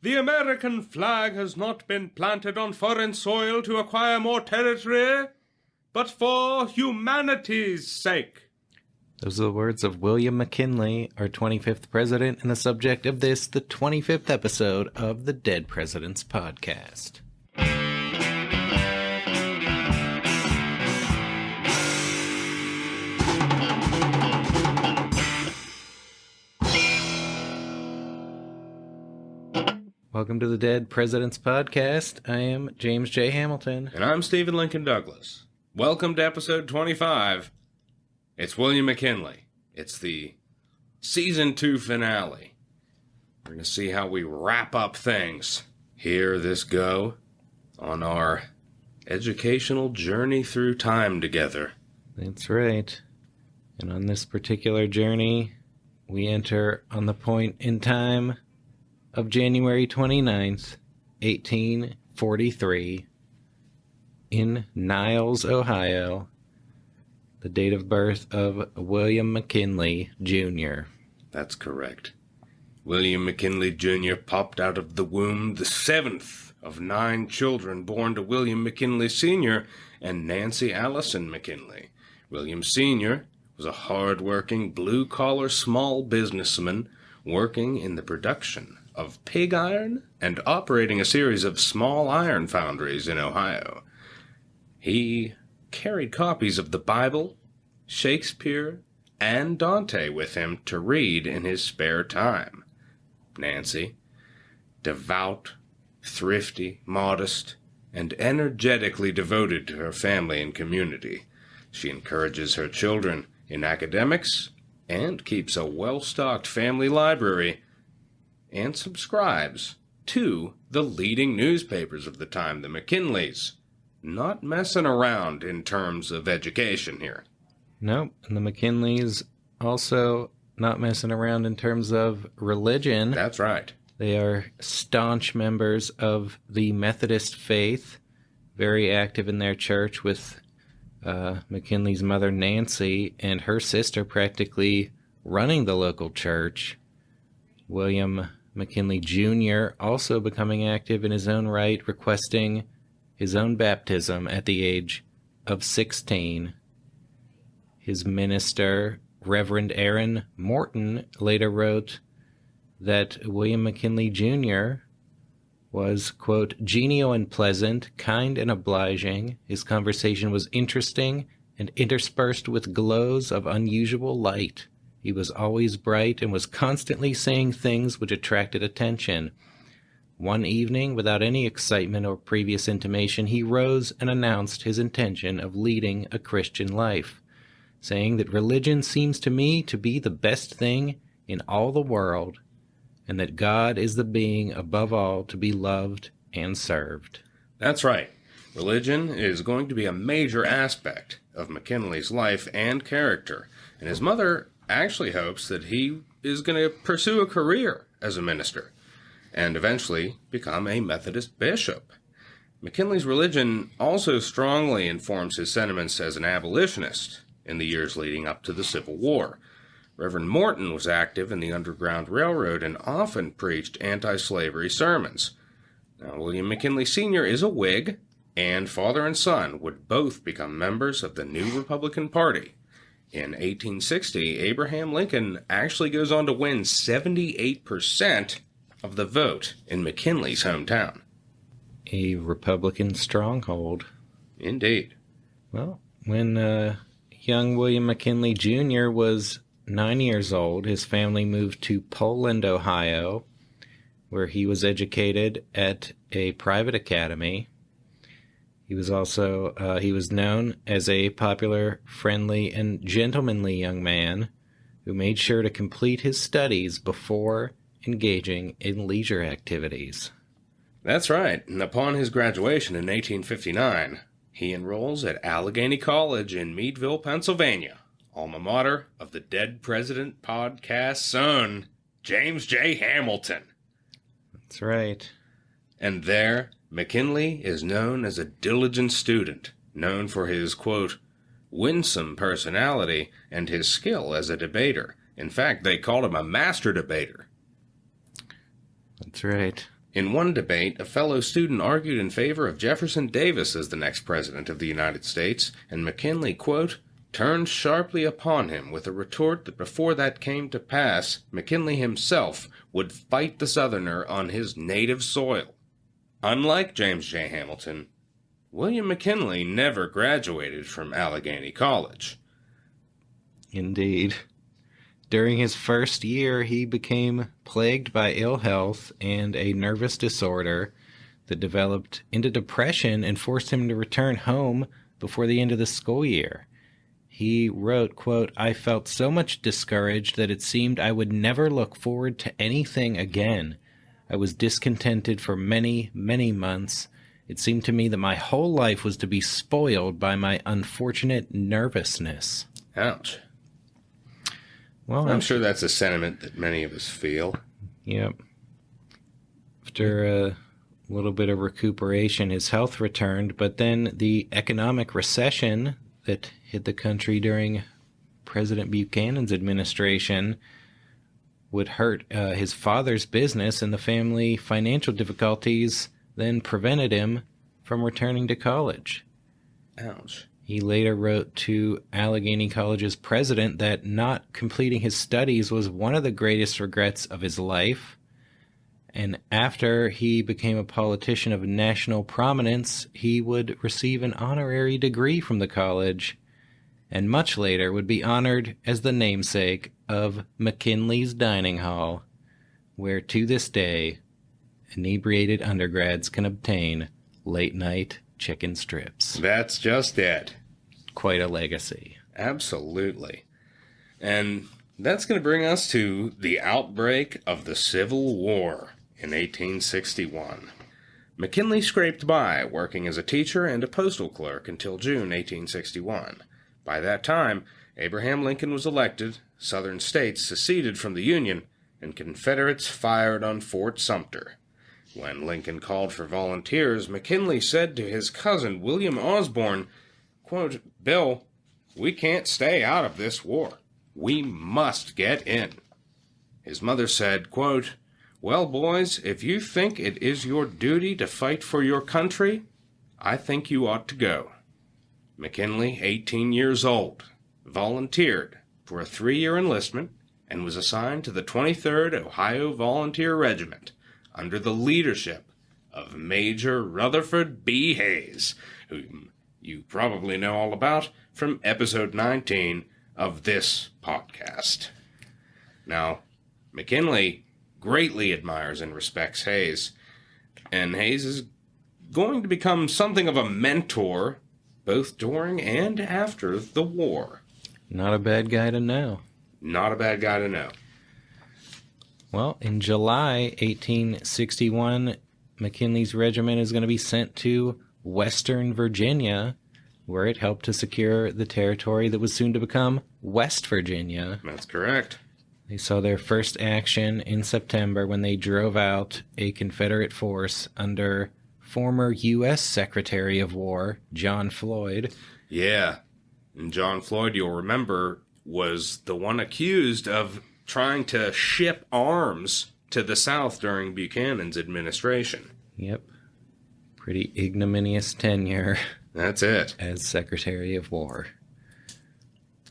The American flag has not been planted on foreign soil to acquire more territory, but for humanity's sake. Those are the words of William McKinley, our 25th president, and the subject of this, the 25th episode of the Dead Presidents Podcast. Welcome to the Dead Presidents Podcast. I am James J. Hamilton. And I'm Stephen Lincoln Douglas. Welcome to episode 25. It's William McKinley. It's the season 2 finale. We're going to see how we wrap up things. Hear this go on our educational journey through time together. That's right. And on this particular journey, we enter on the point in time of January 29th, 1843, in Niles, Ohio, the date of birth of William McKinley, Jr. That's correct. William McKinley, Jr. popped out of the womb the 7th of 9 children born to William McKinley, Sr. and Nancy Allison McKinley. William Sr. was a hard-working, blue-collar small businessman working in the production of pig iron and operating a series of small iron foundries in Ohio. He carried copies of the Bible, Shakespeare, and Dante with him to read in his spare time. Nancy, devout, thrifty, modest, and energetically devoted to her family and community. She encourages her children in academics and keeps a well-stocked family library and subscribes to the leading newspapers of the time, the McKinleys. Not messing around in terms of education here. Nope, and the McKinleys also not messing around in terms of religion. That's right. They are staunch members of the Methodist faith, very active in their church with McKinley's mother, Nancy, and her sister practically running the local church. William McKinley Jr. also becoming active in his own right, requesting his own baptism at the age of 16. His minister, Reverend Aaron Morton, later wrote that William McKinley Jr. was, quote, genial and pleasant, kind and obliging. His conversation was interesting and interspersed with glows of unusual light. He was always bright and was constantly saying things which attracted attention. One evening, without any excitement or previous intimation, he rose and announced his intention of leading a Christian life, saying that religion seems to me to be the best thing in all the world, and that God is the being above all to be loved and served. That's right. Religion is going to be a major aspect of McKinley's life and character, and his mother actually hopes that he is going to pursue a career as a minister and eventually become a Methodist bishop. McKinley's religion also strongly informs his sentiments as an abolitionist in the years leading up to the Civil War. Reverend Morton was active in the Underground Railroad and often preached anti-slavery sermons. Now, William McKinley Sr. is a Whig, and father and son would both become members of the new Republican Party. In 1860, Abraham Lincoln actually goes on to win 78% of the vote in McKinley's hometown. A Republican stronghold. Indeed. Well, when young William McKinley Jr. was 9 years old, his family moved to Poland, Ohio, where he was educated at a private academy. He was also, he was known as a popular, friendly, and gentlemanly young man who made sure to complete his studies before engaging in leisure activities. That's right, and upon his graduation in 1859, he enrolls at Allegheny College in Meadville, Pennsylvania, alma mater of the Dead President Podcast's son, James J. Hamilton. That's right. And there, McKinley is known as a diligent student, known for his, quote, winsome personality and his skill as a debater. In fact, they called him a master debater. That's right. In one debate, a fellow student argued in favor of Jefferson Davis as the next president of the United States, and McKinley, quote, turned sharply upon him with a retort that before that came to pass, McKinley himself would fight the Southerner on his native soil. Unlike James J. Hamilton, William McKinley never graduated from Allegheny College. Indeed. During his first year, he became plagued by ill health and a nervous disorder that developed into depression and forced him to return home before the end of the school year. He wrote, quote, I felt so much discouraged that it seemed I would never look forward to anything again. I was discontented for many, many months. It seemed to me that my whole life was to be spoiled by my unfortunate nervousness. Ouch. Well, I'm sure that's a sentiment that many of us feel. Yep. After a little bit of recuperation, his health returned, but then the economic recession that hit the country during President Buchanan's administration would hurt his father's business, and the family financial difficulties then prevented him from returning to college. Ouch. He later wrote to Allegheny College's president that not completing his studies was one of the greatest regrets of his life. And after he became a politician of national prominence, he would receive an honorary degree from the college, and much later would be honored as the namesake of McKinley's Dining Hall, where to this day, inebriated undergrads can obtain late-night chicken strips. That's just it. Quite a legacy. Absolutely. And that's going to bring us to the outbreak of the Civil War in 1861. McKinley scraped by, working as a teacher and a postal clerk until June 1861. By that time, Abraham Lincoln was elected, Southern states seceded from the Union, and Confederates fired on Fort Sumter. When Lincoln called for volunteers, McKinley said to his cousin William Osborne, quote, Bill, we can't stay out of this war. We must get in. His mother said, quote, well, boys, if you think it is your duty to fight for your country, I think you ought to go. McKinley, 18 years old, volunteered for a 3-year enlistment and was assigned to the 23rd Ohio Volunteer Regiment under the leadership of Major Rutherford B. Hayes, whom you probably know all about from episode 19 of this podcast. Now, McKinley greatly admires and respects Hayes, and Hayes is going to become something of a mentor both during and after the war. Not a bad guy to know. Not a bad guy to know. Well, in July 1861, McKinley's regiment is going to be sent to Western Virginia, where it helped to secure the territory that was soon to become West Virginia. That's correct. They saw their first action in September when they drove out a Confederate force under former U.S. Secretary of War, John Floyd. Yeah, and John Floyd, you'll remember, was the one accused of trying to ship arms to the South during Buchanan's administration. Yep. Pretty ignominious tenure. That's it. As Secretary of War.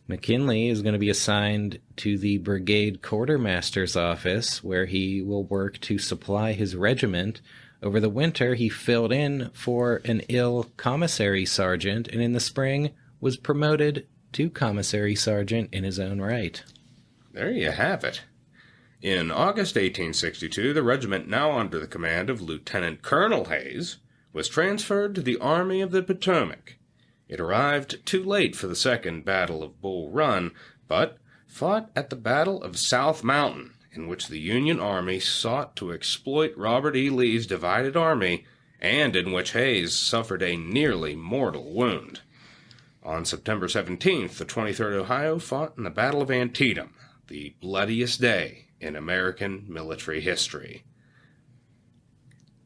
McKinley is going to be assigned to the Brigade Quartermaster's office, where he will work to supply his regiment. Over the winter, he filled in for an ill commissary sergeant, and in the spring was promoted to commissary sergeant in his own right. There you have it. In August 1862, the regiment, now under the command of Lieutenant Colonel Hayes, was transferred to the Army of the Potomac. It arrived too late for the Second Battle of Bull Run, but fought at the Battle of South Mountain, in which the Union Army sought to exploit Robert E. Lee's divided army, and in which Hayes suffered a nearly mortal wound. On September 17th, the 23rd Ohio fought in the Battle of Antietam, the bloodiest day in American military history.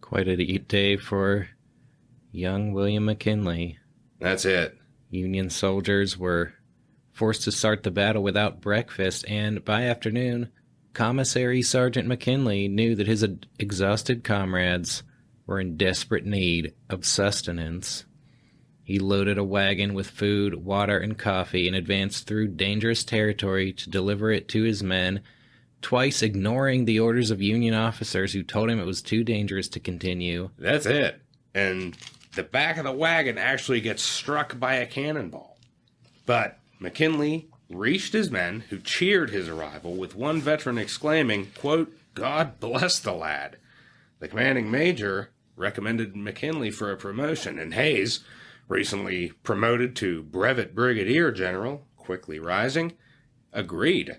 Quite a day for young William McKinley. That's it. Union soldiers were forced to start the battle without breakfast, and by afternoon, Commissary Sergeant McKinley knew that his exhausted comrades were in desperate need of sustenance. He loaded a wagon with food, water, and coffee and advanced through dangerous territory to deliver it to his men, twice ignoring the orders of Union officers who told him it was too dangerous to continue. That's it. And the back of the wagon actually gets struck by a cannonball. But McKinley reached his men, who cheered his arrival, with one veteran exclaiming, quote, "God bless the lad." The commanding major recommended McKinley for a promotion, and Hayes, recently promoted to brevet brigadier general, quickly rising, agreed.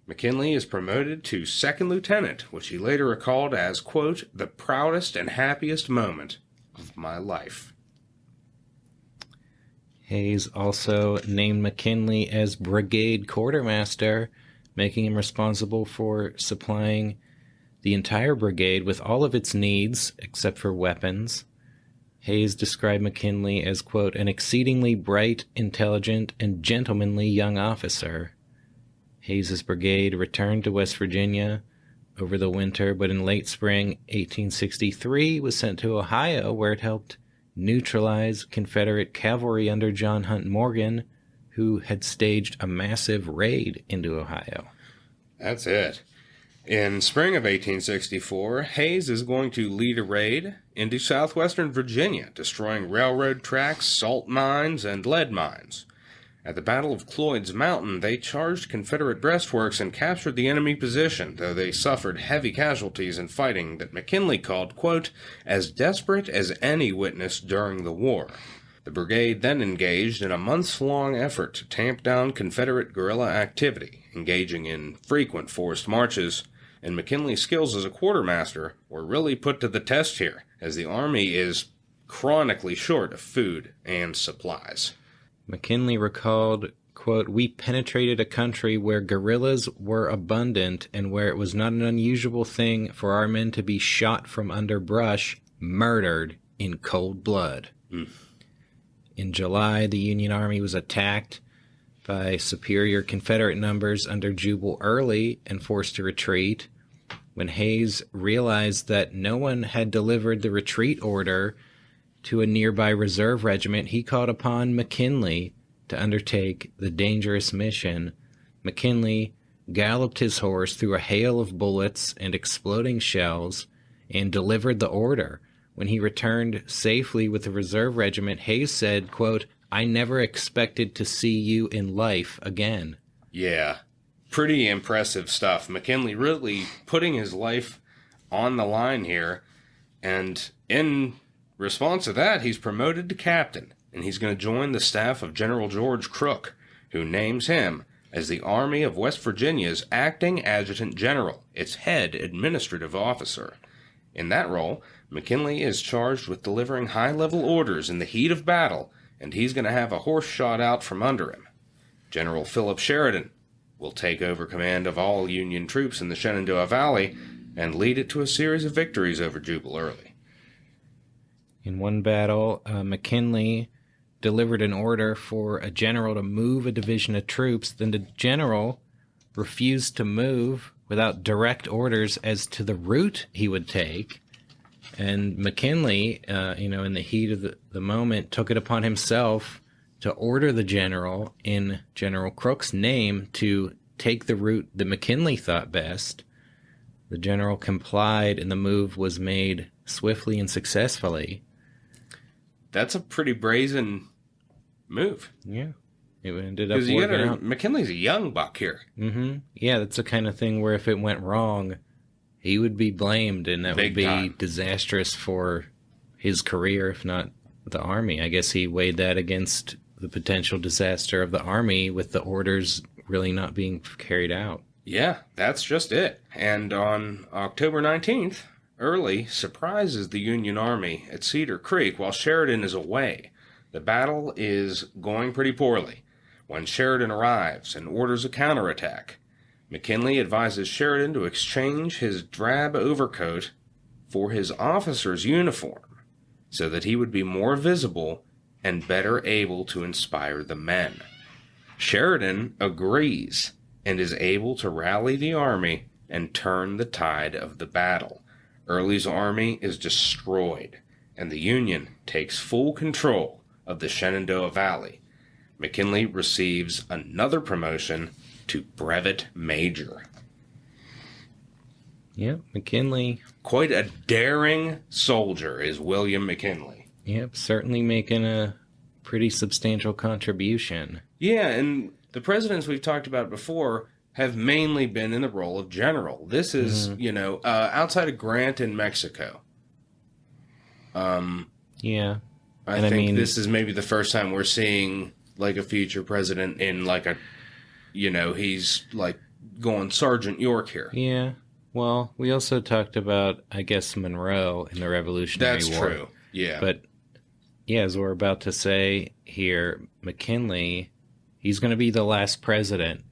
McKinley is promoted to second lieutenant, which he later recalled as, quote, "the proudest and happiest moment of my life." Hayes also named McKinley as brigade quartermaster, making him responsible for supplying the entire brigade with all of its needs, except for weapons. Hayes described McKinley as, quote, "an exceedingly bright, intelligent, and gentlemanly young officer." Hayes's brigade returned to West Virginia over the winter, but in late spring 1863 was sent to Ohio, where it helped neutralize Confederate cavalry under John Hunt Morgan, who had staged a massive raid into Ohio. That's it. In spring of 1864, Hayes is going to lead a raid into southwestern Virginia, destroying railroad tracks, salt mines, and lead mines. At the Battle of Cloyd's Mountain, they charged Confederate breastworks and captured the enemy position, though they suffered heavy casualties in fighting that McKinley called, quote, "as desperate as any witnessed during the war." The brigade then engaged in a months-long effort to tamp down Confederate guerrilla activity, engaging in frequent forced marches, and McKinley's skills as a quartermaster were really put to the test here, as the Army is chronically short of food and supplies. McKinley recalled, quote, "we penetrated a country where guerrillas were abundant and where it was not an unusual thing for our men to be shot from under brush, murdered in cold blood." In July, the Union Army was attacked by superior Confederate numbers under Jubal Early and forced to retreat. When Hayes realized that no one had delivered the retreat order to a nearby reserve regiment, he called upon McKinley to undertake the dangerous mission. McKinley galloped his horse through a hail of bullets and exploding shells and delivered the order. When he returned safely with the reserve regiment, Hayes said, quote, "I never expected to see you in life again." Yeah, pretty impressive stuff. McKinley really putting his life on the line here, and in response to that, he's promoted to captain, and he's going to join the staff of General George Crook, who names him as the Army of West Virginia's acting adjutant general, its head administrative officer. In that role, McKinley is charged with delivering high-level orders in the heat of battle, and he's going to have a horse shot out from under him. General Philip Sheridan will take over command of all Union troops in the Shenandoah Valley and lead it to a series of victories over Jubal Early. In one battle, McKinley delivered an order for a general to move a division of troops. Then the general refused to move without direct orders as to the route he would take. And McKinley, in the heat of the moment, took it upon himself to order the general in General Crook's name to take the route that McKinley thought best. The general complied, and the move was made swiftly and successfully. That's a pretty brazen move. Yeah. It ended up working out. McKinley's a young buck here. Mm-hmm. Yeah, that's the kind of thing where if it went wrong, he would be blamed, and that would be disastrous for his career, if not the Army. I guess he weighed that against the potential disaster of the Army with the orders really not being carried out. Yeah, that's just it. And on October 19th, Early surprises the Union Army at Cedar Creek while Sheridan is away. The battle is going pretty poorly when Sheridan arrives and orders a counterattack. McKinley advises Sheridan to exchange his drab overcoat for his officer's uniform so that he would be more visible and better able to inspire the men. Sheridan agrees, and is able to rally the army and turn the tide of the battle. Early's army is destroyed, and the Union takes full control of the Shenandoah Valley. McKinley receives another promotion to brevet major. Yep, McKinley. Quite a daring soldier is William McKinley. Yep, certainly making a pretty substantial contribution. Yeah, and the presidents we've talked about before have mainly been in the role of general. This is, outside of Grant in Mexico. Yeah. I think this is maybe the first time we're seeing, like, a future president in, like, he's, like, going Sergeant York here. Yeah. Well, we also talked about, I guess, Monroe in the Revolutionary War. That's true, yeah. But, yeah, as we're about to say here, McKinley, he's going to be the last president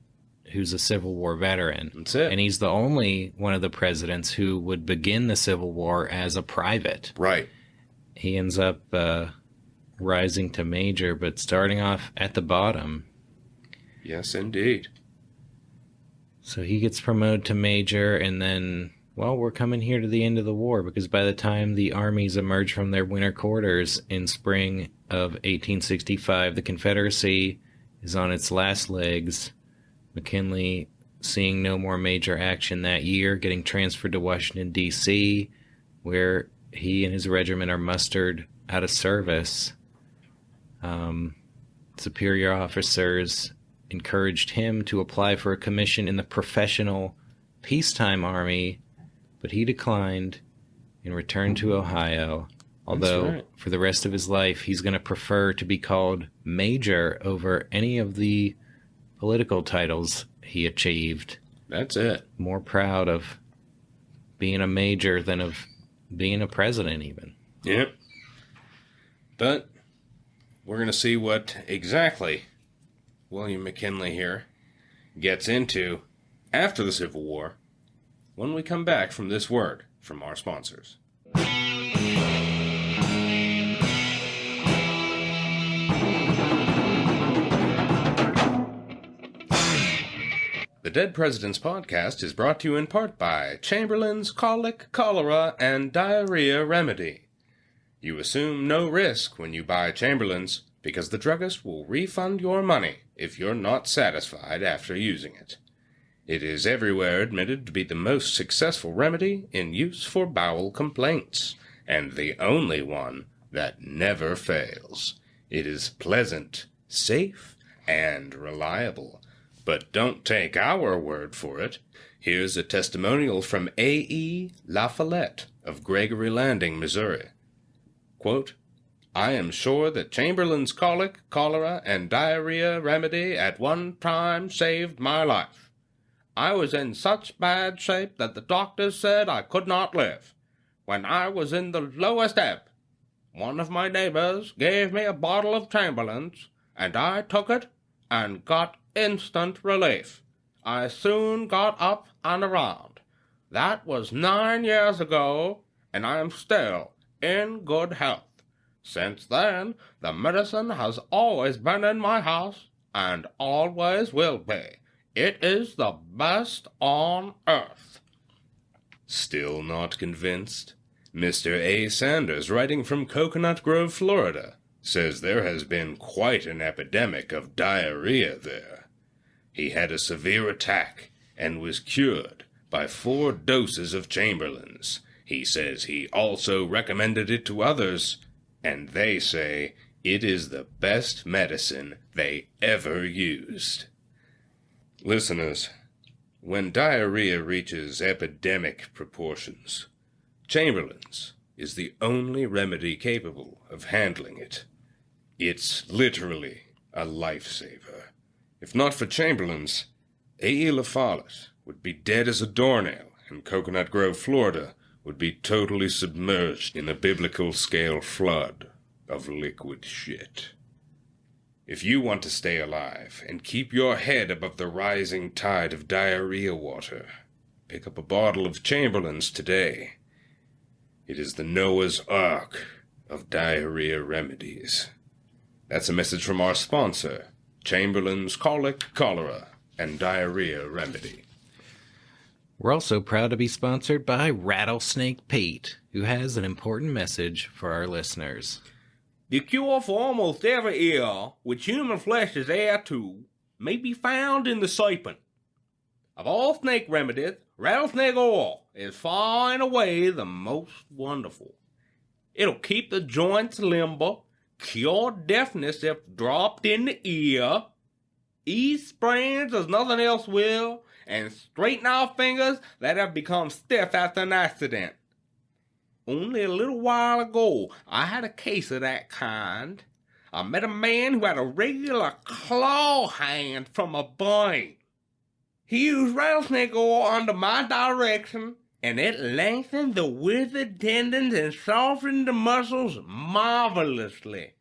who's a Civil War veteran. That's it. And he's the only one of the presidents who would begin the Civil War as a private. Right. He ends up rising to major, but starting off at the bottom. Yes, indeed. So he gets promoted to major, and then, well, we're coming here to the end of the war, because by the time the armies emerge from their winter quarters in spring of 1865, the Confederacy is on its last legs. McKinley, seeing no more major action that year, getting transferred to Washington, D.C., where he and his regiment are mustered out of service. Superior officers encouraged him to apply for a commission in the professional peacetime army, but he declined and returned to Ohio. Although, for the rest of his life, he's going to prefer to be called Major over any of the political titles he achieved. That's it. More proud of being a major than of being a president, even. Yep. But we're going to see what exactly William McKinley here gets into after the Civil War when we come back from this word from our sponsors. The Dead Presidents Podcast is brought to you in part by Chamberlain's Colic, Cholera, and Diarrhea Remedy. You assume no risk when you buy Chamberlain's because the druggist will refund your money if you're not satisfied after using it. It is everywhere admitted to be the most successful remedy in use for bowel complaints, and the only one that never fails. It is pleasant, safe, and reliable. But don't take our word for it. Here's a testimonial from A.E. La Follette of Gregory Landing, Missouri. Quote, I am sure that Chamberlain's colic, cholera, and diarrhea remedy at one time saved my life. I was in such bad shape that the doctors said I could not live. When I was in the lowest ebb, one of my neighbors gave me a bottle of Chamberlain's, and I took it and got instant relief. I soon got up and around. That was 9 years ago, and I am still in good health. Since then, the medicine has always been in my house, and always will be. It is the best on earth. Still not convinced? Mr. A. Sanders, writing from Coconut Grove, Florida, says there has been quite an epidemic of diarrhea there. He had a severe attack and was cured by 4 doses of Chamberlain's. He says he also recommended it to others, and they say it is the best medicine they ever used. Listeners, when diarrhea reaches epidemic proportions, Chamberlain's is the only remedy capable of handling it. It's literally a lifesaver. If not for Chamberlain's, A.E. La Follette would be dead as a doornail, and Coconut Grove, Florida would be totally submerged in a biblical scale flood of liquid shit. If you want to stay alive and keep your head above the rising tide of diarrhea water, pick up a bottle of Chamberlain's today. It is the Noah's Ark of diarrhea remedies. That's a message from our sponsor, Chamberlain's Colic, Cholera, and diarrhea remedy. We're also proud to be sponsored by Rattlesnake Pete, who has an important message for our listeners. The cure for almost every ill, which human flesh is heir to, may be found in the serpent. Of all snake remedies, rattlesnake oil is far and away the most wonderful. It'll keep the joints limber, cure deafness if dropped in the ear, ease sprains as nothing else will, and straighten our fingers that have become stiff after an accident. Only a little while ago, I had a case of that kind. I met a man who had a regular claw hand from a burn. He used rattlesnake oil under my direction, and it lengthened the withered tendons and softened the muscles marvelously.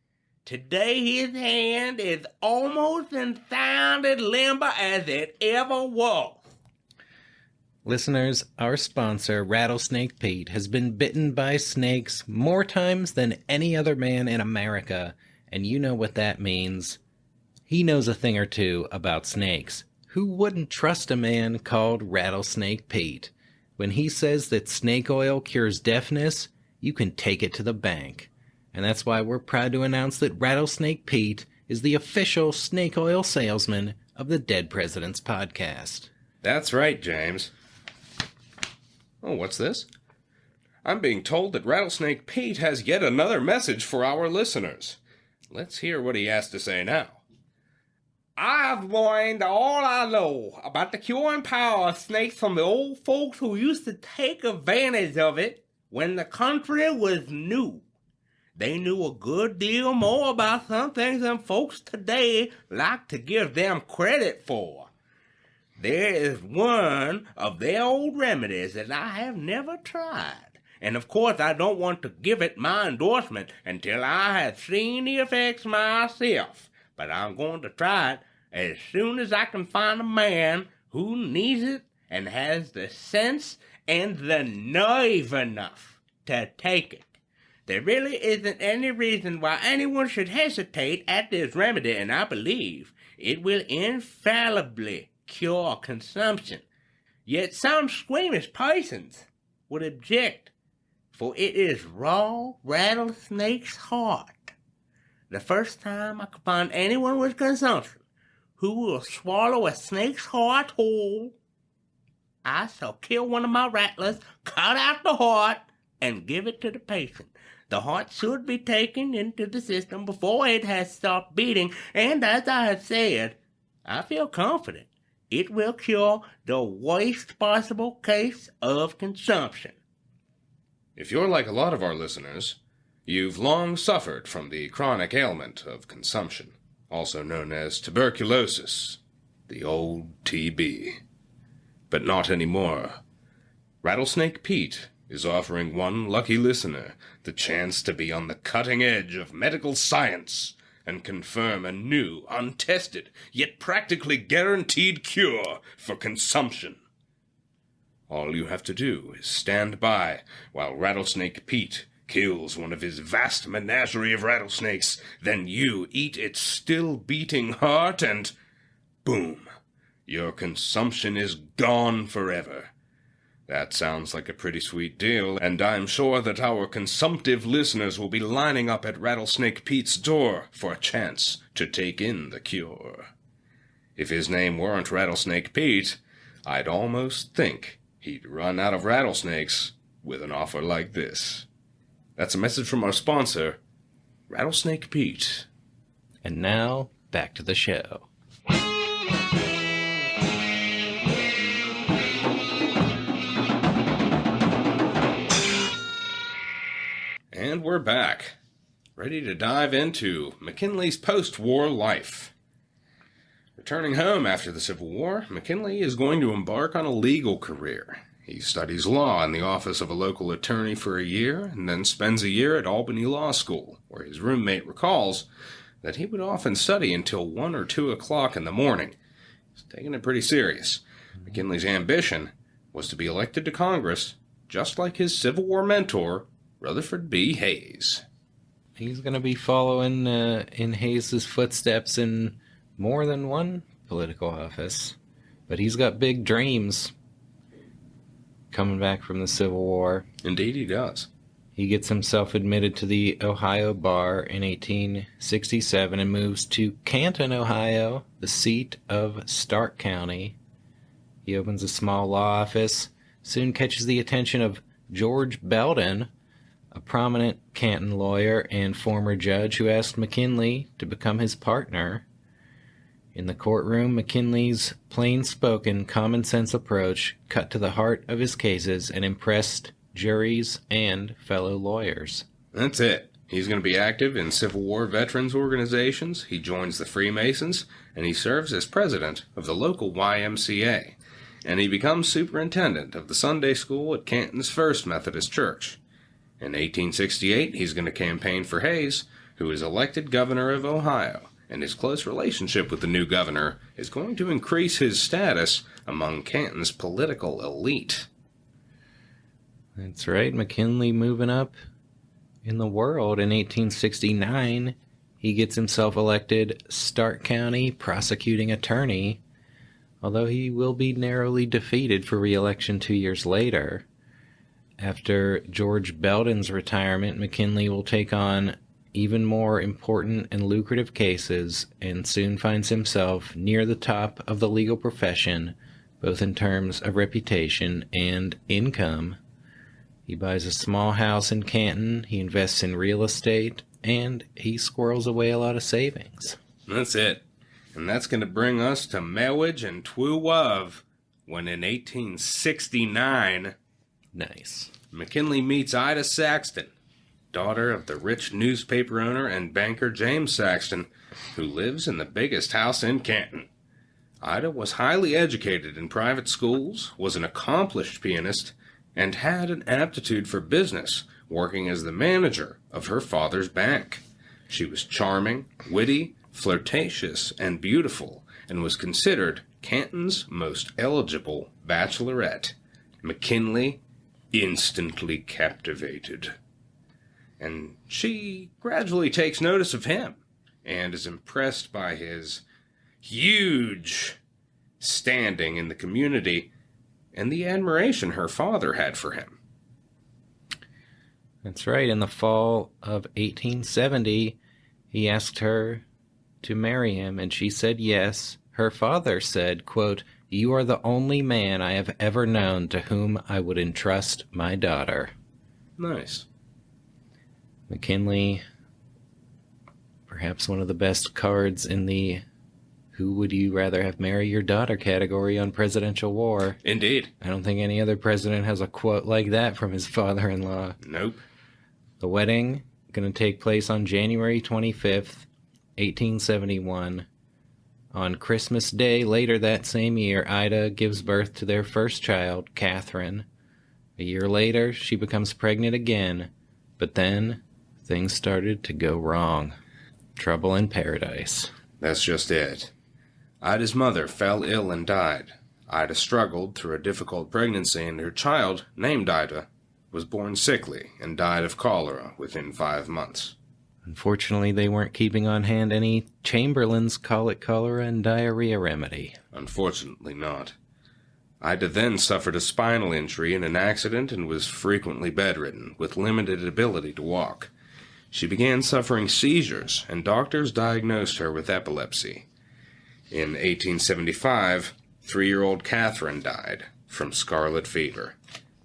Today his hand is almost as sound and limber as it ever was. Listeners, our sponsor, Rattlesnake Pete, has been bitten by snakes more times than any other man in America, and you know what that means. He knows a thing or two about snakes. Who wouldn't trust a man called Rattlesnake Pete? When he says that snake oil cures deafness, you can take it to the bank. And that's why we're proud to announce that Rattlesnake Pete is the official snake oil salesman of the Dead Presidents podcast. That's right, James. Oh, what's this? I'm being told that Rattlesnake Pete has yet another message for our listeners. Let's hear what he has to say now. I've learned all I know about the cure and power of snakes from the old folks who used to take advantage of it when the country was new. They knew a good deal more about some things than folks today like to give them credit for. There is one of their old remedies that I have never tried, and of course I don't want to give it my endorsement until I have seen the effects myself, but I'm going to try it as soon as I can find a man who needs it and has the sense and the nerve enough to take it. There really isn't any reason why anyone should hesitate at this remedy, and I believe it will infallibly cure consumption. Yet some squeamish persons would object, for it is raw rattlesnake's heart. The first time I could find anyone with consumption who will swallow a snake's heart whole, I shall kill one of my rattlers, cut out the heart, and give it to the patient. The heart should be taken into the system before it has stopped beating, and as I have said, I feel confident it will cure the worst possible case of consumption. If you're like a lot of our listeners, you've long suffered from the chronic ailment of consumption, also known as tuberculosis, the old TB. But not anymore. Rattlesnake Pete is offering one lucky listener the chance to be on the cutting edge of medical science and confirm a new, untested, yet practically guaranteed cure for consumption. All you have to do is stand by while Rattlesnake Pete kills one of his vast menagerie of rattlesnakes, then you eat its still-beating heart and, boom, your consumption is gone forever. That sounds like a pretty sweet deal, and I'm sure that our consumptive listeners will be lining up at Rattlesnake Pete's door for a chance to take in the cure. If his name weren't Rattlesnake Pete, I'd almost think he'd run out of rattlesnakes with an offer like this. That's a message from our sponsor, Rattlesnake Pete. And now, back to the show. And we're back, ready to dive into McKinley's post-war life. Returning home after the Civil War, McKinley is going to embark on a legal career. He studies law in the office of a local attorney for a year, and then spends a year at Albany Law School, where his roommate recalls that he would often study until 1 or 2 o'clock in the morning. He's taking it pretty serious. McKinley's ambition was to be elected to Congress, just like his Civil War mentor, Rutherford B. Hayes. He's going to be following in Hayes' footsteps in more than one political office. But he's got big dreams coming back from the Civil War. Indeed he does. He gets himself admitted to the Ohio bar in 1867 and moves to Canton, Ohio, the seat of Stark County. He opens a small law office, soon catches the attention of George Belden, a prominent Canton lawyer and former judge who asked McKinley to become his partner. In the courtroom, McKinley's plain-spoken, common-sense approach cut to the heart of his cases and impressed juries and fellow lawyers. That's it. He's going to be active in Civil War veterans organizations, he joins the Freemasons, and he serves as president of the local YMCA. And he becomes superintendent of the Sunday school at Canton's First Methodist Church. In 1868, he's going to campaign for Hayes, who is elected governor of Ohio, and his close relationship with the new governor is going to increase his status among Canton's political elite. That's right, McKinley moving up in the world. In 1869, he gets himself elected Stark County prosecuting attorney, although he will be narrowly defeated for re-election 2 years later. After George Belden's retirement, McKinley will take on even more important and lucrative cases and soon finds himself near the top of the legal profession, both in terms of reputation and income. He buys a small house in Canton, he invests in real estate, and he squirrels away a lot of savings. That's it. And that's going to bring us to marriage and true love, when in 1869... Nice. McKinley meets Ida Saxton, daughter of the rich newspaper owner and banker James Saxton, who lives in the biggest house in Canton. Ida was highly educated in private schools, was an accomplished pianist, and had an aptitude for business, working as the manager of her father's bank. She was charming, witty, flirtatious, and beautiful, and was considered Canton's most eligible bachelorette. McKinley instantly captivated. And she gradually takes notice of him, and is impressed by his huge standing in the community and the admiration her father had for him. That's right. In the fall of 1870, he asked her to marry him, and she said yes. Her father said, quote, "You are the only man I have ever known to whom I would entrust my daughter." Nice. McKinley, perhaps one of the best cards in the who would you rather have marry your daughter category on Presidential War. Indeed. I don't think any other president has a quote like that from his father-in-law. Nope. The wedding going to take place on January 25th, 1871. On Christmas Day later that same year, Ida gives birth to their first child, Catherine. A year later, she becomes pregnant again, but then things started to go wrong. Trouble in paradise. That's just it. Ida's mother fell ill and died. Ida struggled through a difficult pregnancy, and her child, named Ida, was born sickly and died of cholera within 5 months. Unfortunately, they weren't keeping on hand any Chamberlain's colic, cholera, and diarrhea remedy. Unfortunately not. Ida then suffered a spinal injury in an accident and was frequently bedridden, with limited ability to walk. She began suffering seizures, and doctors diagnosed her with epilepsy. In 1875, 3-year-old Catherine died from scarlet fever,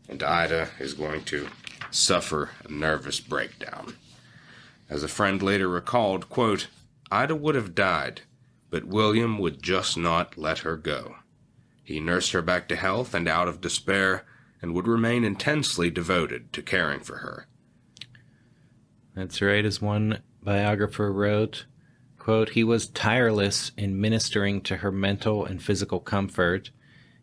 and Ida is going to suffer a nervous breakdown. As a friend later recalled, quote, "Ida would have died, but William would just not let her go. He nursed her back to health and out of despair, and would remain intensely devoted to caring for her." That's right, as one biographer wrote, quote, "He was tireless in ministering to her mental and physical comfort.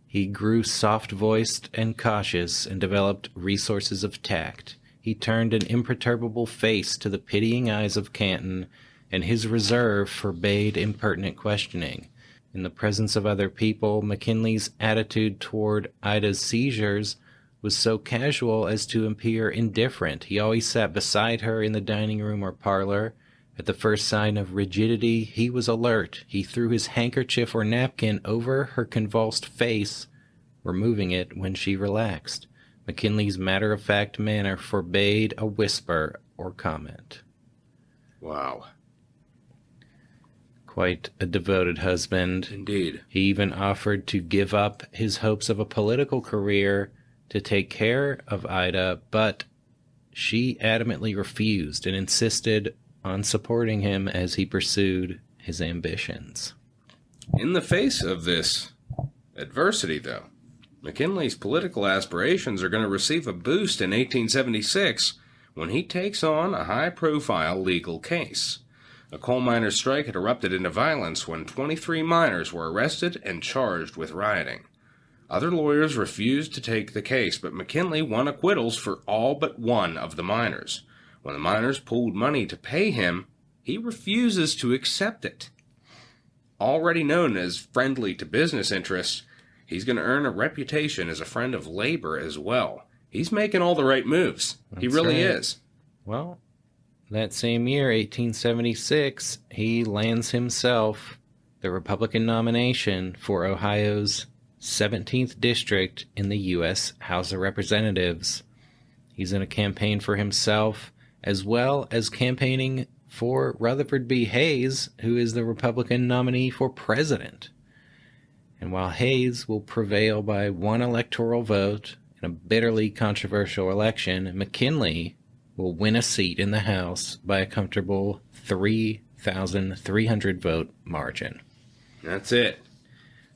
He grew soft-voiced and cautious and developed resources of tact. He turned an imperturbable face to the pitying eyes of Canton, and his reserve forbade impertinent questioning. In the presence of other people, McKinley's attitude toward Ida's seizures was so casual as to appear indifferent. He always sat beside her in the dining room or parlor, At the first sign of rigidity, he was alert. He threw his handkerchief or napkin over her convulsed face, removing it when she relaxed. McKinley's matter-of-fact manner forbade a whisper or comment. Wow. Quite a devoted husband. Indeed. He even offered to give up his hopes of a political career to take care of Ida, but she adamantly refused and insisted on supporting him as he pursued his ambitions. In the face of this adversity, though, McKinley's political aspirations are going to receive a boost in 1876 when he takes on a high-profile legal case. A coal miners' strike had erupted into violence when 23 miners were arrested and charged with rioting. Other lawyers refused to take the case, but McKinley won acquittals for all but one of the miners. When the miners pooled money to pay him, he refuses to accept it. Already known as friendly to business interests, he's going to earn a reputation as a friend of labor as well. He's making all the right moves. He really is. Well, that same year, 1876, he lands himself the Republican nomination for Ohio's 17th District in the U.S. House of Representatives. He's in a campaign for himself, as well as campaigning for Rutherford B. Hayes, who is the Republican nominee for president. And while Hayes will prevail by one electoral vote in a bitterly controversial election, McKinley will win a seat in the House by a comfortable 3,300 vote margin. That's it.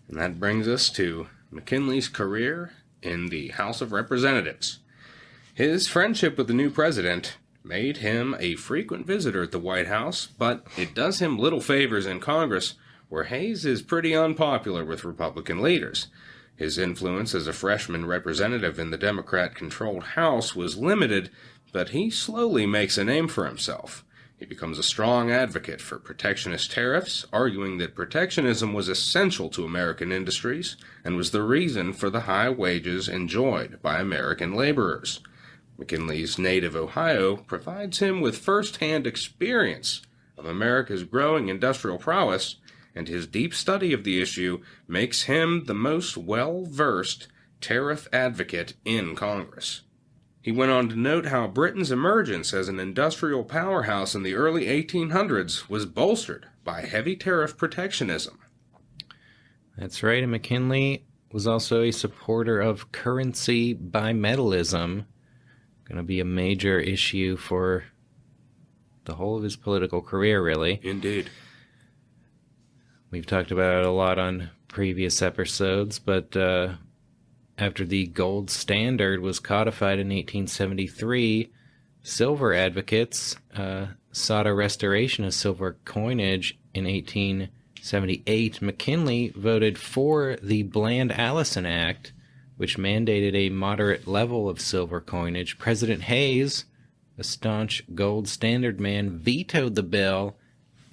And that brings us to McKinley's career in the House of Representatives. His friendship with the new president made him a frequent visitor at the White House, but it does him little favors in Congress, where Hayes is pretty unpopular with Republican leaders. His influence as a freshman representative in the Democrat-controlled House was limited, but he slowly makes a name for himself. He becomes a strong advocate for protectionist tariffs, arguing that protectionism was essential to American industries and was the reason for the high wages enjoyed by American laborers. McKinley's native Ohio provides him with first-hand experience of America's growing industrial prowess, and his deep study of the issue makes him the most well-versed tariff advocate in Congress. He went on to note how Britain's emergence as an industrial powerhouse in the early 1800s was bolstered by heavy tariff protectionism. That's right, and McKinley was also a supporter of currency bimetallism, going to be a major issue for the whole of his political career, really. Indeed. We've talked about it a lot on previous episodes, but after the gold standard was codified in 1873, silver advocates sought a restoration of silver coinage in 1878. McKinley voted for the Bland-Allison Act, which mandated a moderate level of silver coinage. President Hayes, a staunch gold standard man, vetoed the bill,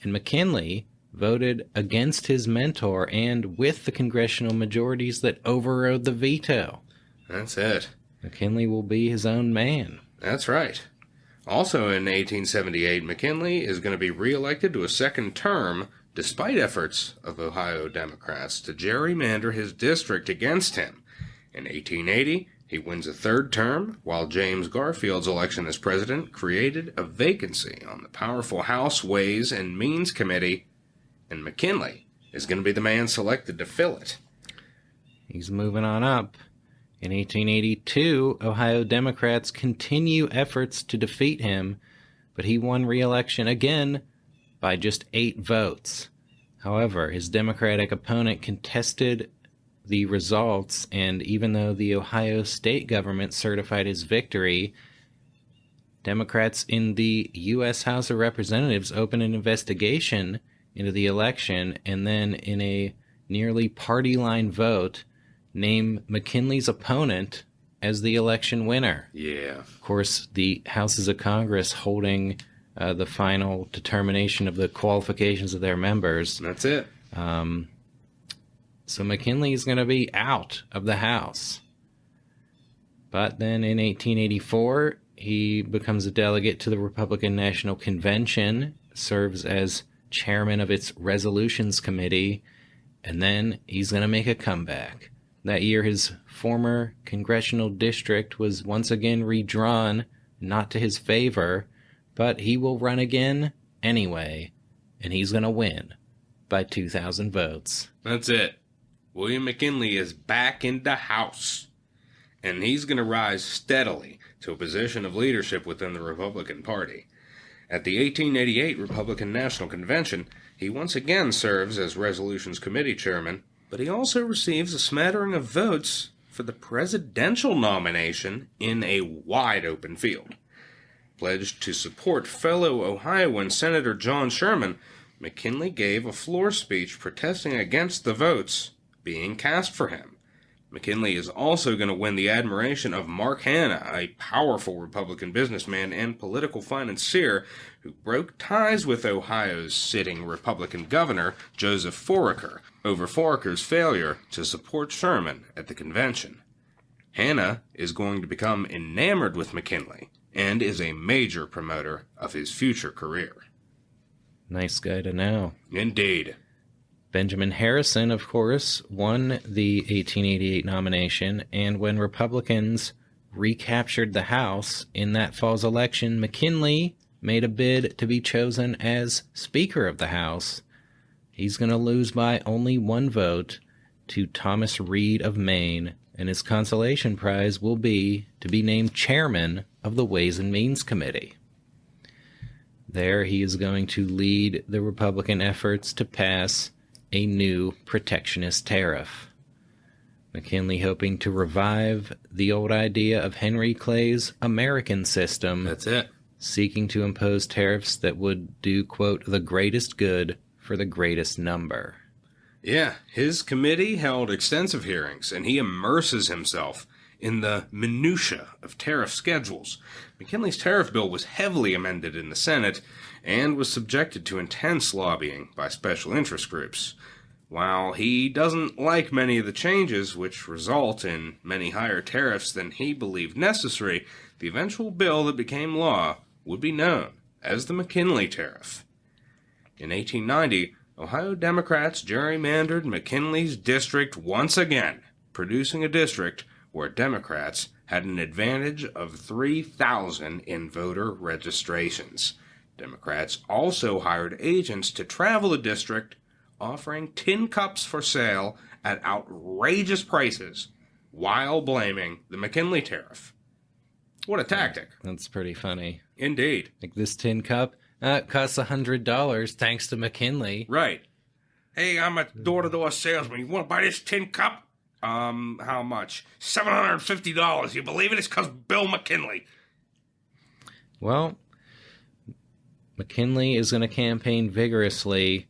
and McKinley voted against his mentor and with the congressional majorities that overrode the veto. That's it. McKinley will be his own man. That's right. Also in 1878, McKinley is going to be reelected to a second term despite efforts of Ohio Democrats to gerrymander his district against him. In 1880, he wins a third term, while James Garfield's election as president created a vacancy on the powerful House Ways and Means Committee, and McKinley is going to be the man selected to fill it. He's moving on up. In 1882, Ohio Democrats continue efforts to defeat him, but he won re-election again by just 8 votes. However, his Democratic opponent contested the results, and even though the Ohio state government certified his victory, Democrats in the U.S. House of Representatives opened an investigation into the election, and then in a nearly party-line vote, named McKinley's opponent as the election winner. Yeah. Of course, the Houses of Congress holding the final determination of the qualifications of their members. That's it. So McKinley is going to be out of the House. But then in 1884, he becomes a delegate to the Republican National Convention, serves as chairman of its Resolutions Committee, and then he's going to make a comeback. That year, his former congressional district was once again redrawn, not to his favor, but he will run again anyway, and he's going to win by 2,000 votes. That's it. William McKinley is back in the House, and he's going to rise steadily to a position of leadership within the Republican Party. At the 1888 Republican National Convention, he once again serves as Resolutions Committee Chairman, but he also receives a smattering of votes for the presidential nomination in a wide-open field. Pledged to support fellow Ohioan Senator John Sherman, McKinley gave a floor speech protesting against the votes being cast for him. McKinley is also going to win the admiration of Mark Hanna, a powerful Republican businessman and political financier who broke ties with Ohio's sitting Republican governor, Joseph Foraker, over Foraker's failure to support Sherman at the convention. Hanna is going to become enamored with McKinley and is a major promoter of his future career. Nice guy to know. Indeed. Benjamin Harrison, of course, won the 1888 nomination, and when Republicans recaptured the House in that fall's election, McKinley made a bid to be chosen as Speaker of the House. He's going to lose by only one vote to Thomas Reed of Maine, and his consolation prize will be to be named Chairman of the Ways and Means Committee. There he is going to lead the Republican efforts to pass a new protectionist tariff. McKinley hoping to revive the old idea of Henry Clay's American system. That's it. Seeking to impose tariffs that would do, quote, the greatest good for the greatest number. Yeah, his committee held extensive hearings, and he immerses himself in the minutiae of tariff schedules. McKinley's tariff bill was heavily amended in the Senate and was subjected to intense lobbying by special interest groups. While he doesn't like many of the changes, which result in many higher tariffs than he believed necessary, the eventual bill that became law would be known as the McKinley Tariff. In 1890, Ohio Democrats gerrymandered McKinley's district once again, producing a district where Democrats had an advantage of 3,000 in voter registrations. Democrats also hired agents to travel the district, offering tin cups for sale at outrageous prices while blaming the McKinley Tariff. What a tactic. That's pretty funny. Indeed. Like this tin cup, it costs $100 thanks to McKinley. Right. Hey, I'm a door-to-door salesman. You want to buy this tin cup? How much? $750. You believe it? It's because Bill McKinley. Well, McKinley is going to campaign vigorously,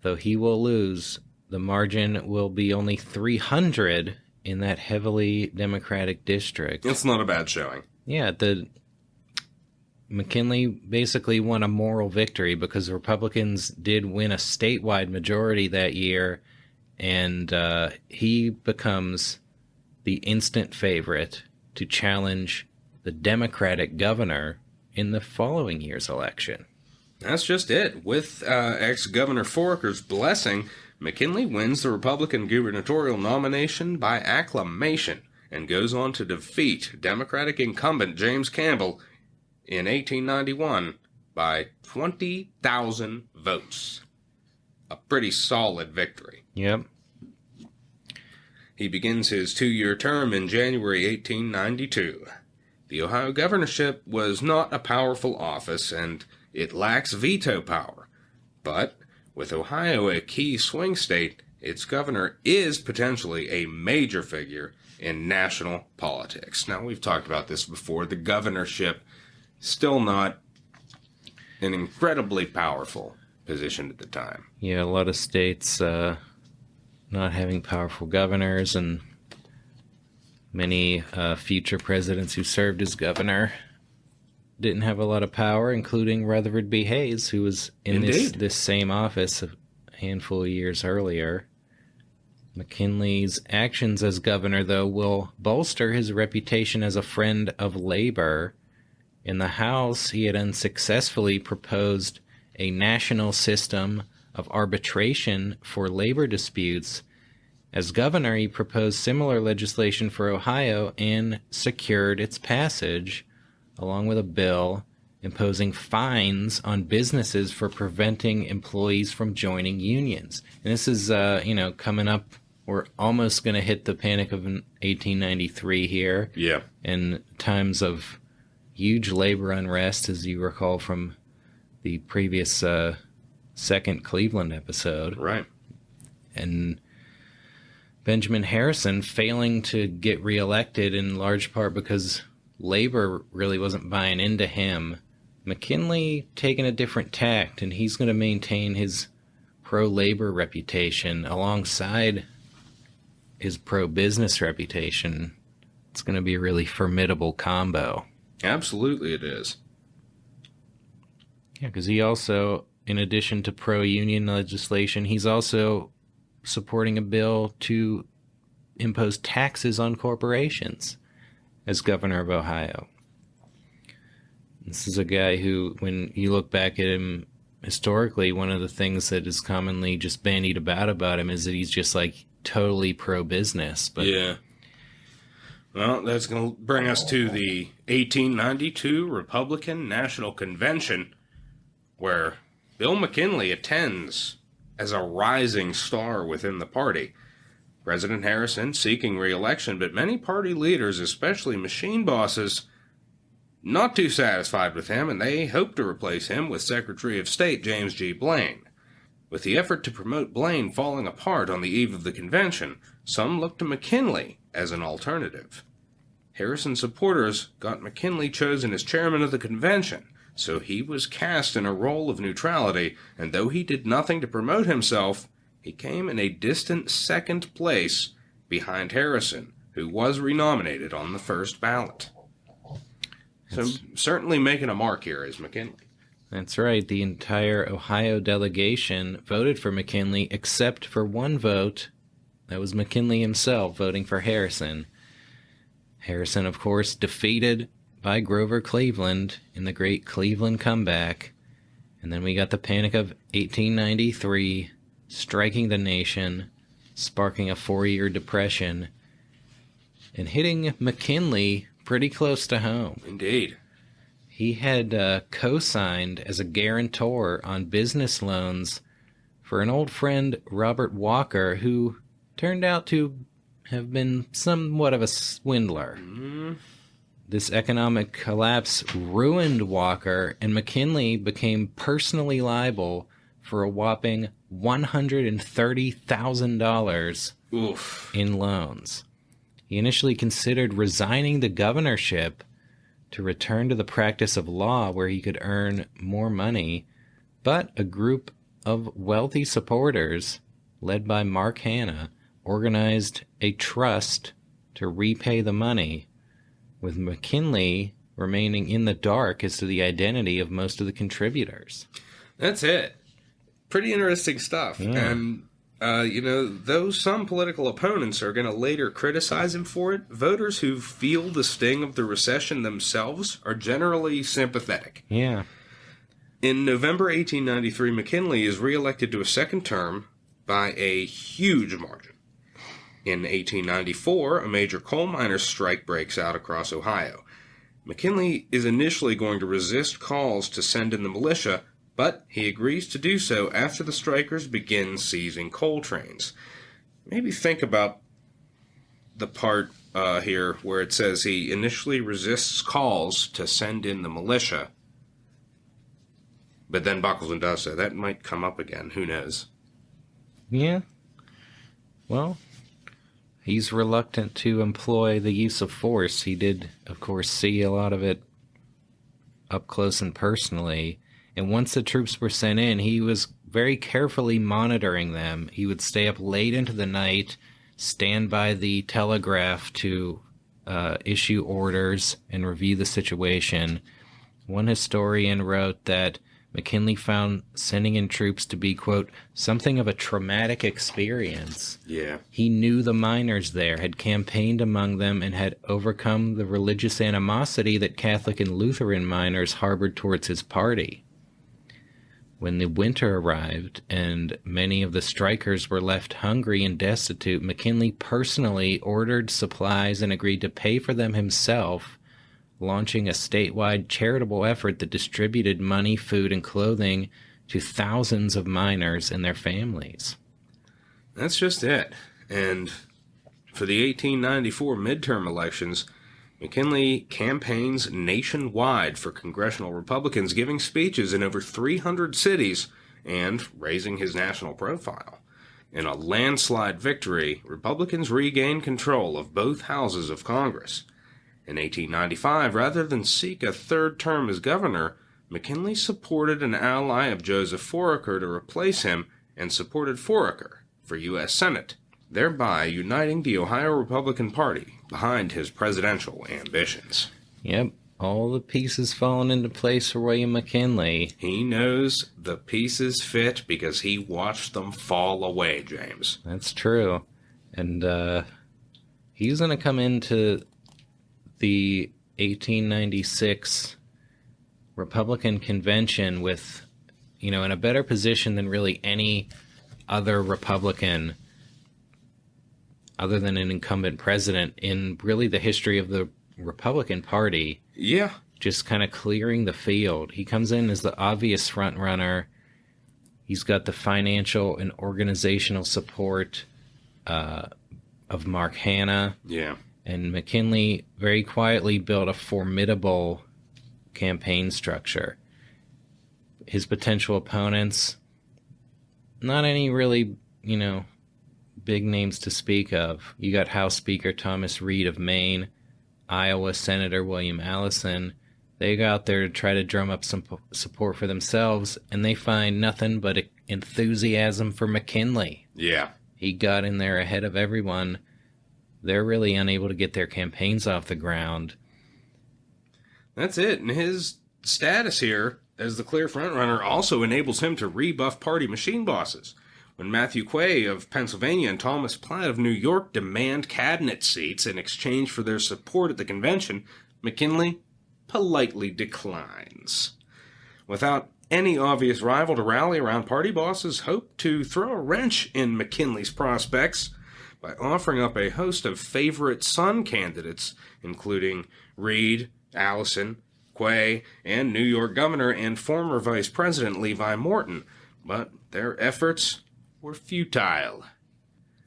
though he will lose. The margin will be only 300 in that heavily Democratic district. It's not a bad showing. Yeah, McKinley basically won a moral victory because Republicans did win a statewide majority that year, and he becomes the instant favorite to challenge the Democratic governor in the following year's election. That's just it. With ex-Governor Foraker's blessing, McKinley wins the Republican gubernatorial nomination by acclamation and goes on to defeat Democratic incumbent James Campbell in 1891 by 20,000 votes. A pretty solid victory. Yep. He begins his 2-year term in January 1892. The Ohio governorship was not a powerful office, and it lacks veto power. But with Ohio a key swing state, its governor is potentially a major figure in national politics. Now, we've talked about this before. The governorship, still not an incredibly powerful position at the time. Yeah, a lot of states not having powerful governors, and many future presidents who served as governor didn't have a lot of power, including Rutherford B. Hayes, who was in this same office a handful of years earlier. McKinley's actions as governor, though, will bolster his reputation as a friend of labor. In the House, he had unsuccessfully proposed a national system of arbitration for labor disputes. As governor, he proposed similar legislation for Ohio and secured its passage, along with a bill imposing fines on businesses for preventing employees from joining unions. And this is, coming up. We're almost going to hit the Panic of 1893 here. Yeah. In times of huge labor unrest, as you recall from the previous second Cleveland episode. Right. And Benjamin Harrison failing to get reelected in large part because labor really wasn't buying into him. McKinley taking a different tact, and he's going to maintain his pro-labor reputation alongside his pro-business reputation. It's going to be a really formidable combo. Absolutely it is. Yeah, because he also, in addition to pro-union legislation, he's also supporting a bill to impose taxes on corporations as governor of Ohio. This is a guy who, when you look back at him historically, one of the things that is commonly just bandied about him is that he's just like totally pro-business. But yeah. Well, that's going to bring us to the 1892 Republican National Convention, where Bill McKinley attends as a rising star within the party. President Harrison seeking re-election, but many party leaders, especially machine bosses, not too satisfied with him, and they hope to replace him with Secretary of State James G. Blaine. With the effort to promote Blaine falling apart on the eve of the convention, some looked to McKinley as an alternative. Harrison's supporters got McKinley chosen as chairman of the convention, so he was cast in a role of neutrality, and though he did nothing to promote himself, he came in a distant second place behind Harrison, who was renominated on the first ballot. So certainly making a mark here is McKinley. That's right. The entire Ohio delegation voted for McKinley except for one vote. That was McKinley himself voting for Harrison. Harrison, of course, defeated by Grover Cleveland in the Great Cleveland Comeback. And then we got the Panic of 1893, striking the nation, sparking a 4-year depression, and hitting McKinley pretty close to home. Indeed. He had co-signed as a guarantor on business loans for an old friend, Robert Walker, who turned out to have been somewhat of a swindler. This economic collapse ruined Walker, and McKinley became personally liable for a whopping $130,000 in loans. He initially considered resigning the governorship to return to the practice of law where he could earn more money, but a group of wealthy supporters, led by Mark Hanna, organized a trust to repay the money, with McKinley remaining in the dark as to the identity of most of the contributors. That's it. Pretty interesting stuff. Yeah. And, though some political opponents are going to later criticize him for it, voters who feel the sting of the recession themselves are generally sympathetic. Yeah. In November 1893, McKinley is reelected to a second term by a huge margin. In 1894, a major coal miners' strike breaks out across Ohio. McKinley is initially going to resist calls to send in the militia, but he agrees to do so after the strikers begin seizing coal trains. Maybe think about the part here where it says he initially resists calls to send in the militia, but then buckles and does so. That might come up again. Who knows? Yeah. Well, he's reluctant to employ the use of force. He did, of course, see a lot of it up close and personally. And once the troops were sent in, he was very carefully monitoring them. He would stay up late into the night, stand by the telegraph to issue orders and review the situation. One historian wrote that McKinley found sending in troops to be, quote, something of a traumatic experience. Yeah. He knew the miners there, had campaigned among them, and had overcome the religious animosity that Catholic and Lutheran miners harbored towards his party. When the winter arrived and many of the strikers were left hungry and destitute, McKinley personally ordered supplies and agreed to pay for them himself, launching a statewide charitable effort that distributed money, food, and clothing to thousands of miners and their families. That's just it. And for the 1894 midterm elections, McKinley campaigns nationwide for congressional Republicans, giving speeches in over 300 cities and raising his national profile. In a landslide victory, Republicans regained control of both houses of Congress. In 1895, rather than seek a third term as governor, McKinley supported an ally of Joseph Foraker to replace him and supported Foraker for U.S. Senate, thereby uniting the Ohio Republican Party behind his presidential ambitions. Yep, all the pieces falling into place for William McKinley. He knows the pieces fit because he watched them fall away, James. That's true. And he's going to come into the 1896 Republican convention with, in a better position than really any other Republican other than an incumbent president in really the history of the Republican Party. Yeah. Just kind of clearing the field. He comes in as the obvious front runner. He's got the financial and organizational support of Mark Hanna. Yeah. And McKinley very quietly built a formidable campaign structure. His potential opponents, not any really, big names to speak of. You got House Speaker Thomas Reed of Maine, Iowa Senator William Allison. They go out there to try to drum up some support for themselves, and they find nothing but enthusiasm for McKinley. Yeah. He got in there ahead of everyone. They're really unable to get their campaigns off the ground. That's it. And his status here as the clear frontrunner also enables him to rebuff party machine bosses. When Matthew Quay of Pennsylvania and Thomas Platt of New York demand cabinet seats in exchange for their support at the convention, McKinley politely declines. Without any obvious rival to rally around, party bosses hope to throw a wrench in McKinley's prospects by offering up a host of favorite son candidates, including Reed, Allison, Quay, and New York Governor and former Vice President Levi Morton, but their efforts were futile.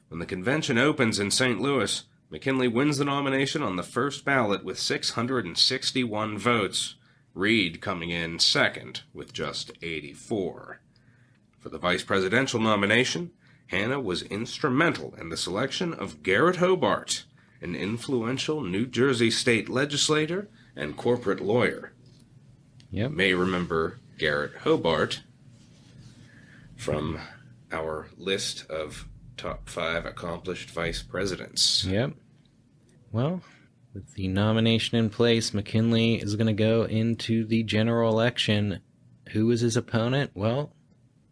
When the convention opens in St. Louis, McKinley wins the nomination on the first ballot with 661 votes, Reed coming in second with just 84. For the vice presidential nomination, Hanna was instrumental in the selection of Garrett Hobart, an influential New Jersey state legislator and corporate lawyer. Yep. You may remember Garrett Hobart from our list of top 5 accomplished vice presidents. Yep. Well, with the nomination in place, McKinley is going to go into the general election. Who is his opponent? Well,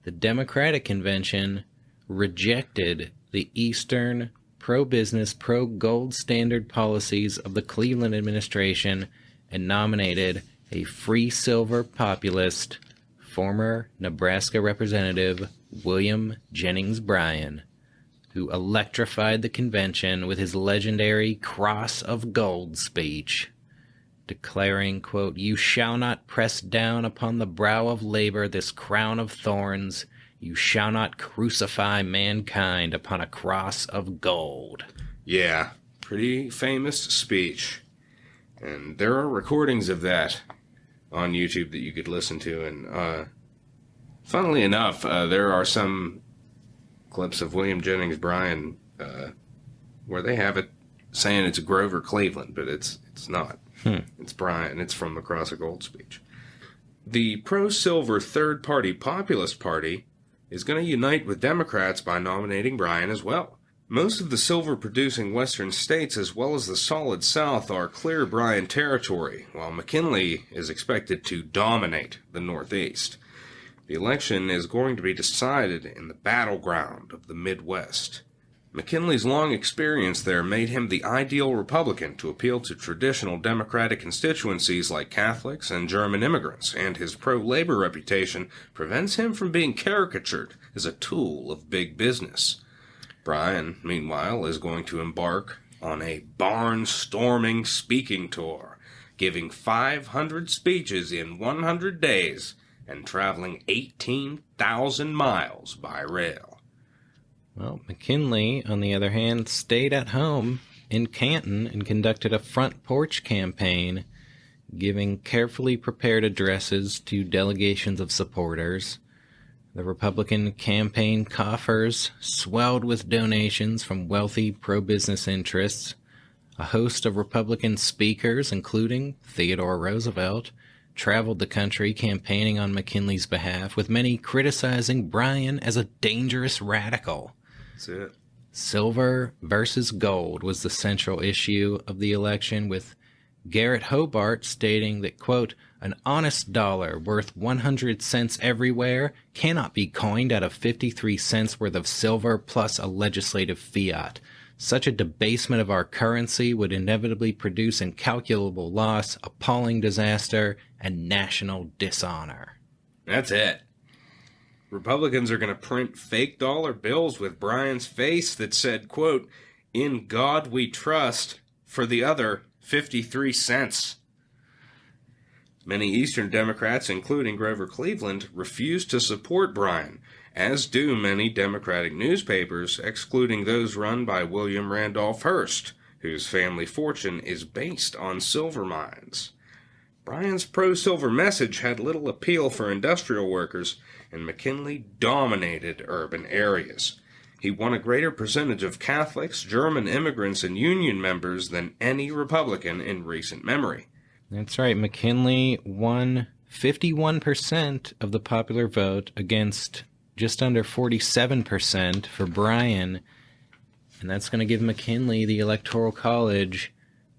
the Democratic Convention rejected the Eastern pro-business, pro-gold standard policies of the Cleveland administration and nominated a free silver populist, former Nebraska Representative William Jennings Bryan, who electrified the convention with his legendary Cross of Gold speech, declaring, quote, "You shall not press down upon the brow of labor this crown of thorns. You shall not crucify mankind upon a cross of gold." Yeah, pretty famous speech. And there are recordings of that on YouTube that you could listen to. And funnily enough, there are some clips of William Jennings Bryan where they have it saying it's Grover Cleveland, but it's not. It's Bryan. It's from the Cross of Gold speech. The pro-silver third-party populist party is going to unite with Democrats by nominating Bryan as well. Most of the silver-producing western states, as well as the solid South, are clear Bryan territory, while McKinley is expected to dominate the Northeast. The election is going to be decided in the battleground of the Midwest. McKinley's long experience there made him the ideal Republican to appeal to traditional Democratic constituencies like Catholics and German immigrants, and his pro-labor reputation prevents him from being caricatured as a tool of big business. Bryan, meanwhile, is going to embark on a barn-storming speaking tour, giving 500 speeches in 100 days and traveling 18,000 miles by rail. Well, McKinley, on the other hand, stayed at home in Canton and conducted a front porch campaign, giving carefully prepared addresses to delegations of supporters. The Republican campaign coffers swelled with donations from wealthy pro-business interests. A host of Republican speakers, including Theodore Roosevelt, traveled the country campaigning on McKinley's behalf, with many criticizing Bryan as a dangerous radical. That's it. Silver versus gold was the central issue of the election, with Garrett Hobart stating that, quote, an honest dollar worth 100 cents everywhere cannot be coined out of 53 cents worth of silver plus a legislative fiat. Such a debasement of our currency would inevitably produce incalculable loss, appalling disaster, and national dishonor. That's it. Republicans are going to print fake dollar bills with Bryan's face that said, quote, in God we trust, for the other 53 cents. Many Eastern Democrats, including Grover Cleveland, refused to support Bryan, as do many Democratic newspapers, excluding those run by William Randolph Hearst, whose family fortune is based on silver mines. Bryan's pro-silver message had little appeal for industrial workers, and McKinley dominated urban areas. He won a greater percentage of Catholics, German immigrants, and Union members than any Republican in recent memory. That's right. McKinley won 51% of the popular vote against just under 47% for Bryan, and that's going to give McKinley the Electoral College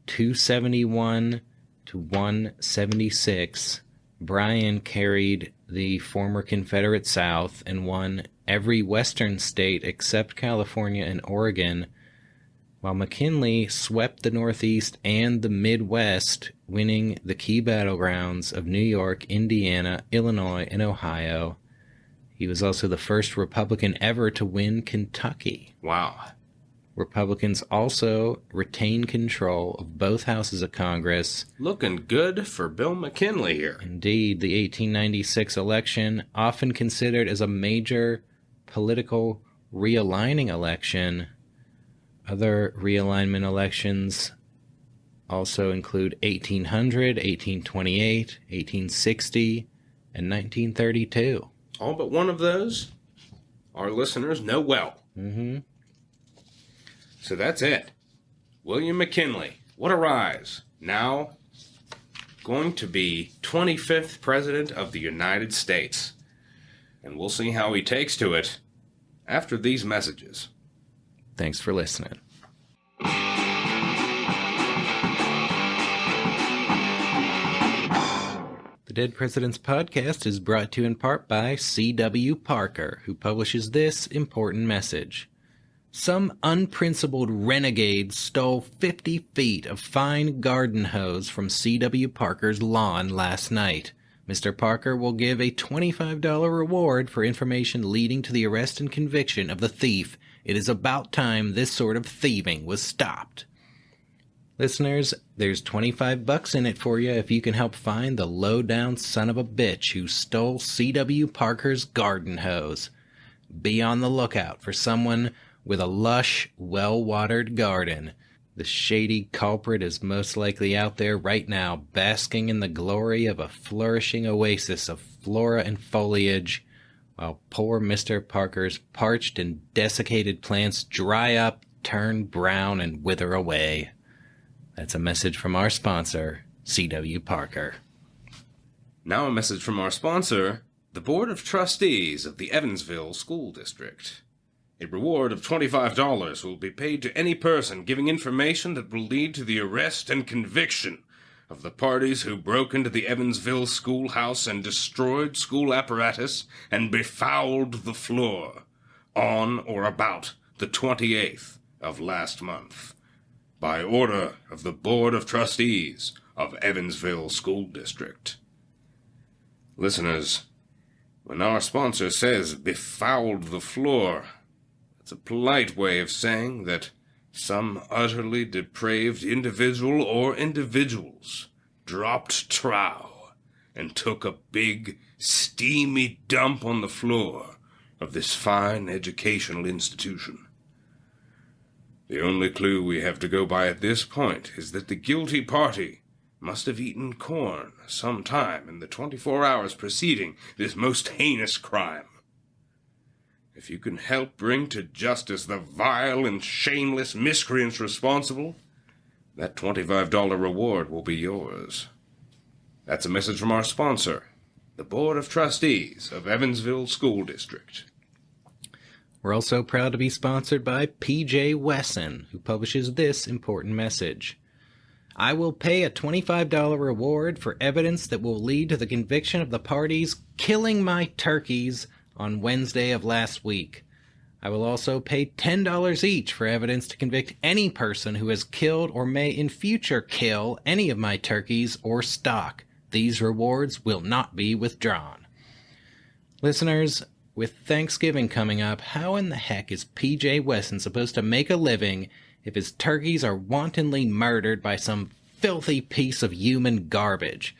271 to 176. Bryan carried the former Confederate South and won every western state except California and Oregon, while McKinley swept the Northeast and the Midwest, winning the key battlegrounds of New York, Indiana, Illinois, and Ohio. He was also the first Republican ever to win Kentucky. Wow. Republicans also retain control of both houses of Congress. Looking good for Bill McKinley here. Indeed, the 1896 election, often considered as a major political realigning election. Other realignment elections also include 1800, 1828, 1860, and 1932. All but one of those our listeners know well. Mm-hmm. So that's it. William McKinley, what a rise. Now going to be 25th President of the United States. And we'll see how he takes to it after these messages. Thanks for listening. The Dead Presidents Podcast is brought to you in part by C.W. Parker, who publishes this important message. Some unprincipled renegade stole 50 feet of fine garden hose from C.W. Parker's lawn last night. Mr. Parker will give a $25 reward for information leading to the arrest and conviction of the thief. It is about time this sort of thieving was stopped. Listeners, there's $25 in it for you if you can help find the low-down son of a bitch who stole C.W. Parker's garden hose. Be on the lookout for someone with a lush, well-watered garden. The shady culprit is most likely out there right now, basking in the glory of a flourishing oasis of flora and foliage, while poor Mr. Parker's parched and desiccated plants dry up, turn brown, and wither away. That's a message from our sponsor, C.W. Parker. Now a message from our sponsor, the Board of Trustees of the Evansville School District. A reward of $25 will be paid to any person giving information that will lead to the arrest and conviction of the parties who broke into the Evansville schoolhouse and destroyed school apparatus and befouled the floor on or about the 28th of last month, by order of the Board of Trustees of Evansville School District. Listeners, when our sponsor says befouled the floor, it's a polite way of saying that some utterly depraved individual or individuals dropped trow and took a big, steamy dump on the floor of this fine educational institution. The only clue we have to go by at this point is that the guilty party must have eaten corn some time in the 24 hours preceding this most heinous crime. If you can help bring to justice the vile and shameless miscreants responsible, that $25 reward will be yours. That's a message from our sponsor, the Board of Trustees of Evansville School District. We're also proud to be sponsored by P.J. Wesson, who publishes this important message. I will pay a $25 reward for evidence that will lead to the conviction of the parties killing my turkeys on Wednesday of last week. I will also pay $10 each for evidence to convict any person who has killed or may in future kill any of my turkeys or stock. These rewards will not be withdrawn. Listeners, with Thanksgiving coming up, how in the heck is P.J. Wesson supposed to make a living if his turkeys are wantonly murdered by some filthy piece of human garbage?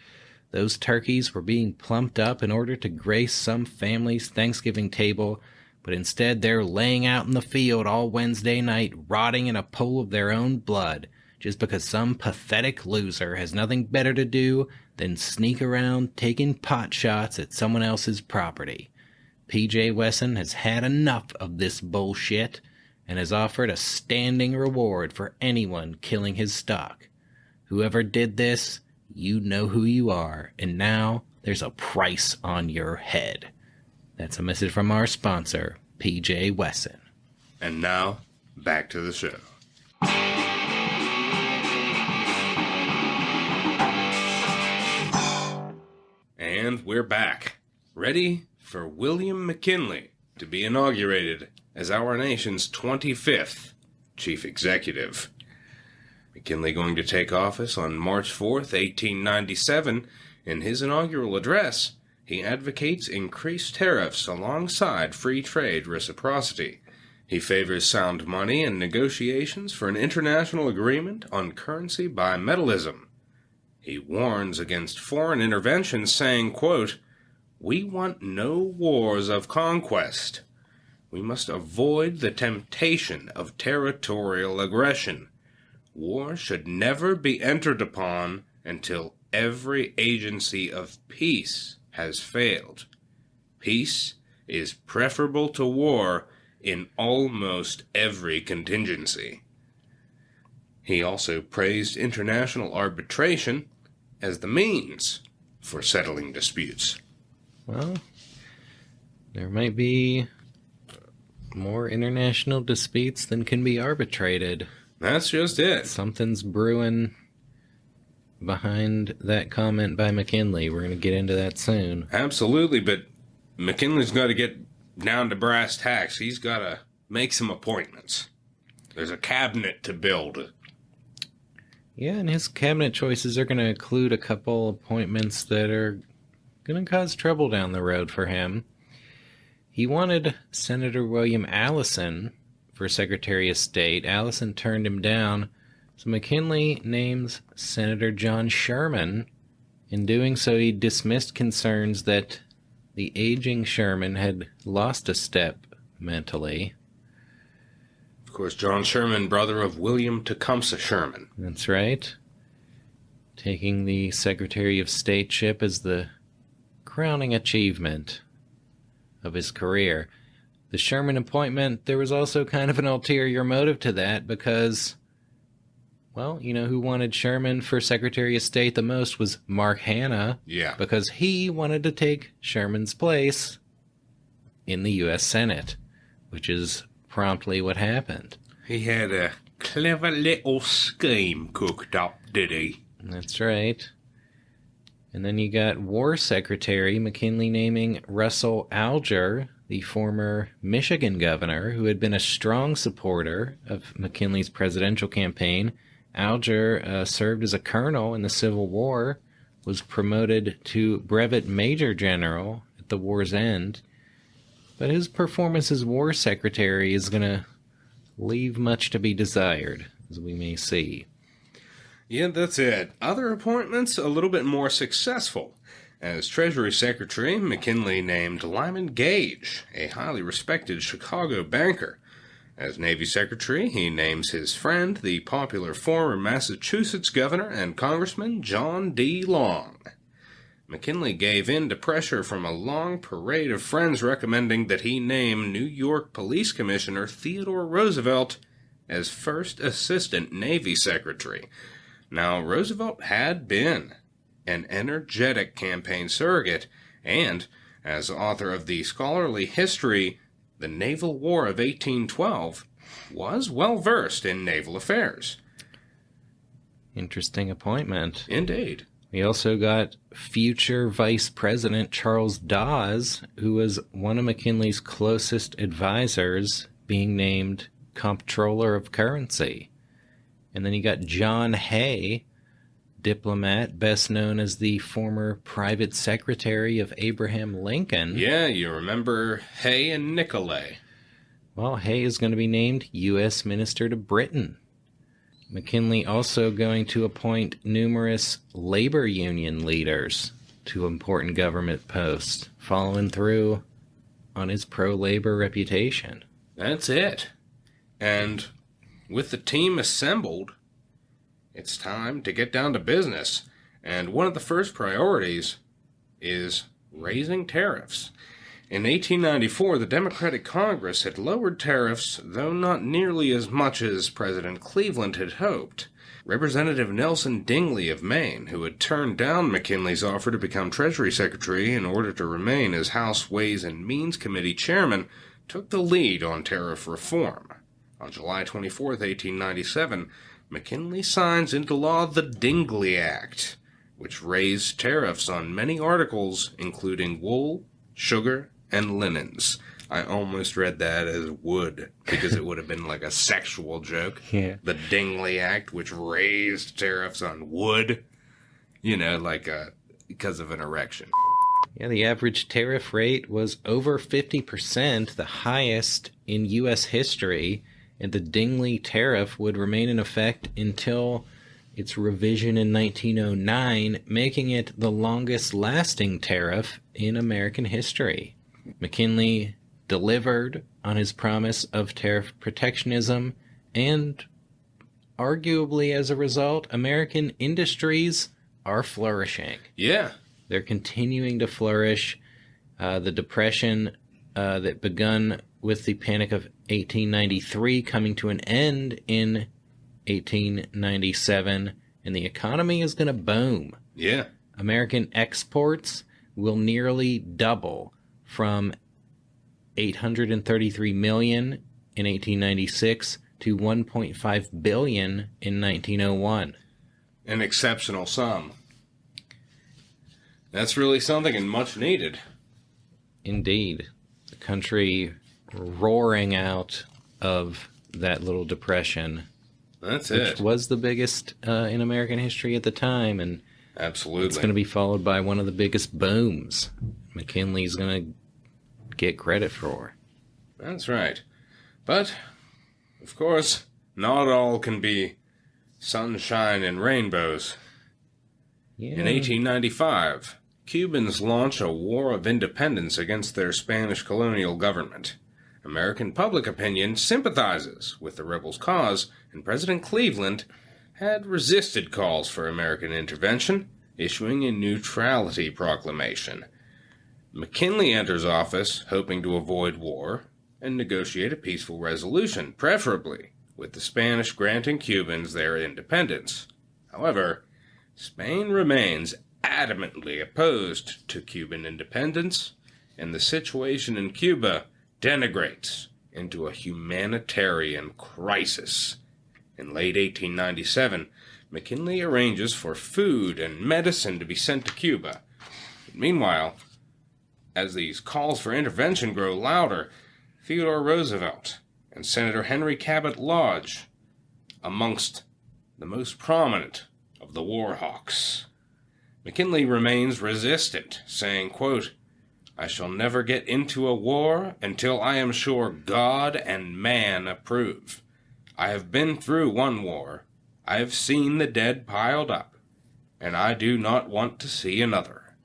Those turkeys were being plumped up in order to grace some family's Thanksgiving table, but instead they're laying out in the field all Wednesday night, rotting in a pool of their own blood, just because some pathetic loser has nothing better to do than sneak around taking pot shots at someone else's property. P.J. Wesson has had enough of this bullshit and has offered a standing reward for anyone killing his stock. Whoever did this, you know who you are, and now there's a price on your head. That's a message from our sponsor, P.J. Wesson. And now, back to the show. And we're back, ready for William McKinley to be inaugurated as our nation's 25th chief executive. McKinley going to take office on March 4th, 1897. In his inaugural address, he advocates increased tariffs alongside free trade reciprocity. He favors sound money and negotiations for an international agreement on currency bimetallism. He warns against foreign intervention, saying, quote, "We want no wars of conquest. We must avoid the temptation of territorial aggression. War should never be entered upon until every agency of peace has failed. Peace is preferable to war in almost every contingency." He also praised international arbitration as the means for settling disputes. Well, there might be more international disputes than can be arbitrated. That's just it. Something's brewing behind that comment by McKinley. We're going to get into that soon. Absolutely, but McKinley's got to get down to brass tacks. He's got to make some appointments. There's a cabinet to build. Yeah, and his cabinet choices are going to include a couple appointments that are going to cause trouble down the road for him. He wanted Senator William Allison for Secretary of State. Allison turned him down, so McKinley names Senator John Sherman. In doing so, he dismissed concerns that the aging Sherman had lost a step mentally. Of course, John Sherman, brother of William Tecumseh Sherman. That's right. Taking the Secretary of Stateship as the crowning achievement of his career. The Sherman appointment, there was also kind of an ulterior motive to that because, well, you know who wanted Sherman for Secretary of State the most was Mark Hanna. Yeah. Because he wanted to take Sherman's place in the U.S. Senate, which is promptly what happened. He had a clever little scheme cooked up, did he? That's right. And then you got War Secretary McKinley naming Russell Alger, the former Michigan governor, who had been a strong supporter of McKinley's presidential campaign. Alger served as a colonel in the Civil War, was promoted to brevet major general at the war's end, but his performance as War Secretary is going to leave much to be desired, as we may see. Yeah, that's it. Other appointments a little bit more successful. As Treasury Secretary, McKinley named Lyman Gage, a highly respected Chicago banker. As Navy Secretary, he names his friend, the popular former Massachusetts Governor and Congressman John D. Long. McKinley gave in to pressure from a long parade of friends recommending that he name New York Police Commissioner Theodore Roosevelt as first Assistant Navy Secretary. Now, Roosevelt had been an energetic campaign surrogate, and, as author of the scholarly history The Naval War of 1812, was well-versed in naval affairs. Interesting appointment. Indeed. We also got future Vice President Charles Dawes, who was one of McKinley's closest advisors, being named Comptroller of Currency. And then you got John Hay, diplomat, best known as the former private secretary of Abraham Lincoln. Yeah, you remember Hay and Nicolay. Well, Hay is going to be named U.S. Minister to Britain. McKinley also going to appoint numerous labor union leaders to important government posts, following through on his pro-labor reputation. That's it. And with the team assembled, it's time to get down to business. And one of the first priorities is raising tariffs. In 1894, the Democratic Congress had lowered tariffs, though not nearly as much as President Cleveland had hoped. Representative Nelson Dingley of Maine, who had turned down McKinley's offer to become Treasury Secretary in order to remain as House Ways and Means Committee chairman, took the lead on tariff reform. On July 24, 1897, McKinley signs into law the Dingley Act, which raised tariffs on many articles, including wool, sugar, and linens. I almost read that as wood, because it would have been like a sexual joke. Yeah. The Dingley Act, which raised tariffs on wood, because of an erection. Yeah, the average tariff rate was over 50%, the highest in U.S. history, and the Dingley tariff would remain in effect until its revision in 1909, making it the longest-lasting tariff in American history. McKinley delivered on his promise of tariff protectionism, and arguably as a result, American industries are flourishing. Yeah. They're continuing to flourish. The Depression that begun with the Panic of 1893 coming to an end in 1897, and the economy is going to boom. Yeah. American exports will nearly double from $833 million in 1896 to $1.5 billion in 1901. An exceptional sum. That's really something and much needed. Indeed. The country roaring out of that little depression. That's which was the biggest in American history at the time, and absolutely, it's going to be followed by one of the biggest booms McKinley's going to get credit for. That's right. But, of course, not all can be sunshine and rainbows. Yeah. In 1895, Cubans launch a war of independence against their Spanish colonial government. American public opinion sympathizes with the rebels' cause, and President Cleveland had resisted calls for American intervention, issuing a neutrality proclamation. McKinley enters office hoping to avoid war and negotiate a peaceful resolution, preferably with the Spanish granting Cubans their independence. However, Spain remains adamantly opposed to Cuban independence, and the situation in Cuba degenerates into a humanitarian crisis. In late 1897, McKinley arranges for food and medicine to be sent to Cuba. Meanwhile, as these calls for intervention grow louder, Theodore Roosevelt and Senator Henry Cabot Lodge, amongst the most prominent of the war hawks. McKinley remains resistant, saying, quote, "I shall never get into a war until I am sure God and man approve. I have been through one war. I have seen the dead piled up, and I do not want to see another."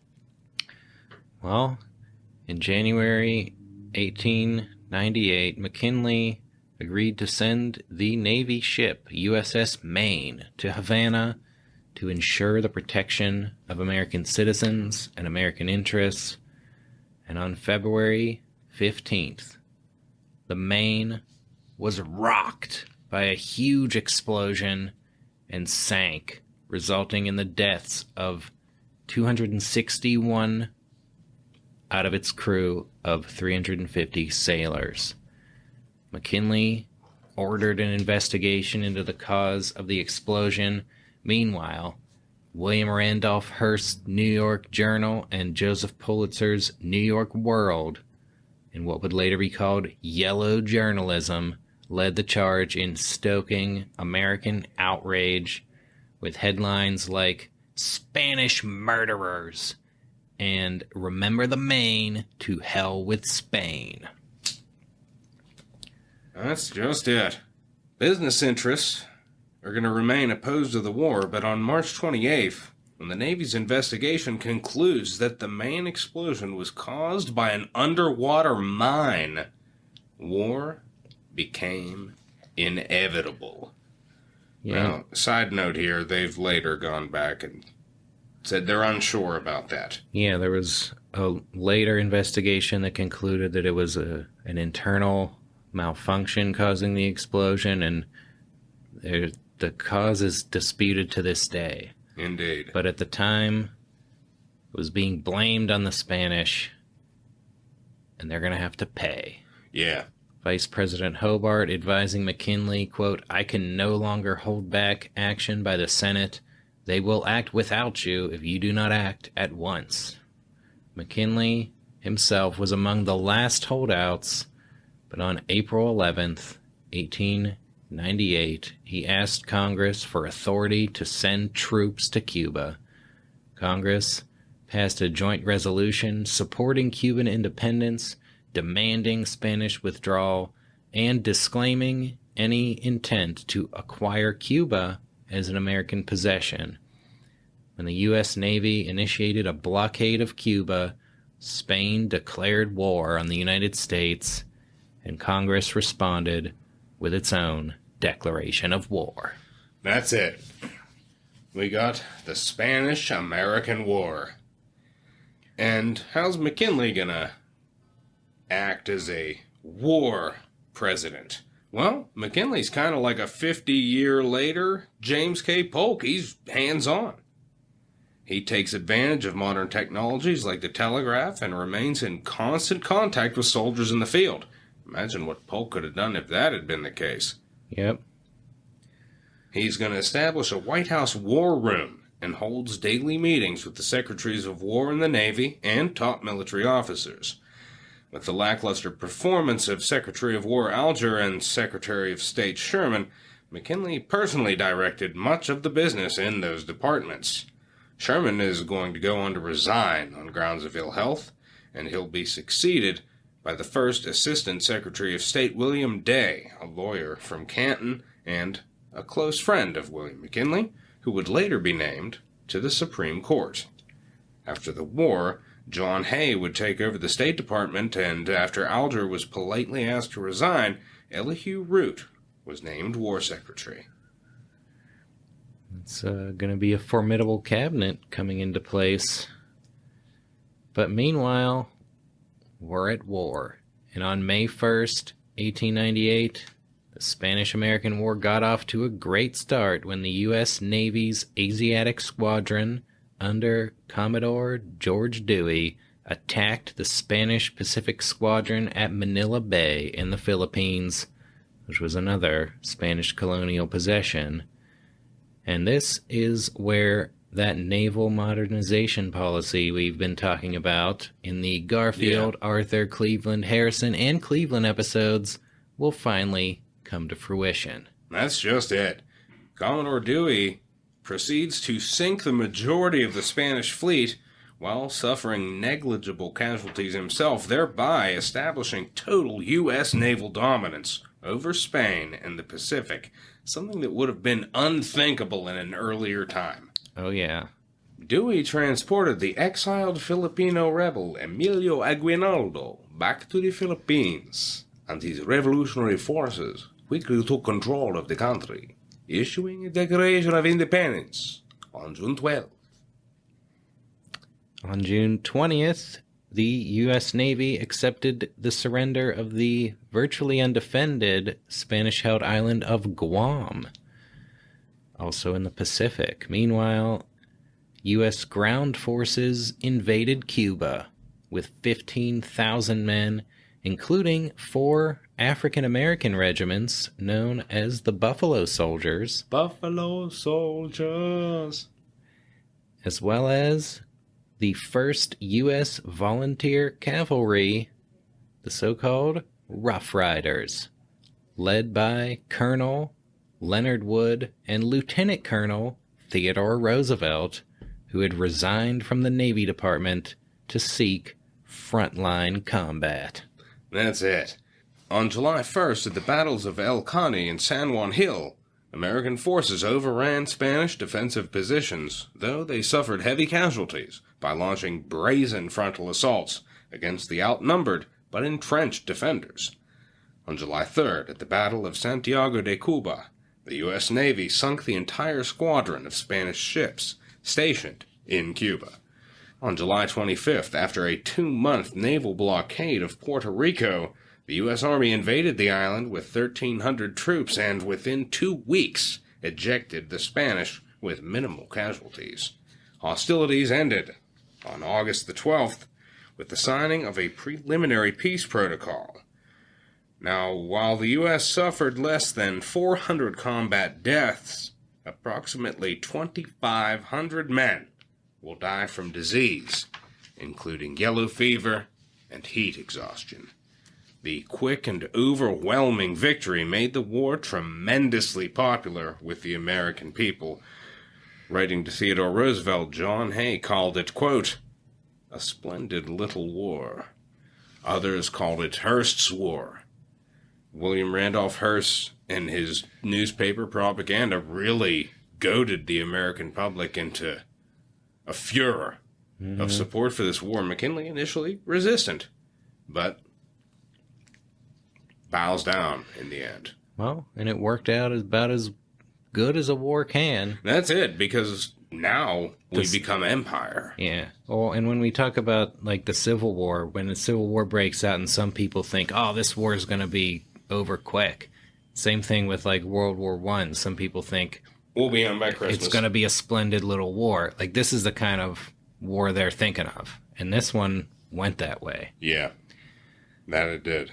Well, in January 1898, McKinley agreed to send the Navy ship USS Maine to Havana to ensure the protection of American citizens and American interests. And on February 15th, the Maine was rocked by a huge explosion and sank, resulting in the deaths of 261 out of its crew of 350 sailors. McKinley ordered an investigation into the cause of the explosion. Meanwhile, William Randolph Hearst's New York Journal and Joseph Pulitzer's New York World, in what would later be called yellow journalism, led the charge in stoking American outrage with headlines like "Spanish Murderers" and "Remember the Maine, to hell with Spain." That's just it. Business interests are going to remain opposed to the war, but on March 28th, when the Navy's investigation concludes that the Maine explosion was caused by an underwater mine, war became inevitable. Yeah. Now, side note here, they've later gone back and said they're unsure about that. Yeah, there was a later investigation that concluded that it was an internal malfunction causing the explosion, and the cause is disputed to this day. Indeed. But at the time, it was being blamed on the Spanish, and they're going to have to pay. Yeah. Vice President Hobart advising McKinley, quote, "I can no longer hold back action by the Senate. They will act without you if you do not act at once." McKinley himself was among the last holdouts, but on April 11th, 1898, he asked Congress for authority to send troops to Cuba. Congress passed a joint resolution supporting Cuban independence, demanding Spanish withdrawal, and disclaiming any intent to acquire Cuba as an American possession. When the U.S. Navy initiated a blockade of Cuba, Spain declared war on the United States, and Congress responded with its own declaration of war. That's it. We got the Spanish-American War. And how's McKinley gonna act as a war president? Well, McKinley's kind of like a 50-year later James K. Polk. He's hands-on. He takes advantage of modern technologies like the telegraph and remains in constant contact with soldiers in the field. Imagine what Polk could have done if that had been the case. Yep. He's going to establish a White House war room and holds daily meetings with the Secretaries of War in the Navy and top military officers. With the lackluster performance of Secretary of War Alger and Secretary of State Sherman, McKinley personally directed much of the business in those departments. Sherman is going to go on to resign on grounds of ill health, and he'll be succeeded by the first Assistant Secretary of State William Day, a lawyer from Canton and a close friend of William McKinley, who would later be named to the Supreme Court. After the war, John Hay would take over the State Department, and after Alger was politely asked to resign, Elihu Root was named War Secretary. It's going to be a formidable cabinet coming into place. But meanwhile, we're at war. And on May 1st, 1898, the Spanish-American War got off to a great start when the U.S. Navy's Asiatic Squadron, under Commodore George Dewey, attacked the Spanish Pacific Squadron at Manila Bay in the Philippines, which was another Spanish colonial possession. And this is where that naval modernization policy we've been talking about in the Garfield, Arthur, Cleveland, Harrison, and Cleveland episodes will finally come to fruition. That's just it. Commodore Dewey proceeds to sink the majority of the Spanish fleet while suffering negligible casualties himself, thereby establishing total U.S. naval dominance over Spain and the Pacific, something that would have been unthinkable in an earlier time. Oh, yeah. Dewey transported the exiled Filipino rebel Emilio Aguinaldo back to the Philippines, and his revolutionary forces quickly took control of the country, issuing a Declaration of Independence on June 12th. On June 20th, the U.S. Navy accepted the surrender of the virtually undefended Spanish-held island of Guam, also in the Pacific. Meanwhile, U.S. ground forces invaded Cuba with 15,000 men, including 4 African-American regiments known as the Buffalo Soldiers. Buffalo Soldiers! As well as the 1st U.S. Volunteer Cavalry, the so-called Rough Riders, led by Colonel Leonard Wood and Lieutenant Colonel Theodore Roosevelt, who had resigned from the Navy Department to seek frontline combat. That's it. On July 1st, at the battles of El Caney and San Juan Hill, American forces overran Spanish defensive positions, though they suffered heavy casualties by launching brazen frontal assaults against the outnumbered but entrenched defenders. On July 3rd, at the Battle of Santiago de Cuba, the U.S. Navy sunk the entire squadron of Spanish ships stationed in Cuba. On July 25th, after a 2-month naval blockade of Puerto Rico, the U.S. Army invaded the island with 1,300 troops and, within 2 weeks, ejected the Spanish with minimal casualties. Hostilities ended on August the 12th with the signing of a preliminary peace protocol. Now, while the U.S. suffered less than 400 combat deaths, approximately 2,500 men will die from disease, including yellow fever and heat exhaustion. The quick and overwhelming victory made the war tremendously popular with the American people. Writing to Theodore Roosevelt, John Hay called it, quote, "a splendid little war." Others called it Hearst's War. William Randolph Hearst and his newspaper propaganda really goaded the American public into a furor of support for this war. McKinley initially resistant, but bows down in the end. Well, and it worked out about as good as a war can. That's it, because now we become empire. Yeah. Well, and when we talk about, like, the Civil War, when the Civil War breaks out and some people think, oh, this war is going to be over quick. Same thing with, like, World War I. Some people think we'll be on by Christmas. It's going to be a splendid little war. Like, this is the kind of war they're thinking of. And this one went that way. Yeah, that it did.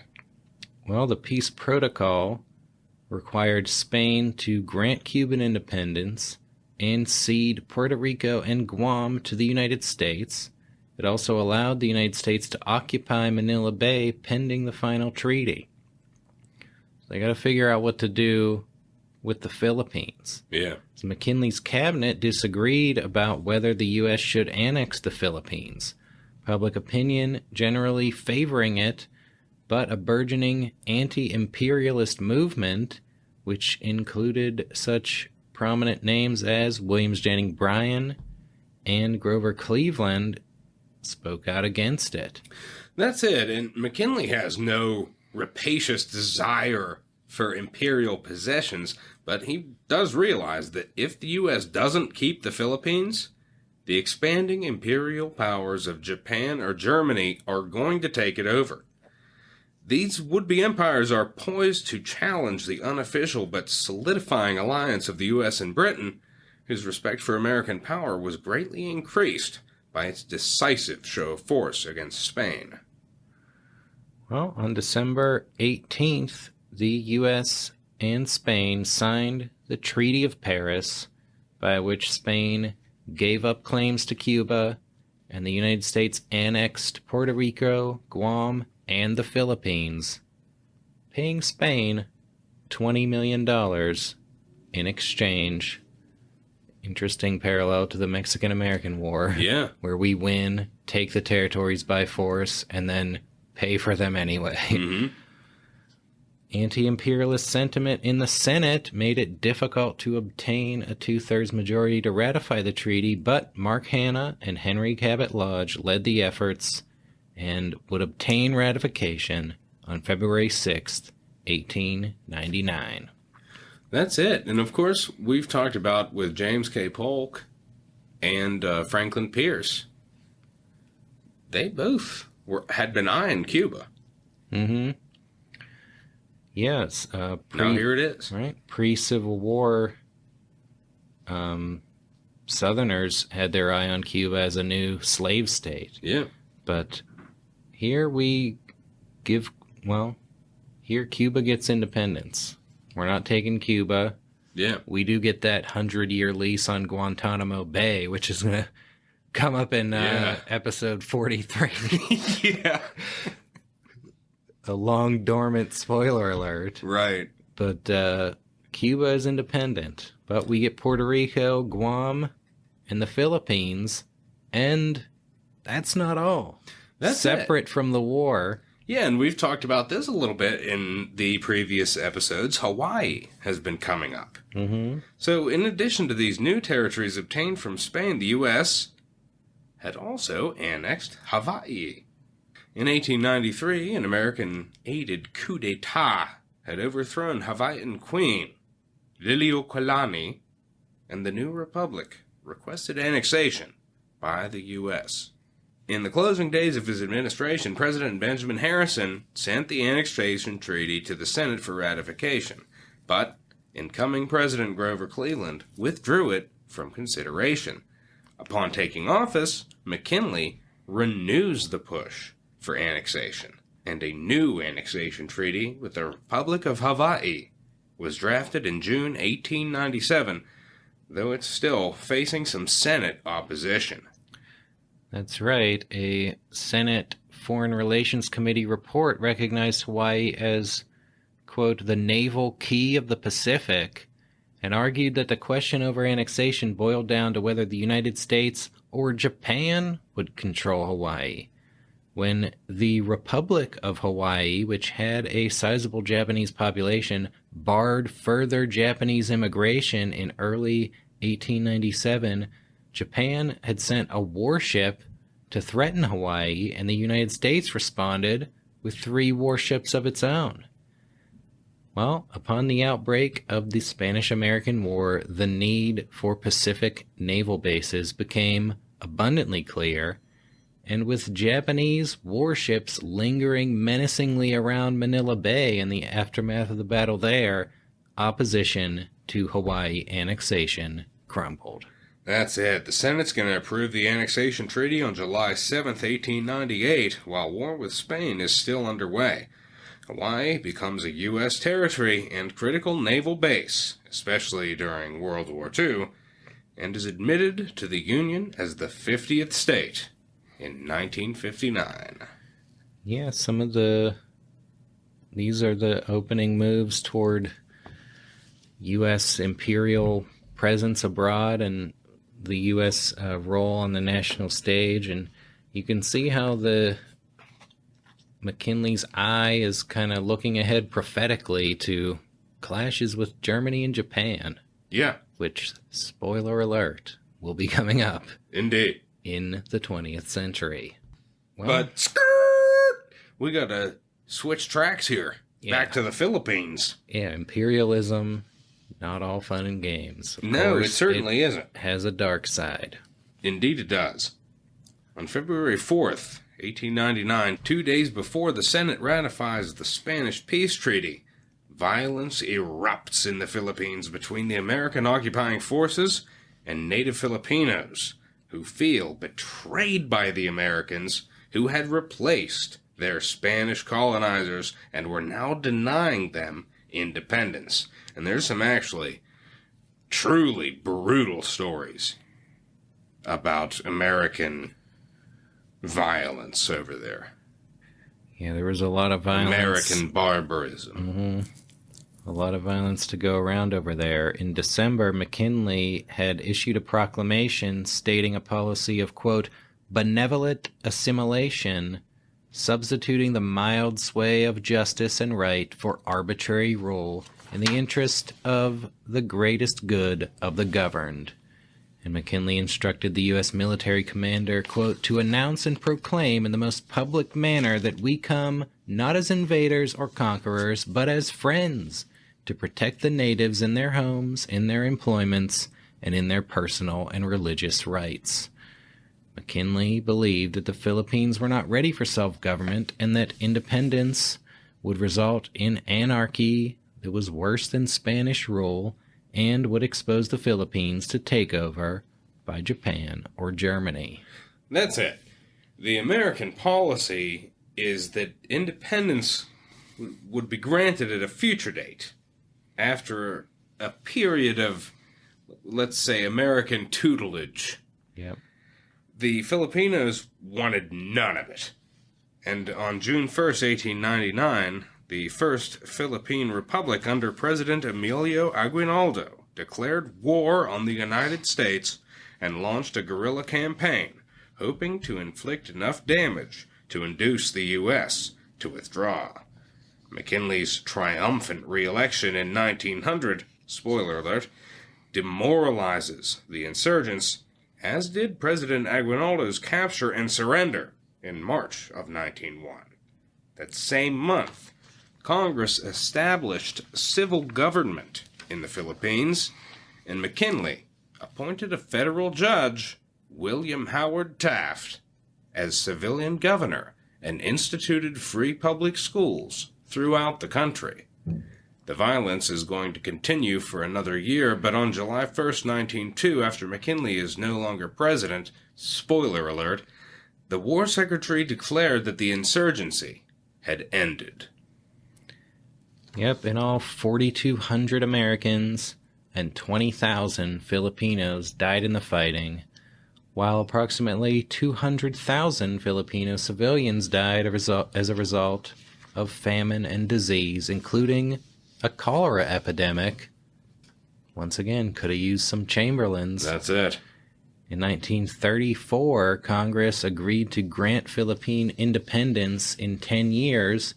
Well, the peace protocol required Spain to grant Cuban independence and cede Puerto Rico and Guam to the United States. It also allowed the United States to occupy Manila Bay pending the final treaty. So they got to figure out what to do with the Philippines. Yeah. So McKinley's cabinet disagreed about whether the U.S. should annex the Philippines. Public opinion generally favoring it, but a burgeoning anti-imperialist movement, which included such prominent names as William Jennings Bryan and Grover Cleveland, spoke out against it. That's it, and McKinley has no rapacious desire for imperial possessions, but he does realize that if the U.S. doesn't keep the Philippines, the expanding imperial powers of Japan or Germany are going to take it over. These would-be empires are poised to challenge the unofficial but solidifying alliance of the U.S. and Britain, whose respect for American power was greatly increased by its decisive show of force against Spain. Well, on December 18th, the U.S. and Spain signed the Treaty of Paris, by which Spain gave up claims to Cuba, and the United States annexed Puerto Rico, Guam, and the Philippines, paying Spain $20 million in exchange. Interesting parallel to the Mexican-American War. Yeah. Where we win, take the territories by force, and then pay for them anyway. Mm-hmm. Anti-imperialist sentiment in the Senate made it difficult to obtain a 2/3 majority to ratify the treaty, but Mark Hanna and Henry Cabot Lodge led the efforts and would obtain ratification on February 6th, 1899. That's it. And of course, we've talked about with James K. Polk and Franklin Pierce. They both had been eyeing Cuba. Mm-hmm. Yes. Now here it is. Right. Pre-Civil War, Southerners had their eye on Cuba as a new slave state. Yeah. But here here Cuba gets independence. We're not taking Cuba. Yeah. We do get that 100-year lease on Guantanamo Bay, which is going to come up in episode 43. Yeah. A long dormant spoiler alert. Right. But Cuba is independent. But we get Puerto Rico, Guam, and the Philippines. And that's not all. That's separate from the war. Yeah, and we've talked about this a little bit in the previous episodes. Hawaii has been coming up. Mm-hmm. So in addition to these new territories obtained from Spain, the U.S. had also annexed Hawaii. In 1893, an American-aided coup d'etat had overthrown Hawaiian Queen Liliuokalani, and the new republic requested annexation by the U.S. In the closing days of his administration, President Benjamin Harrison sent the annexation treaty to the Senate for ratification, but incoming President Grover Cleveland withdrew it from consideration. Upon taking office, McKinley renews the push for annexation, and a new annexation treaty with the Republic of Hawaii was drafted in June 1897, though it's still facing some Senate opposition. That's right. A Senate Foreign Relations Committee report recognized Hawaii as, quote, the naval key of the Pacific, and argued that the question over annexation boiled down to whether the United States or Japan would control Hawaii. When the Republic of Hawaii, which had a sizable Japanese population, barred further Japanese immigration in early 1897, Japan had sent a warship to threaten Hawaii, and the United States responded with 3 warships of its own. Well, upon the outbreak of the Spanish-American War, the need for Pacific naval bases became abundantly clear, and with Japanese warships lingering menacingly around Manila Bay in the aftermath of the battle there, opposition to Hawaii annexation crumbled. That's it. The Senate's going to approve the annexation treaty on July 7th, 1898, while war with Spain is still underway. Hawaii becomes a U.S. territory and critical naval base, especially during World War II, and is admitted to the Union as the 50th state in 1959. Yeah, these are the opening moves toward U.S. imperial presence abroad and the U.S. Role on the national stage, and you can see how the McKinley's eye is kind of looking ahead prophetically to clashes with Germany and Japan. Yeah. Which, spoiler alert, will be coming up. Indeed. In the 20th century. Well, but, skirt! We gotta switch tracks here. Yeah. Back to the Philippines. Yeah, imperialism, not all fun and games. Of no, course, it certainly isn't. Has a dark side. Indeed it does. On February 4th, 1899, 2 days before the Senate ratifies the Spanish Peace Treaty, violence erupts in the Philippines between the American occupying forces and native Filipinos, who feel betrayed by the Americans who had replaced their Spanish colonizers and were now denying them independence. And there's some actually truly brutal stories about American violence over there. Yeah, there was a lot of violence. American barbarism. Mm-hmm. A lot of violence to go around over there. In December, McKinley had issued a proclamation stating a policy of, quote, benevolent assimilation, substituting the mild sway of justice and right for arbitrary rule in the interest of the greatest good of the governed. And McKinley instructed the U.S. military commander, quote, to announce and proclaim in the most public manner that we come not as invaders or conquerors, but as friends, to protect the natives in their homes, in their employments, and in their personal and religious rights. McKinley believed that the Philippines were not ready for self-government and that independence would result in anarchy that was worse than Spanish rule and would expose the Philippines to takeover by Japan or Germany. That's it. The American policy is that independence would be granted at a future date, after a period of, let's say, American tutelage. Yep. The Filipinos wanted none of it. And on June 1st, 1899, the First Philippine Republic under President Emilio Aguinaldo declared war on the United States and launched a guerrilla campaign, hoping to inflict enough damage to induce the U.S. to withdraw. McKinley's triumphant re-election in 1900, spoiler alert, demoralizes the insurgents, as did President Aguinaldo's capture and surrender in March of 1901. That same month, Congress established civil government in the Philippines, and McKinley appointed a federal judge, William Howard Taft, as civilian governor and instituted free public schools throughout the country. The violence is going to continue for another year, but on July 1st, 1902, after McKinley is no longer president, spoiler alert, the War Secretary declared that the insurgency had ended. Yep, in all, 4,200 Americans and 20,000 Filipinos died in the fighting, while approximately 200,000 Filipino civilians died as a result of famine and disease, including a cholera epidemic. Once again, could have used some Chamberlains. That's it. In 1934, Congress agreed to grant Philippine independence in 10 years.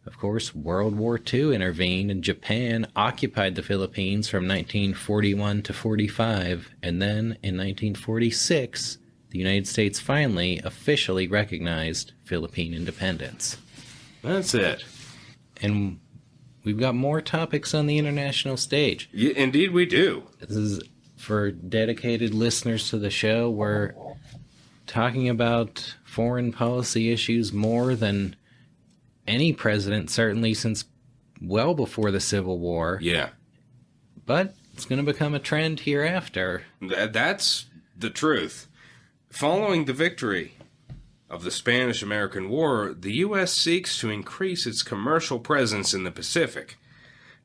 Of course, World War II intervened, and Japan occupied the Philippines from 1941 to 45, and then in 1946, the United States finally officially recognized Philippine independence. That's it. And we've got more topics on the international stage. Yeah, indeed we do. This is for dedicated listeners to the show. We're talking about foreign policy issues more than any president, certainly since well before the Civil War. Yeah. But it's going to become a trend hereafter. That's the truth. Following the victory of the Spanish-American War, the U.S. seeks to increase its commercial presence in the Pacific.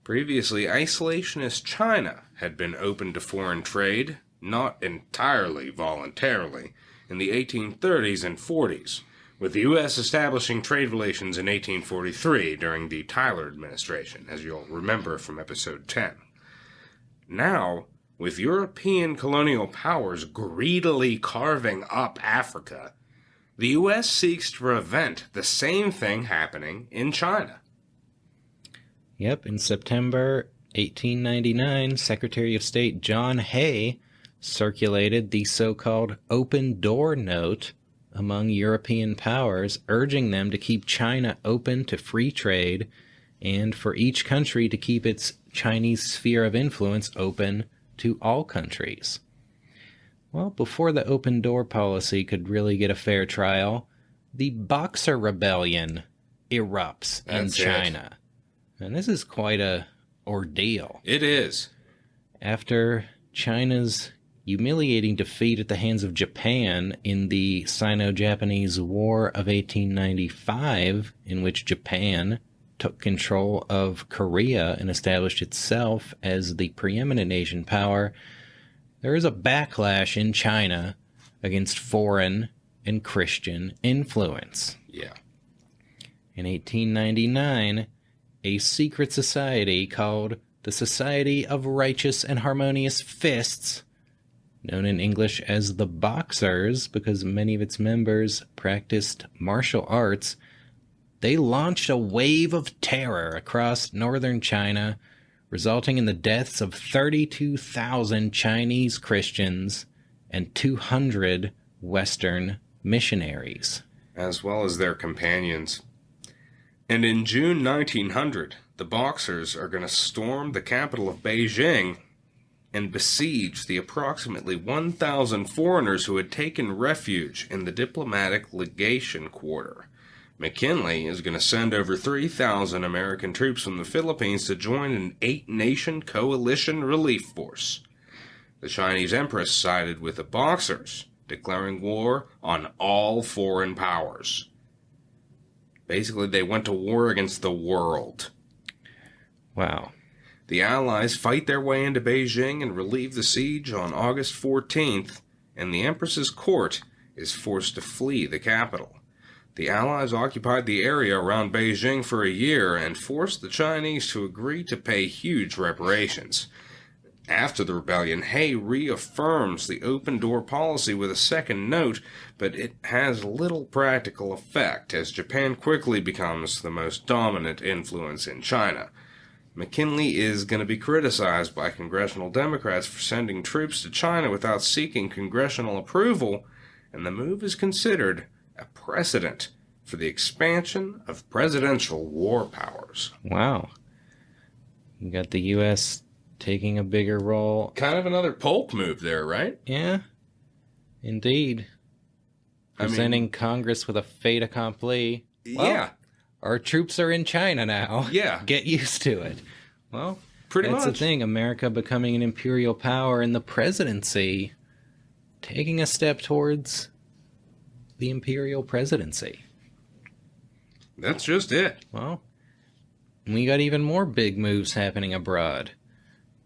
Previously, isolationist China had been open to foreign trade, not entirely voluntarily, in the 1830s and 40s, with the U.S. establishing trade relations in 1843 during the Tyler administration, as you'll remember from episode 10. Now, with European colonial powers greedily carving up Africa, the U.S. seeks to prevent the same thing happening in China. Yep, in September 1899, Secretary of State John Hay circulated the so-called Open Door Note among European powers, urging them to keep China open to free trade and for each country to keep its Chinese sphere of influence open to all countries. Well, before the open door policy could really get a fair trial, the Boxer Rebellion erupts in China. And this is quite a ordeal. It is. After China's humiliating defeat at the hands of Japan in the Sino-Japanese War of 1895, in which Japan took control of Korea and established itself as the preeminent Asian power, there is a backlash in China against foreign and Christian influence. Yeah. In 1899, a secret society called the Society of Righteous and Harmonious Fists, known in English as the Boxers because many of its members practiced martial arts, they launched a wave of terror across northern China, resulting in the deaths of 32,000 Chinese Christians and 200 Western missionaries, as well as their companions. And in June 1900, the Boxers are going to storm the capital of Beijing and besiege the approximately 1,000 foreigners who had taken refuge in the diplomatic legation quarter. McKinley is going to send over 3,000 American troops from the Philippines to join an 8-nation coalition relief force. The Chinese Empress sided with the Boxers, declaring war on all foreign powers. Basically, they went to war against the world. Wow. The Allies fight their way into Beijing and relieve the siege on August 14th, and the Empress's court is forced to flee the capital. The Allies occupied the area around Beijing for a year and forced the Chinese to agree to pay huge reparations. After the rebellion, Hay reaffirms the open-door policy with a second note, but it has little practical effect as Japan quickly becomes the most dominant influence in China. McKinley is going to be criticized by congressional Democrats for sending troops to China without seeking congressional approval, and the move is considered a precedent for the expansion of presidential war powers. Wow. You got the U.S. taking a bigger role. Kind of another Polk move there, right? Yeah, indeed. Presenting Congress with a fait accompli. Well, yeah. Our troops are in China now. Yeah. Get used to it. Well, pretty that's much the thing. America becoming an imperial power and the presidency taking a step towards the imperial presidency. That's just it. Well, we got even more big moves happening abroad.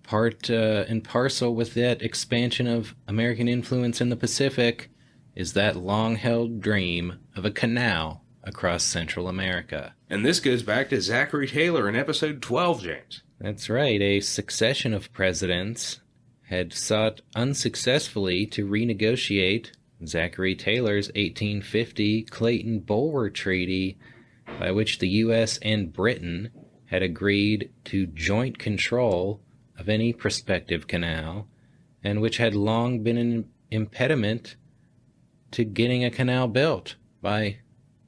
Part and parcel with that expansion of American influence in the Pacific is that long-held dream of a canal across Central America. And this goes back to Zachary Taylor in episode 12, James. That's right. A succession of presidents had sought unsuccessfully to renegotiate Zachary Taylor's 1850 Clayton-Bulwer Treaty, by which the U.S. and Britain had agreed to joint control of any prospective canal, and which had long been an impediment to getting a canal built by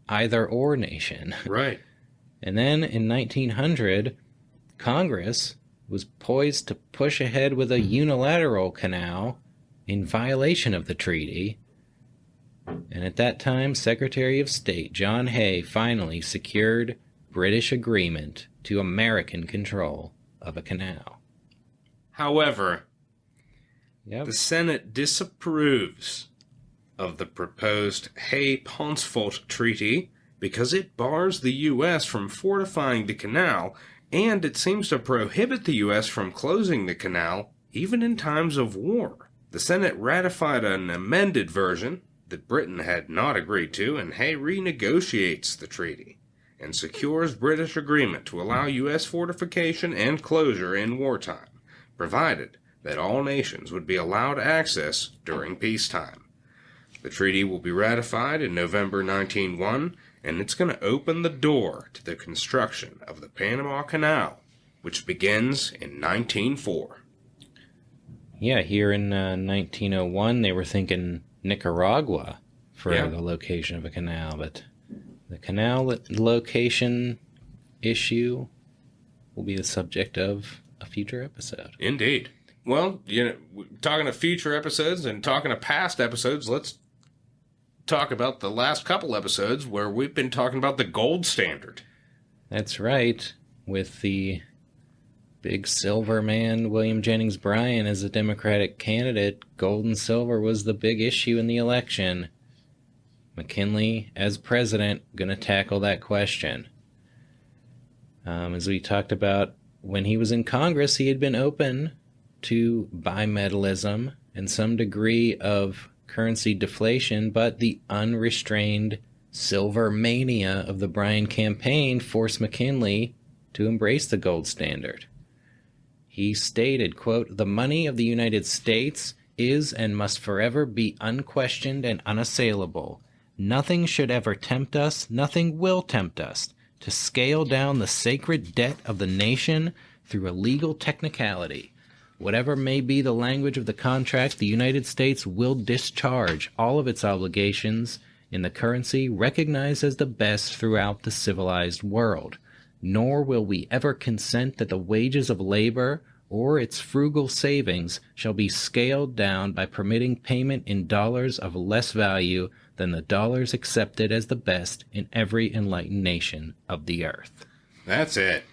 either or nation. Right. And then in 1900, Congress was poised to push ahead with a unilateral canal in violation of the treaty. And at that time, Secretary of State John Hay finally secured British agreement to American control of a canal. However, Yep. the Senate disapproves of the proposed Hay-Pauncefote Treaty because it bars the U.S. from fortifying the canal, and it seems to prohibit the U.S. from closing the canal even in times of war. The Senate ratified an amended version that Britain had not agreed to, and Hay renegotiates the treaty and secures British agreement to allow U.S. fortification and closure in wartime, provided that all nations would be allowed access during peacetime. The treaty will be ratified in November 1901, and it's going to open the door to the construction of the Panama Canal, which begins in 1904. Yeah, here in 1901, they were thinking Nicaragua for the location of a canal, but the canal location issue will be the subject of a future episode. Indeed. Well, talking of future episodes and talking of past episodes, let's talk about the last couple episodes where we've been talking about the gold standard. That's right, with the big silver man, William Jennings Bryan, as a Democratic candidate. Gold and silver was the big issue in the election. McKinley, as president, going to tackle that question. As we talked about, when he was in Congress, he had been open to bimetallism and some degree of currency deflation, but the unrestrained silver mania of the Bryan campaign forced McKinley to embrace the gold standard. He stated, quote, "The money of the United States is and must forever be unquestioned and unassailable. Nothing should ever tempt us, nothing will tempt us, to scale down the sacred debt of the nation through a legal technicality. Whatever may be the language of the contract, the United States will discharge all of its obligations in the currency recognized as the best throughout the civilized world. Nor will we ever consent that the wages of labor or its frugal savings shall be scaled down by permitting payment in dollars of less value than the dollars accepted as the best in every enlightened nation of the earth." That's it.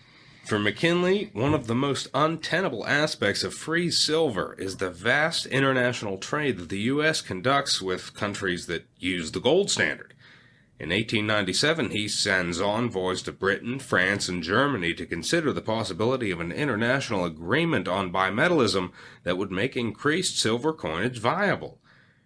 For McKinley, one of the most untenable aspects of free silver is the vast international trade that the U.S. conducts with countries that use the gold standard. In 1897, he sends envoys to Britain, France, and Germany to consider the possibility of an international agreement on bimetallism that would make increased silver coinage viable.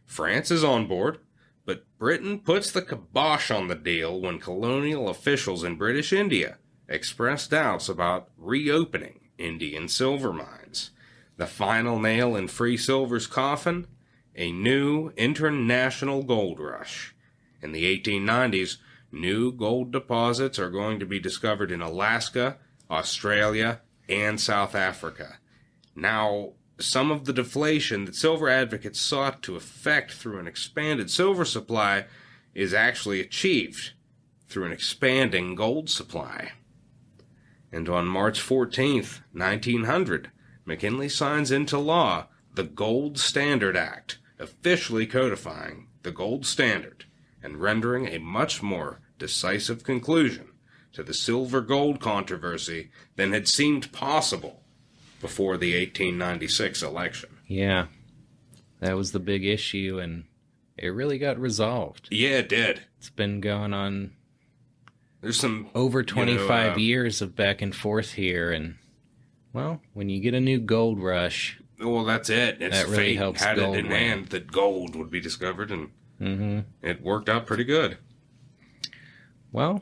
France is on board, but Britain puts the kibosh on the deal when colonial officials in British India expressed doubts about reopening Indian silver mines. The final nail in free silver's coffin? A new international gold rush. In the 1890s, new gold deposits are going to be discovered in Alaska, Australia, and South Africa. Now, some of the deflation that silver advocates sought to effect through an expanded silver supply is actually achieved through an expanding gold supply. And on March 14th, 1900, McKinley signs into law the Gold Standard Act, officially codifying the gold standard and rendering a much more decisive conclusion to the silver-gold controversy than had seemed possible before the 1896 election. Yeah, that was the big issue, and it really got resolved. Yeah, it did. It's been going on. There's some over 25 years of back and forth here, and, well, when you get a new gold rush... Well, that's it. It's that really helps had gold it in win. hand that gold would be discovered, and Mm-hmm. it worked out pretty good. Well,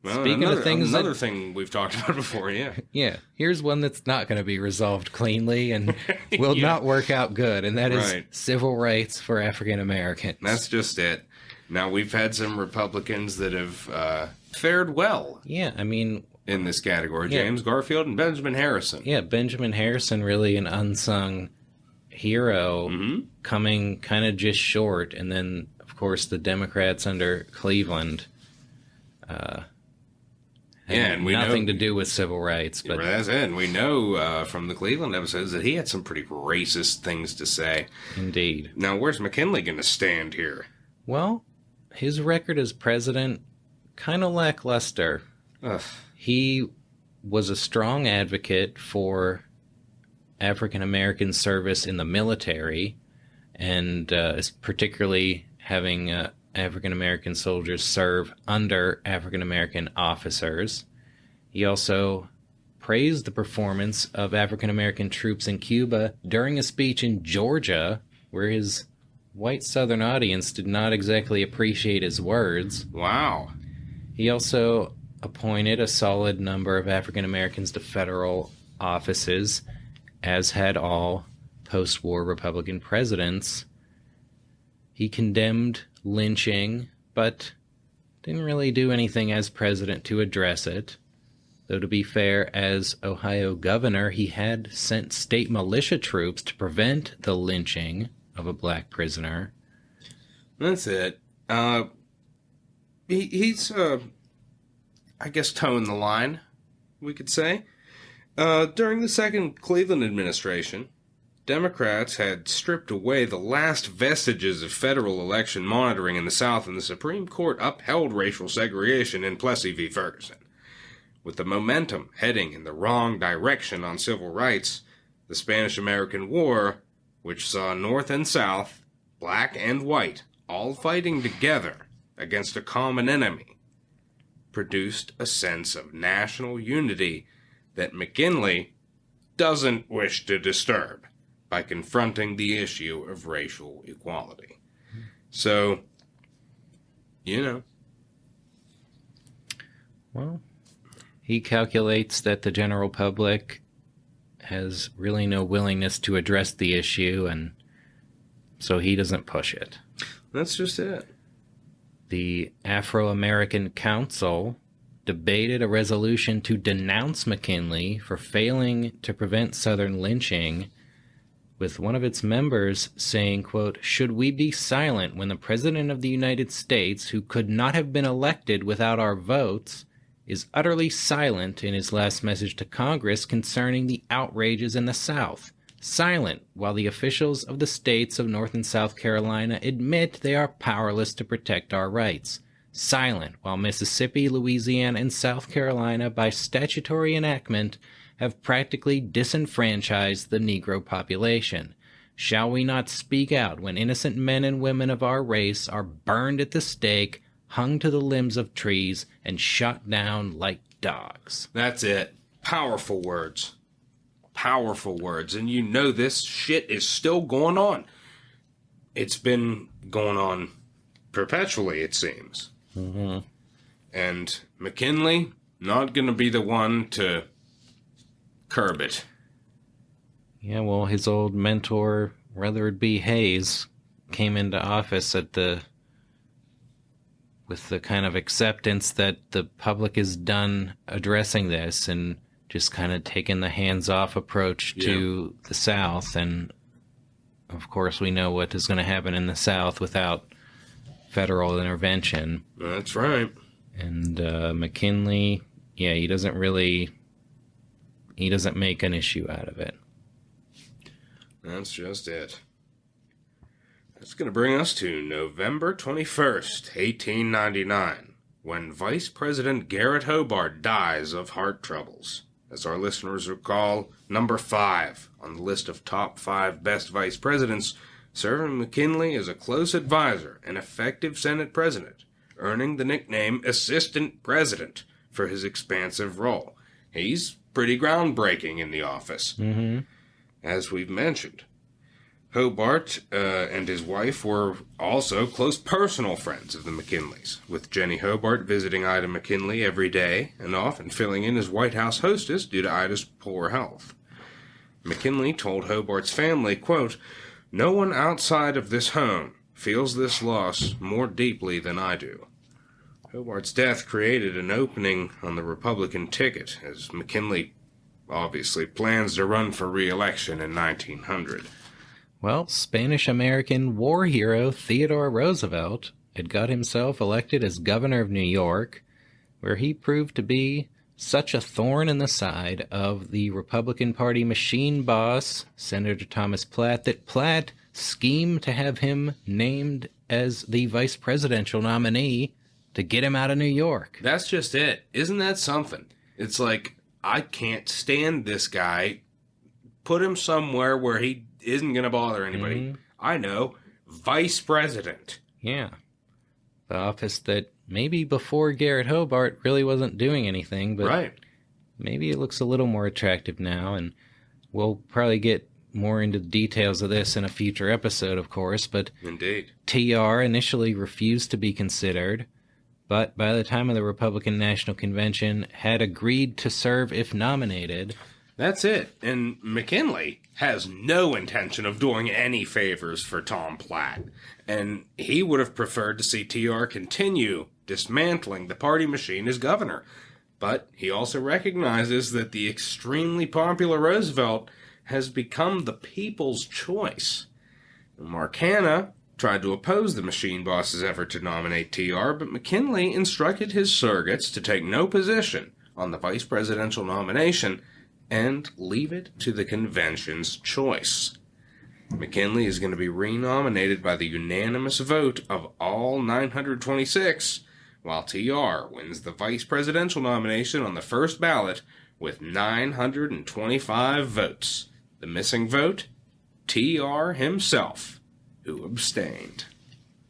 speaking of things another thing we've talked about before, yeah. Yeah, here's one that's not going to be resolved cleanly and will not work out good, and that is civil rights for African Americans. That's just it. Now, we've had some Republicans that have fared well. Yeah, I mean... in this category, James Garfield and Benjamin Harrison. Yeah, Benjamin Harrison, really an unsung hero, coming kind of just short, and then, of course, the Democrats under Cleveland and we nothing know, to do with civil rights. But that's it. And we know from the Cleveland episodes that he had some pretty racist things to say. Indeed. Now, where's McKinley going to stand here? Well, his record as president, kind of lackluster. Ugh. He was a strong advocate for African American service in the military, and particularly having African American soldiers serve under African American officers. He also praised the performance of African American troops in Cuba during a speech in Georgia, where his white Southern audience did not exactly appreciate his words. Wow. He also appointed a solid number of African Americans to federal offices, as had all post-war Republican presidents. He condemned lynching, but didn't really do anything as president to address it. Though to be fair, as Ohio governor, he had sent state militia troops to prevent the lynching of a black prisoner. That's it. He's I guess, toeing the line, we could say. During the second Cleveland administration, Democrats had stripped away the last vestiges of federal election monitoring in the South, and the Supreme Court upheld racial segregation in Plessy v. Ferguson. With the momentum heading in the wrong direction on civil rights, the Spanish-American War, which saw North and South, black and white, all fighting together against a common enemy, produced a sense of national unity that McKinley doesn't wish to disturb by confronting the issue of racial equality. So, Well, he calculates that the general public has really no willingness to address the issue, and so he doesn't push it. That's just it. The Afro-American Council debated a resolution to denounce McKinley for failing to prevent Southern lynching, with one of its members saying, quote, "Should we be silent when the President of the United States, who could not have been elected without our votes, is utterly silent in his last message to Congress concerning the outrages in the South? Silent while the officials of the states of North and South Carolina admit they are powerless to protect our rights. Silent while Mississippi, Louisiana, and South Carolina, by statutory enactment, have practically disenfranchised the Negro population. Shall we not speak out when innocent men and women of our race are burned at the stake, hung to the limbs of trees, and shot down like dogs?" That's it. Powerful words. Powerful words. And this shit is still going on. It's been going on perpetually, it seems. Mm-hmm. And McKinley, not going to be the one to curb it. Yeah, well, his old mentor, Rutherford B. Hayes, came into office with the kind of acceptance that the public is done addressing this and just kind of taking the hands-off approach to the South. And, of course, we know what is going to happen in the South without federal intervention. That's right. And McKinley, he doesn't make an issue out of it. That's just it. That's going to bring us to November 21st, 1899, when Vice President Garrett Hobart dies of heart troubles. As our listeners recall, number 5 on the list of top 5 best vice presidents, serving McKinley as a close advisor and effective Senate president, earning the nickname Assistant President for his expansive role. He's pretty groundbreaking in the office, as we've mentioned. Hobart and his wife were also close personal friends of the McKinleys, with Jenny Hobart visiting Ida McKinley every day and often filling in as White House hostess due to Ida's poor health. McKinley told Hobart's family, quote, "No one outside of this home feels this loss more deeply than I do." Hobart's death created an opening on the Republican ticket, as McKinley obviously plans to run for re-election in 1900. Well, Spanish-American war hero Theodore Roosevelt had got himself elected as governor of New York, where he proved to be such a thorn in the side of the Republican Party machine boss, Senator Thomas Platt, that Platt schemed to have him named as the vice presidential nominee to get him out of New York. That's just it. Isn't that something? It's like, I can't stand this guy. Put him somewhere where he isn't going to bother anybody. I know. Vice President. Yeah. The office that maybe before Garrett Hobart really wasn't doing anything, but maybe it looks a little more attractive now, and we'll probably get more into the details of this in a future episode, of course, but Indeed. TR initially refused to be considered, but by the time of the Republican National Convention had agreed to serve if nominated. That's it. And McKinley has no intention of doing any favors for Tom Platt, and he would have preferred to see TR continue dismantling the party machine as governor. But he also recognizes that the extremely popular Roosevelt has become the people's choice. Mark Hanna tried to oppose the machine boss's effort to nominate TR, but McKinley instructed his surrogates to take no position on the vice presidential nomination and leave it to the convention's choice. McKinley is going to be renominated by the unanimous vote of all 926, while TR wins the vice presidential nomination on the first ballot with 925 votes. The missing vote? TR himself, who abstained.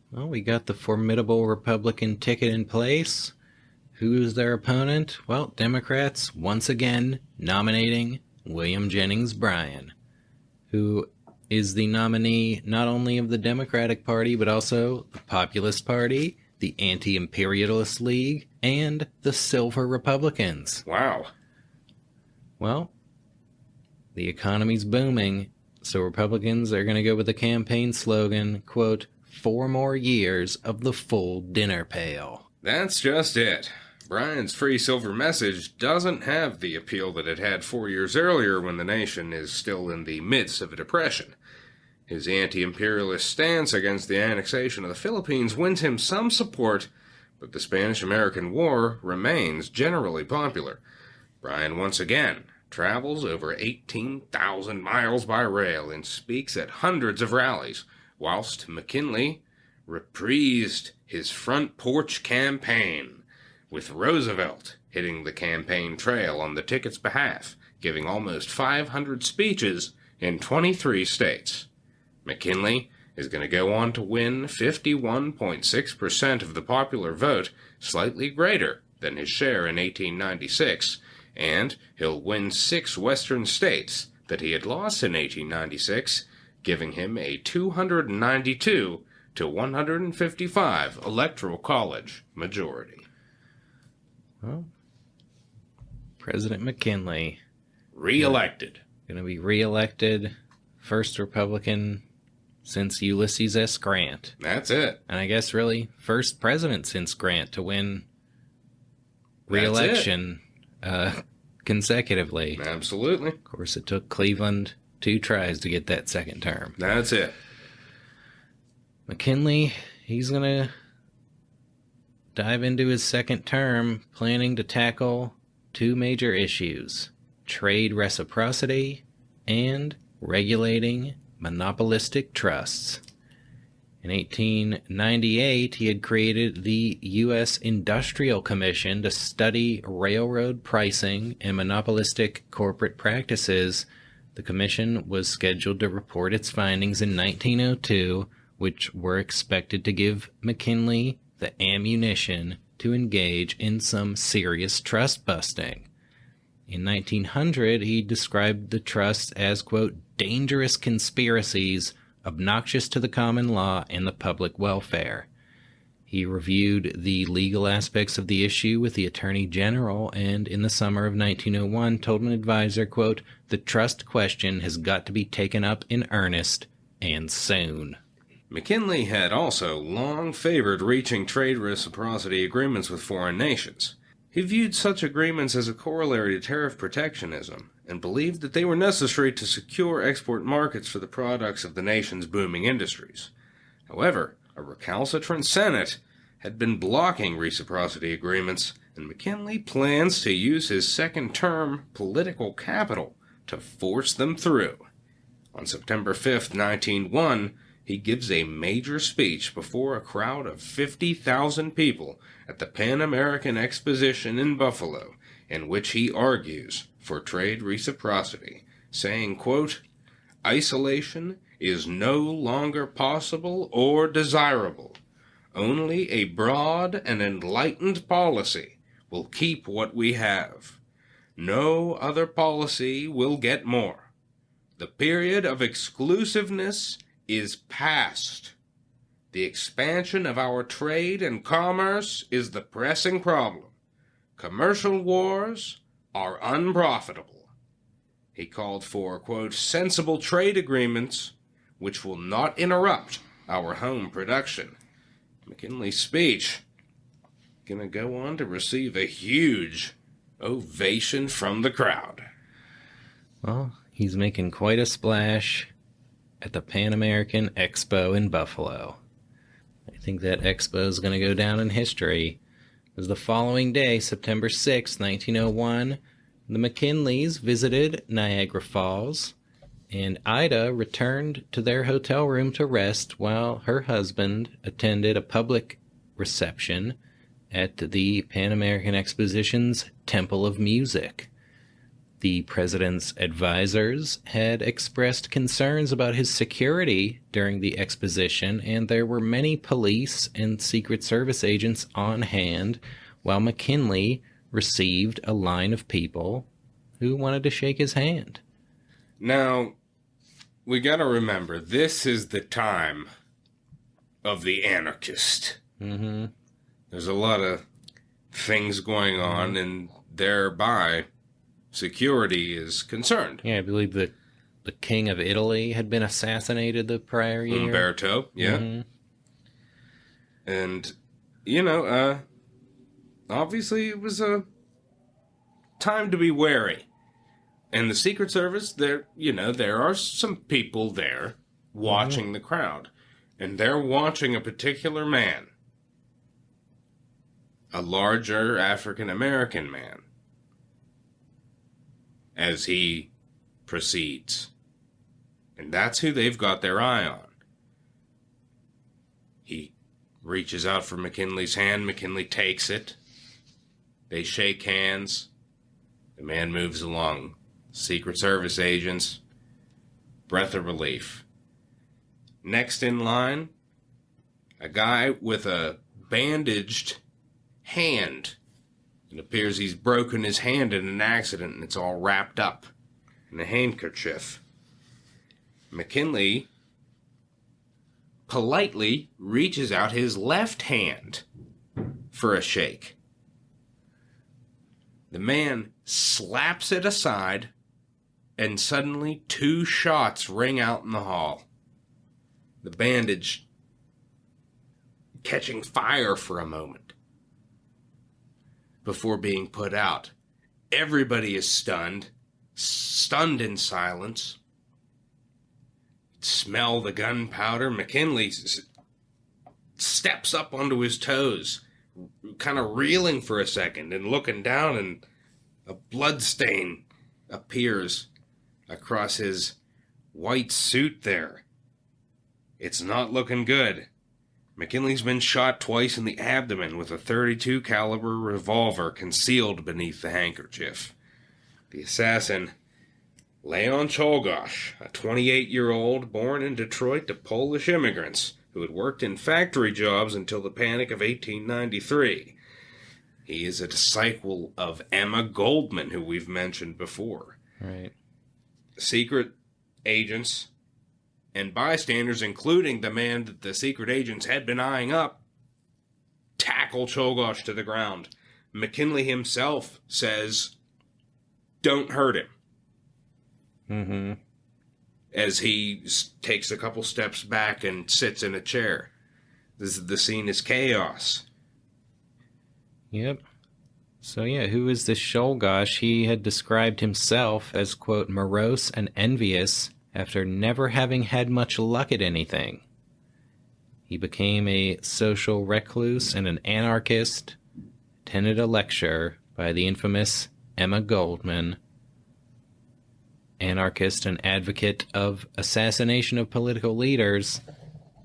Well, we got the formidable Republican ticket in place. Who is their opponent? Well, Democrats once again nominating William Jennings Bryan, who is the nominee not only of the Democratic Party, but also the Populist Party, the Anti-Imperialist League, and the Silver Republicans. Wow. Well, the economy's booming, so Republicans are going to go with the campaign slogan, quote, 4 more years of the full dinner pail. That's just it. Bryan's free silver message doesn't have the appeal that it had 4 years earlier when the nation is still in the midst of a depression. His anti-imperialist stance against the annexation of the Philippines wins him some support, but the Spanish-American War remains generally popular. Bryan once again travels over 18,000 miles by rail and speaks at hundreds of rallies, whilst McKinley reprised his front porch campaign, with Roosevelt hitting the campaign trail on the ticket's behalf, giving almost 500 speeches in 23 states. McKinley is going to go on to win 51.6% of the popular vote, slightly greater than his share in 1896, and he'll win 6 western states that he had lost in 1896, giving him a 292 to 155 electoral college majority. Well, President McKinley. Re-elected. Going to be re-elected, first Republican since Ulysses S. Grant. That's it. And I guess really first president since Grant to win re-election consecutively. Absolutely. Of course, it took Cleveland 2 tries to get that second term. That's it. McKinley, he's going to dive into his second term planning to tackle 2 major issues: trade reciprocity and regulating monopolistic trusts. In 1898, he had created the U.S. Industrial Commission to study railroad pricing and monopolistic corporate practices. The commission was scheduled to report its findings in 1902, which were expected to give McKinley the ammunition to engage in some serious trust busting. In 1900, he described the trusts as, quote, dangerous conspiracies obnoxious to the common law and the public welfare. He reviewed the legal aspects of the issue with the Attorney General and, in the summer of 1901, told an advisor, quote, the trust question has got to be taken up in earnest, and soon. McKinley had also long favored reaching trade reciprocity agreements with foreign nations. He viewed such agreements as a corollary to tariff protectionism, and believed that they were necessary to secure export markets for the products of the nation's booming industries. However, a recalcitrant Senate had been blocking reciprocity agreements, and McKinley plans to use his second-term political capital to force them through. On September 5, 1901, he gives a major speech before a crowd of 50,000 people at the Pan American Exposition in Buffalo, in which he argues for trade reciprocity, saying, quote, isolation is no longer possible or desirable. Only a broad and enlightened policy will keep what we have. No other policy will get more. The period of exclusiveness is past. The expansion of our trade and commerce is the pressing problem. Commercial wars are unprofitable. He called for, quote, sensible trade agreements which will not interrupt our home production. McKinley's speech going to go on to receive a huge ovation from the crowd. Well, he's making quite a splash at the Pan American Expo in Buffalo. I think that expo is going to go down in history. It was the following day, September 6, 1901, the McKinleys visited Niagara Falls, and Ida returned to their hotel room to rest while her husband attended a public reception at the Pan American Exposition's Temple of Music. The president's advisors had expressed concerns about his security during the exposition, and there were many police and Secret Service agents on hand while McKinley received a line of people who wanted to shake his hand. Now, we got to remember, this is the time of the anarchist. Mm-hmm. There's a lot of things going on, and thereby security is concerned. Yeah, I believe the king of Italy had been assassinated the prior year. Umberto, yeah. Mm-hmm. And, obviously it was a time to be wary. And the Secret Service, there are some people there watching the crowd. And they're watching a particular man. A larger African-American man. As he proceeds. And that's who they've got their eye on. He reaches out for McKinley's hand. McKinley takes it. They shake hands. The man moves along. Secret Service agents. Breath of relief. Next in line, a guy with a bandaged hand. It appears he's broken his hand in an accident and it's all wrapped up in a handkerchief. McKinley politely reaches out his left hand for a shake. The man slaps it aside, and suddenly 2 shots ring out in the hall. The bandage catching fire for a moment before being put out. Everybody is stunned in silence. Smell the gunpowder. McKinley steps up onto his toes, kind of reeling for a second and looking down, and a blood stain appears across his white suit there. It's not looking good. McKinley's been shot twice in the abdomen with a .32 caliber revolver concealed beneath the handkerchief. The assassin, Leon Czolgosz, a 28-year-old born in Detroit to Polish immigrants who had worked in factory jobs until the Panic of 1893. He is a disciple of Emma Goldman, who we've mentioned before. Right. Secret agents and bystanders, including the man that the secret agents had been eyeing up, tackle Czolgosz to the ground. McKinley himself says, "Don't hurt him." Mm-hmm. As he takes a couple steps back and sits in a chair. The scene is chaos. Yep. So yeah, who is this Czolgosz? He had described himself as, quote, morose and envious after never having had much luck at anything. He became a social recluse and an anarchist, attended a lecture by the infamous Emma Goldman, anarchist and advocate of assassination of political leaders.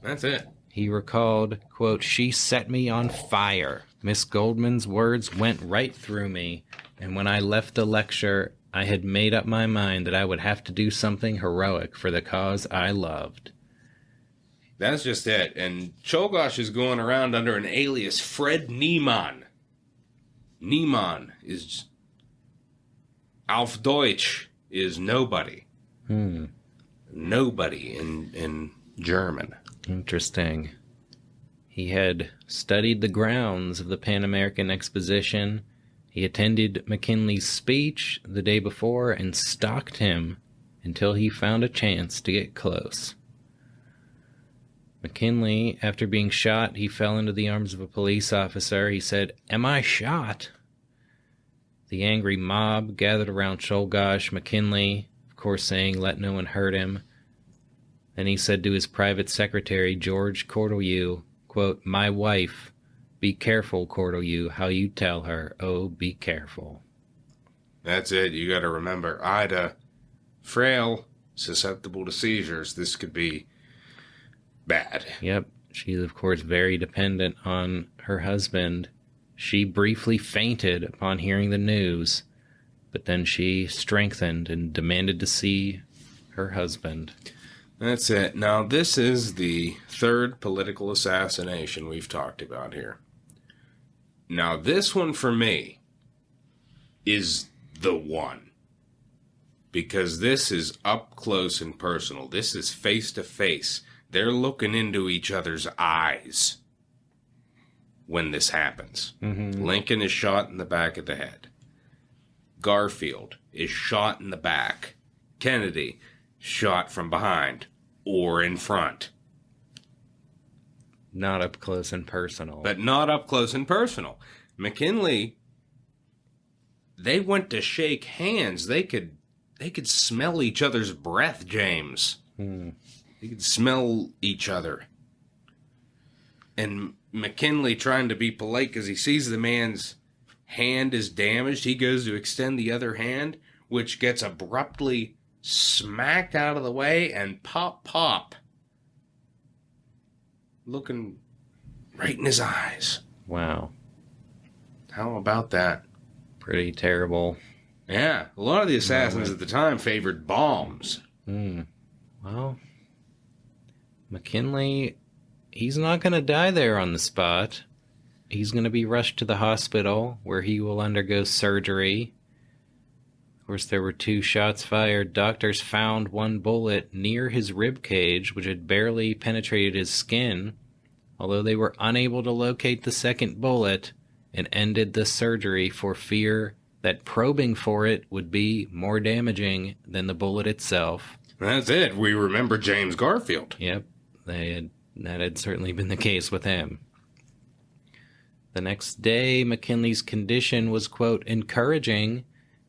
That's it. He recalled, quote, "She set me on fire. Miss Goldman's words went right through me, and when I left the lecture, I had made up my mind that I would have to do something heroic for the cause I loved." That's just it. And Czolgosz is going around under an alias, Fred Niemann. Niemann is... Auf Deutsch is nobody. Nobody in German. Interesting. He had studied the grounds of the Pan American Exposition. He attended McKinley's speech the day before and stalked him until he found a chance to get close. McKinley, after being shot, he fell into the arms of a police officer. He said, "Am I shot?" The angry mob gathered around Czolgosz. McKinley, of course, saying, "Let no one hurt him." Then he said to his private secretary, George Cortelyou, quote, "My wife, be careful, Cortelyou, how you tell her. Oh, be careful." That's it. You got to remember, Ida, frail, susceptible to seizures. This could be bad. Yep. She's, of course, very dependent on her husband. She briefly fainted upon hearing the news, but then she strengthened and demanded to see her husband. That's it. Now, this is the third political assassination we've talked about here. Now, this one for me is the one. Because this is up close and personal. This is face to face. They're looking into each other's eyes when this happens. Mm-hmm. Lincoln is shot in the back of the head. Garfield is shot in the back. Kennedy shot from behind or in front. Not up close and personal. But not up close and personal. McKinley, they went to shake hands. They could smell each other's breath, James. They could smell each other. And McKinley, trying to be polite because he sees the man's hand is damaged, he goes to extend the other hand, which gets abruptly smacked out of the way, and pop, looking right in his eyes. Wow. How about that? Pretty terrible. Yeah, a lot of the assassins at the time favored bombs. Well, McKinley, he's not going to die there on the spot. He's going to be rushed to the hospital where he will undergo surgery. Of course, there were 2 shots fired. Doctors found 1 bullet near his rib cage, which had barely penetrated his skin, although they were unable to locate the second bullet and ended the surgery for fear that probing for it would be more damaging than the bullet itself. That's it. We remember James Garfield. Yep, that had certainly been the case with him. The next day, McKinley's condition was, quote, encouraging,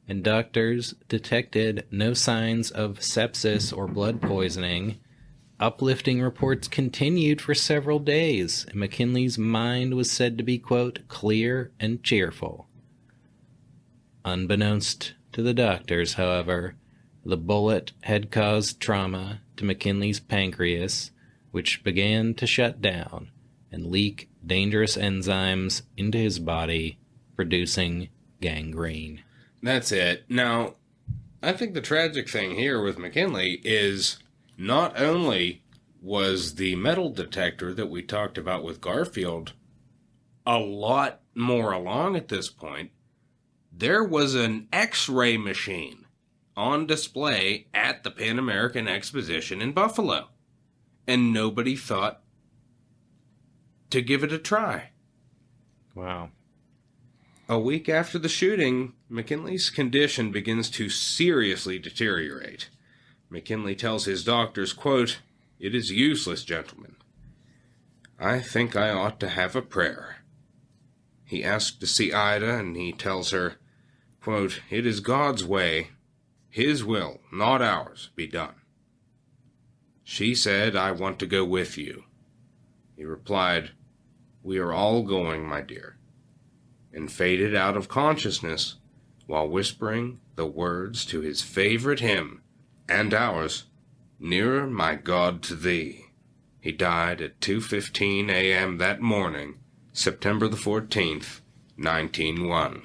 and doctors detected no signs of sepsis or blood poisoning. Uplifting reports continued for several days, and McKinley's mind was said to be, quote, clear and cheerful. Unbeknownst to the doctors, however, the bullet had caused trauma to McKinley's pancreas, which began to shut down and leak dangerous enzymes into his body, producing gangrene. That's it. Now, I think the tragic thing here with McKinley is not only was the metal detector that we talked about with Garfield a lot more along at this point, there was an X-ray machine on display at the Pan American Exposition in Buffalo, and nobody thought to give it a try. Wow. A week after the shooting, McKinley's condition begins to seriously deteriorate. McKinley tells his doctors, quote, "It is useless, gentlemen. I think I ought to have a prayer." He asks to see Ida, and he tells her, quote, "It is God's way, His will, not ours, be done." She said, "I want to go with you." He replied, "We are all going, my dear," and faded out of consciousness while whispering the words to his favorite hymn, and ours, "Nearer, my God, to Thee." He died at 2:15 a.m. that morning, September the 14th, 1901.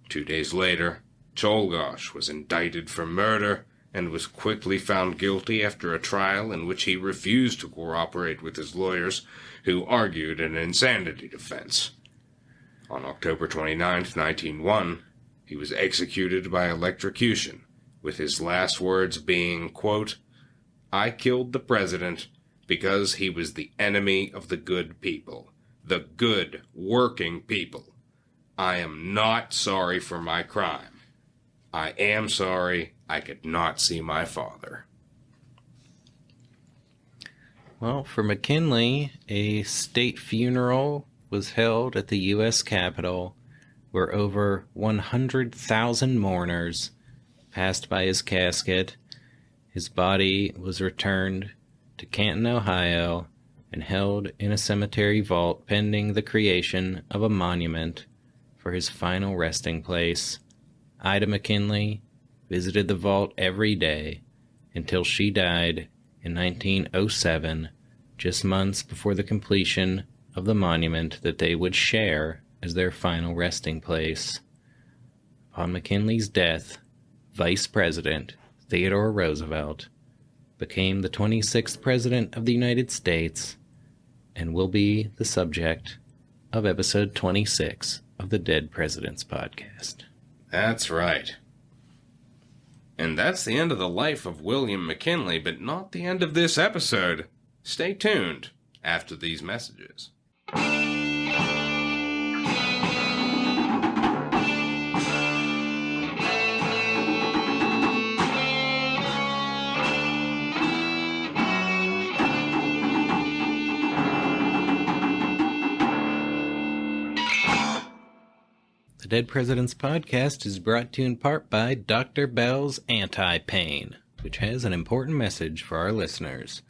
2 days later, Czolgosz was indicted for murder and was quickly found guilty after a trial in which he refused to cooperate with his lawyers, who argued an insanity defense. On October 29th, 1901, he was executed by electrocution, with his last words being, quote, "I killed the president because he was the enemy of the good people, the good, working people. I am not sorry for my crime. I am sorry I could not see my father." Well, for McKinley, a state funeral was held at the U.S. Capitol, where over 100,000 mourners passed by his casket. His body was returned to Canton, Ohio, and held in a cemetery vault pending the creation of a monument for his final resting place. Ida McKinley visited the vault every day until she died in 1907, just months before the completion of the monument that they would share as their final resting place. Upon McKinley's death, Vice President Theodore Roosevelt became the 26th President of the United States and will be the subject of episode 26 of the Dead Presidents podcast. That's right. And that's the end of the life of William McKinley, but not the end of this episode. Stay tuned after these messages. The Dead Presidents podcast is brought to you in part by Dr. Bell's Anti-Pain, which has an important message for our listeners.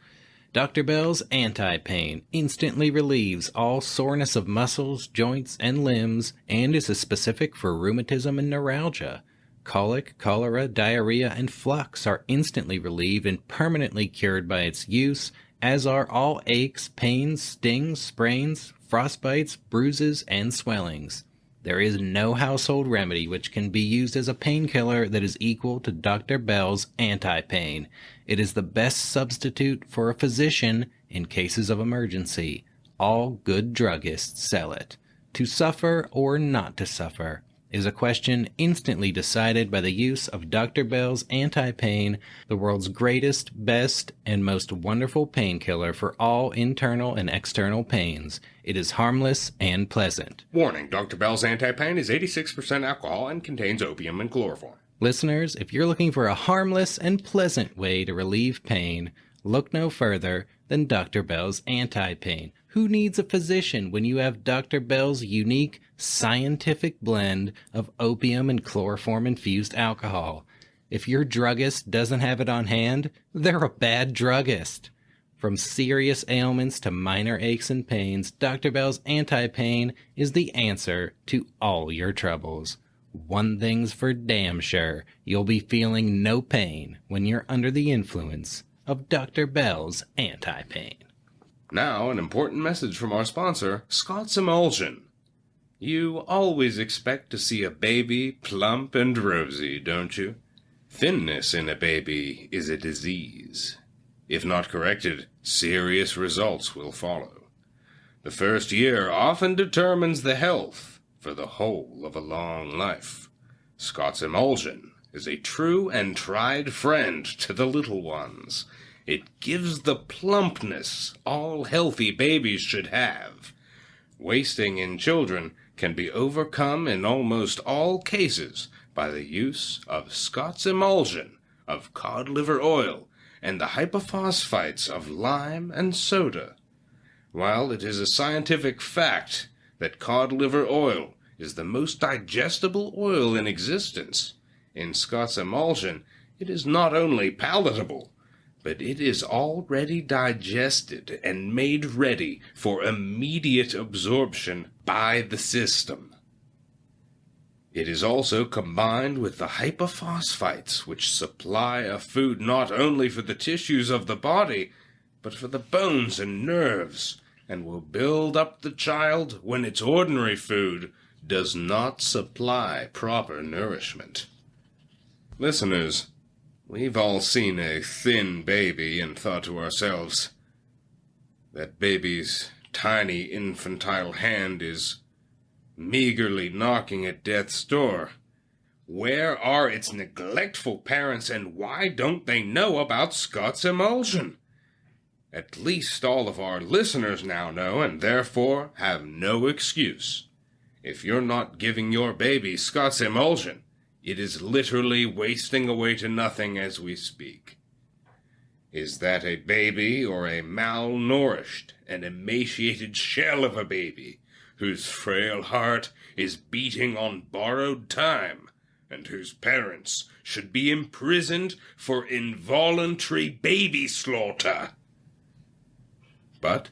Dr. Bell's Anti-Pain instantly relieves all soreness of muscles, joints, and limbs, and is specific for rheumatism and neuralgia. Colic, cholera, diarrhea, and flux are instantly relieved and permanently cured by its use, as are all aches, pains, stings, sprains, frostbites, bruises, and swellings. There is no household remedy which can be used as a painkiller that is equal to Dr. Bell's Anti-Pain. It is the best substitute for a physician in cases of emergency. All good druggists sell it. To suffer or not to suffer is a question instantly decided by the use of Dr. Bell's Anti-Pain, the world's greatest, best, and most wonderful painkiller for all internal and external pains. It is harmless and pleasant. Warning, Dr. Bell's Anti-Pain is 86% alcohol and contains opium and chloroform. Listeners, if you're looking for a harmless and pleasant way to relieve pain, look no further than Dr. Bell's Anti-Pain. Who needs a physician when you have Dr. Bell's unique scientific blend of opium and chloroform-infused alcohol? If your druggist doesn't have it on hand, they're a bad druggist. From serious ailments to minor aches and pains, Dr. Bell's Anti-Pain is the answer to all your troubles. One thing's for damn sure, you'll be feeling no pain when you're under the influence of Dr. Bell's Anti-Pain. Now, an important message from our sponsor, Scott's Emulsion. You always expect to see a baby plump and rosy, don't you? Thinness in a baby is a disease. If not corrected, serious results will follow. The first year often determines the health for the whole of a long life. Scott's Emulsion is a true and tried friend to the little ones. It gives the plumpness all healthy babies should have. Wasting in children can be overcome in almost all cases by the use of Scott's Emulsion of cod liver oil and the hypophosphites of lime and soda. While it is a scientific fact that cod liver oil is the most digestible oil in existence, in Scott's Emulsion it is not only palatable, but it is already digested and made ready for immediate absorption by the system. It is also combined with the hypophosphites, which supply a food not only for the tissues of the body, but for the bones and nerves, and will build up the child when its ordinary food does not supply proper nourishment. Listeners, we've all seen a thin baby and thought to ourselves, that baby's tiny infantile hand is meagerly knocking at death's door. Where are its neglectful parents, and why don't they know about Scott's Emulsion? At least all of our listeners now know, and therefore have no excuse. If you're not giving your baby Scott's Emulsion, it is literally wasting away to nothing as we speak. Is that a baby or a malnourished and emaciated shell of a baby, whose frail heart is beating on borrowed time, and whose parents should be imprisoned for involuntary baby slaughter? But,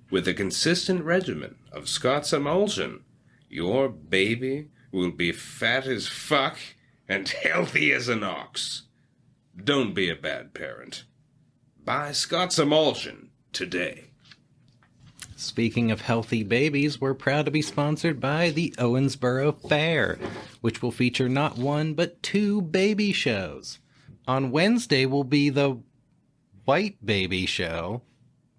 with a consistent regimen of Scott's Emulsion, your baby will be fat as fuck and healthy as an ox. Don't be a bad parent. Buy Scott's Emulsion today. Speaking of healthy babies, we're proud to be sponsored by the Owensboro Fair, which will feature not one but 2 baby shows. On Wednesday will be the White Baby Show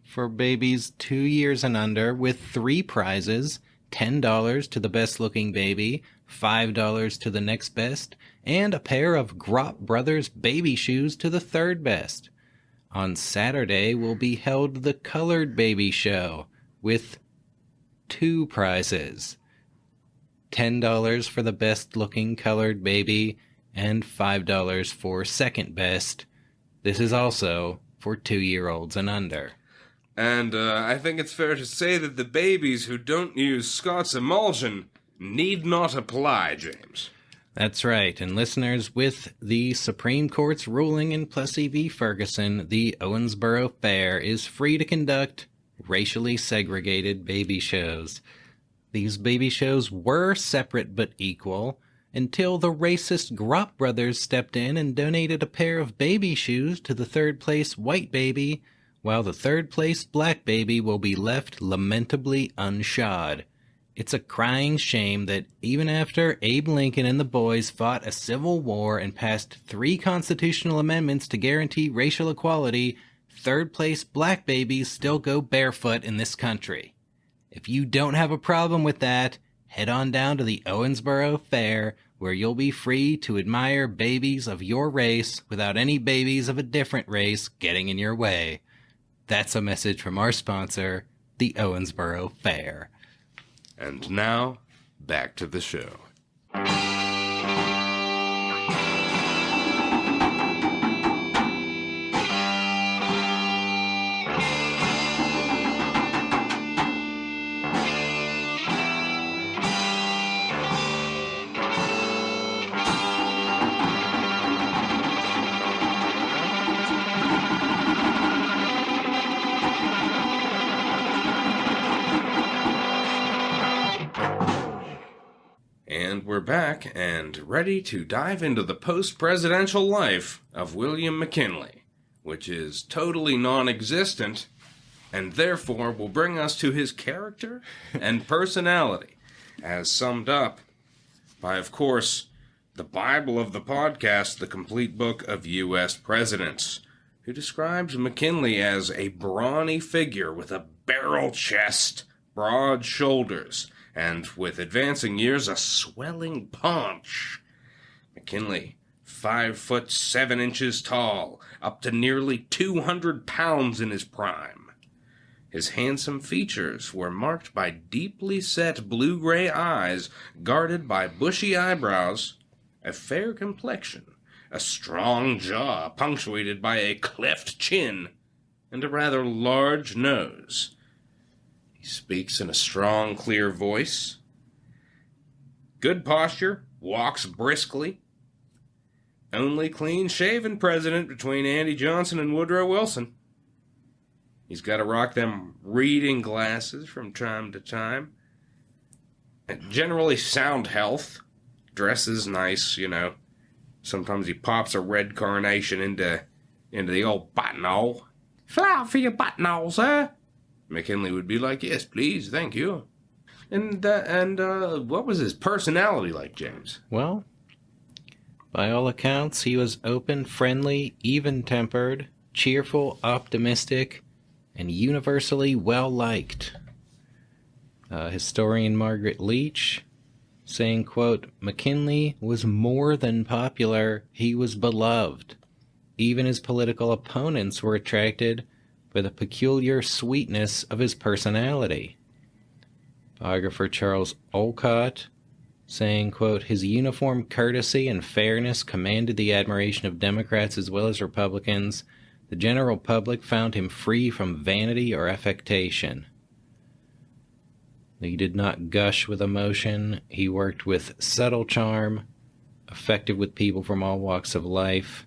for babies 2 years and under with 3 prizes, $10 to the best-looking baby, $5 to the next best, and a pair of Gropp Brothers baby shoes to the third best. On Saturday will be held the Colored Baby Show with 2 prizes. $10 for the best-looking colored baby and $5 for second best. This is also for 2-year-olds and under. And I think it's fair to say that the babies who don't use Scott's emulsion need not apply, James. That's right, and listeners, with the Supreme Court's ruling in Plessy v. Ferguson, the Owensboro Fair is free to conduct racially segregated baby shows. These baby shows were separate but equal until the racist Gropp brothers stepped in and donated a pair of baby shoes to the third-place white baby, while the third-place black baby will be left lamentably unshod. It's a crying shame that even after Abe Lincoln and the boys fought a civil war and passed 3 constitutional amendments to guarantee racial equality, third-place black babies still go barefoot in this country. If you don't have a problem with that, head on down to the Owensboro Fair, where you'll be free to admire babies of your race without any babies of a different race getting in your way. That's a message from our sponsor, the Owensboro Fair. And now, back to the show. And we're back and ready to dive into the post-presidential life of William McKinley, which is totally non-existent and therefore will bring us to his character and personality, as summed up by, of course, the Bible of the podcast, the complete book of U.S. presidents, who describes McKinley as a brawny figure with a barrel chest, broad shoulders, and with advancing years, a swelling paunch. McKinley, 5'7" tall, up to nearly 200 pounds in his prime. His handsome features were marked by deeply set blue-gray eyes, guarded by bushy eyebrows, a fair complexion, a strong jaw punctuated by a cleft chin, and a rather large nose. He speaks in a strong, clear voice. Good posture, walks briskly. Only clean-shaven president between Andy Johnson and Woodrow Wilson. He's got to rock them reading glasses from time to time. Generally sound health. Dresses nice, you know. Sometimes he pops a red carnation into the old buttonhole. Flower for your buttonhole, sir. McKinley would be like, yes, please, thank you. And what was his personality like, James? Well, by all accounts, he was open, friendly, even-tempered, cheerful, optimistic, and universally well-liked. Historian Margaret Leach saying, quote, McKinley was more than popular, he was beloved. Even his political opponents were attracted by the peculiar sweetness of his personality. Biographer Charles Olcott saying, quote, his uniform courtesy and fairness commanded the admiration of Democrats as well as Republicans. The general public found him free from vanity or affectation. He did not gush with emotion. He worked with subtle charm, effective with people from all walks of life,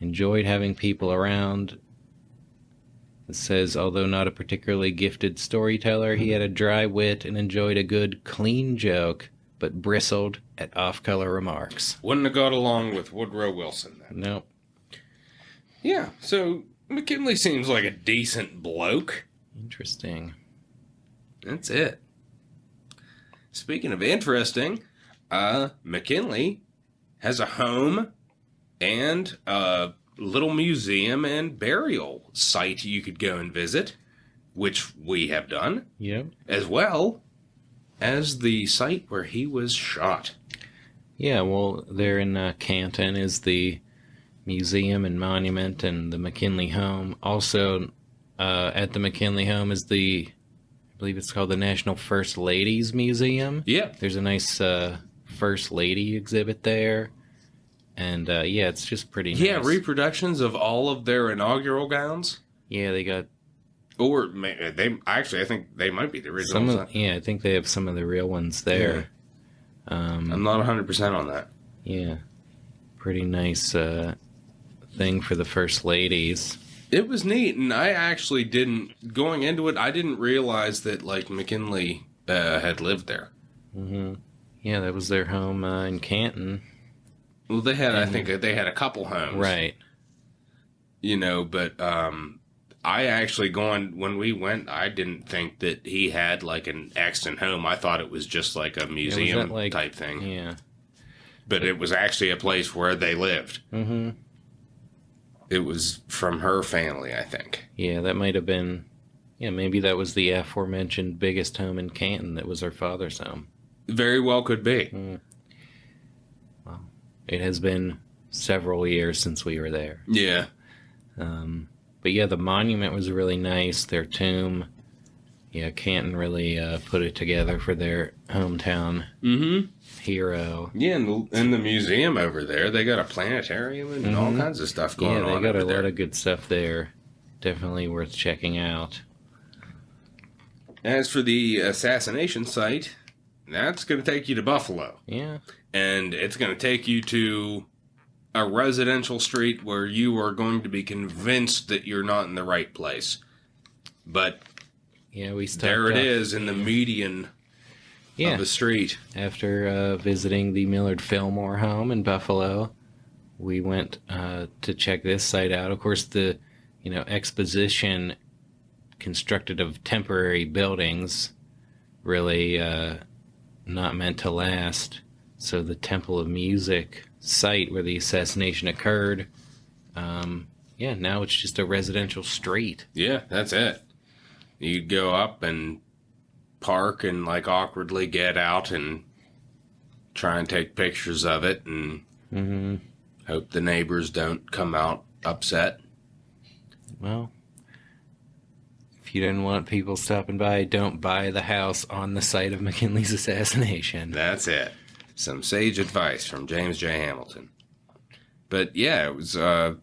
enjoyed having people around. It says, although not a particularly gifted storyteller, he had a dry wit and enjoyed a good, clean joke, but bristled at off-color remarks. Wouldn't have got along with Woodrow Wilson, then. Nope. Yeah, so McKinley seems like a decent bloke. Interesting. That's it. Speaking of interesting, McKinley has a home and a little museum and burial site you could go and visit, which we have done. Yep. As well as the site where he was shot. Yeah, well, there in Canton is the museum and monument and the McKinley home. Also, at the McKinley home is I believe it's called the National First Ladies Museum. Yeah. There's a nice First Lady exhibit there. And, yeah, it's just pretty nice. Yeah, reproductions of all of their inaugural gowns. Yeah, they got... Or I think they might be the originals. Yeah, I think they have some of the real ones there. Yeah. I'm not 100% on that. Yeah. Pretty nice thing for the First Ladies. It was neat, and I actually going into it, I didn't realize that, like, McKinley had lived there. Mm-hmm. Yeah, that was their home in Canton. Well, I think they had a couple homes. Right. You know, but I actually when we went, I didn't think that he had, like, an Exton home. I thought it was just, like, a museum type thing. Yeah. But it was actually a place where they lived. Mm-hmm. It was from her family, I think. Yeah, that might have been... Yeah, maybe that was the aforementioned biggest home in Canton that was her father's home. Very well could be. Mm. Well, it has been several years since we were there. Yeah. But yeah, the monument was really nice. Their tomb, yeah, Canton really put it together for their hometown hero. Yeah, and the museum over there, they got a planetarium and all kinds of stuff going on. Yeah, they got a lot of good stuff there. Definitely worth checking out. As for the assassination site, that's going to take you to Buffalo. Yeah. And it's going to take you to a residential street where you are going to be convinced that you're not in the right place. But yeah, there it is in the median of the street. After visiting the Millard Fillmore home in Buffalo, we went to check this site out. Of course, the exposition constructed of temporary buildings really not meant to last. So the Temple of Music site where the assassination occurred, now it's just a residential street. Yeah, that's it. You'd go up and park and, like, awkwardly get out and try and take pictures of it and hope the neighbors don't come out upset. Well, if you didn't want people stopping by, don't buy the house on the site of McKinley's assassination. That's it. Some sage advice from James J. Hamilton. But yeah, it was the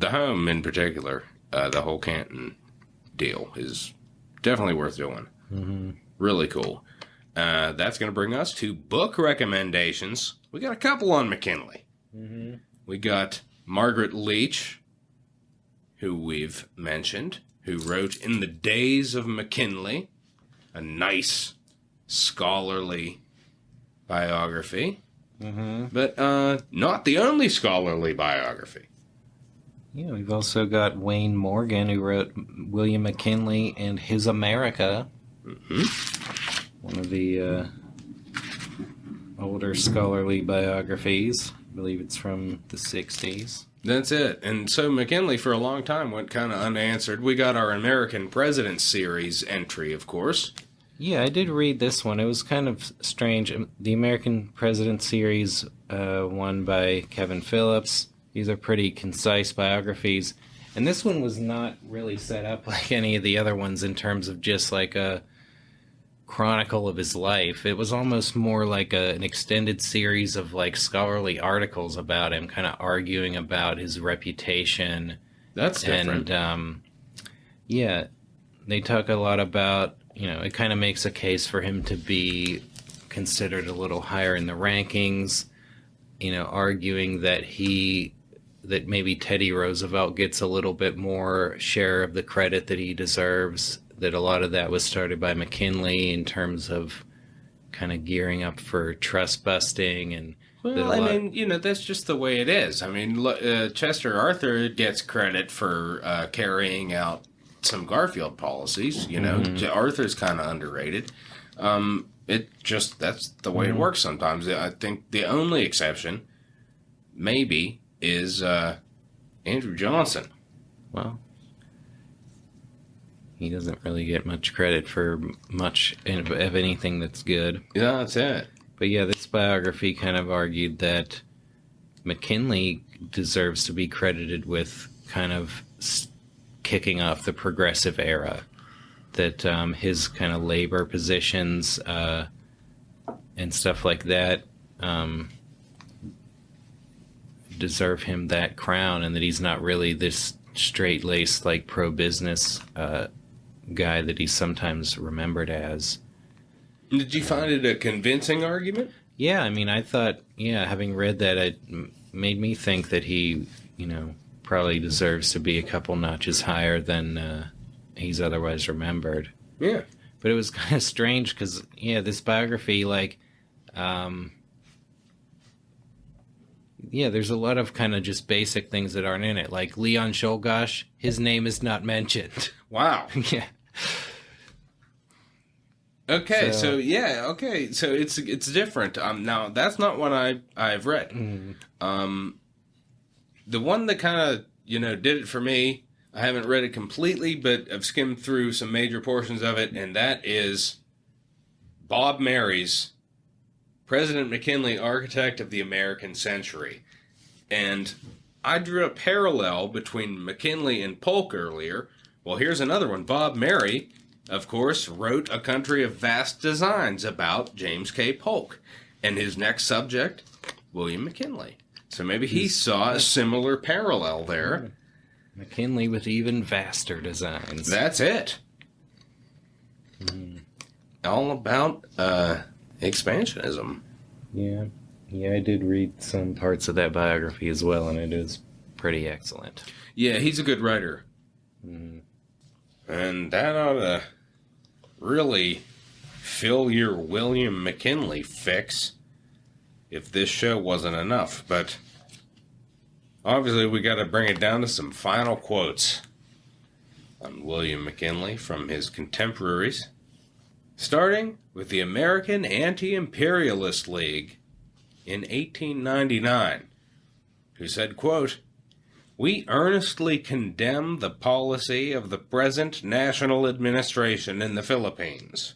home in particular, the whole Canton deal is definitely worth doing. Mm-hmm. Really cool. That's going to bring us to book recommendations. We got a couple on McKinley. Mm-hmm. We got Margaret Leach, who we've mentioned, who wrote In the Days of McKinley, a nice scholarly biography, but not the only scholarly biography. Yeah, we've also got Wayne Morgan, who wrote William McKinley and His America, one of the older scholarly biographies. I believe it's from the 60s. That's it. And so McKinley, for a long time, went kind of unanswered. We got our American Presidents series entry, of course. Yeah, I did read this one. It was kind of strange. The American President series, one by Kevin Phillips. These are pretty concise biographies. And this one was not really set up like any of the other ones in terms of just like a chronicle of his life. It was almost more like an extended series of like scholarly articles about him, kind of arguing about his reputation. That's different. And, they talk a lot about, it kind of makes a case for him to be considered a little higher in the rankings, arguing that that maybe Teddy Roosevelt gets a little bit more share of the credit that he deserves, that a lot of that was started by McKinley in terms of kind of gearing up for trust busting. And that's just the way it is. I mean, Chester Arthur gets credit for carrying out some Garfield policies. Arthur's kind of underrated. That's the way it works sometimes. I think the only exception maybe is Andrew Johnson. Well, He doesn't really get much credit for much of anything that's good. Yeah, that's it. But yeah, this biography kind of argued that McKinley deserves to be credited with kind of kicking off the progressive era. That his kind of labor positions and stuff like that deserve him that crown, and that he's not really this straight-laced, like, pro-business guy that he's sometimes remembered as. Did you find it a convincing argument? Yeah, I mean, I thought, having read that, it made me think that he, probably deserves to be a couple notches higher than he's otherwise remembered. Yeah. But it was kind of strange because, this biography, like, there's a lot of kind of just basic things that aren't in it. Like Leon Czolgosz, his name is not mentioned. Wow. Yeah. Okay, so it's different. Now that's not what I've read. Mm-hmm. The one that kind of did it for me, I haven't read it completely, but I've skimmed through some major portions of it, and that is Bob Mary's President McKinley, Architect of the American Century. And I drew a parallel between McKinley and Polk earlier. Well, here's another one. Bob Mary, of course, wrote A Country of Vast Designs about James K. Polk. And his next subject, William McKinley. So maybe he saw a similar parallel there. McKinley with even vaster designs. That's it. All about expansionism. Yeah, I did read some parts of that biography as well, and it is pretty excellent. Yeah, he's a good writer. And that ought to really fill your William McKinley fix if this show wasn't enough. But obviously we got to bring it down to some final quotes on William McKinley from his contemporaries. Starting with the American Anti-Imperialist League in 1899, who said, quote, "We earnestly condemn the policy of the present national administration in the Philippines.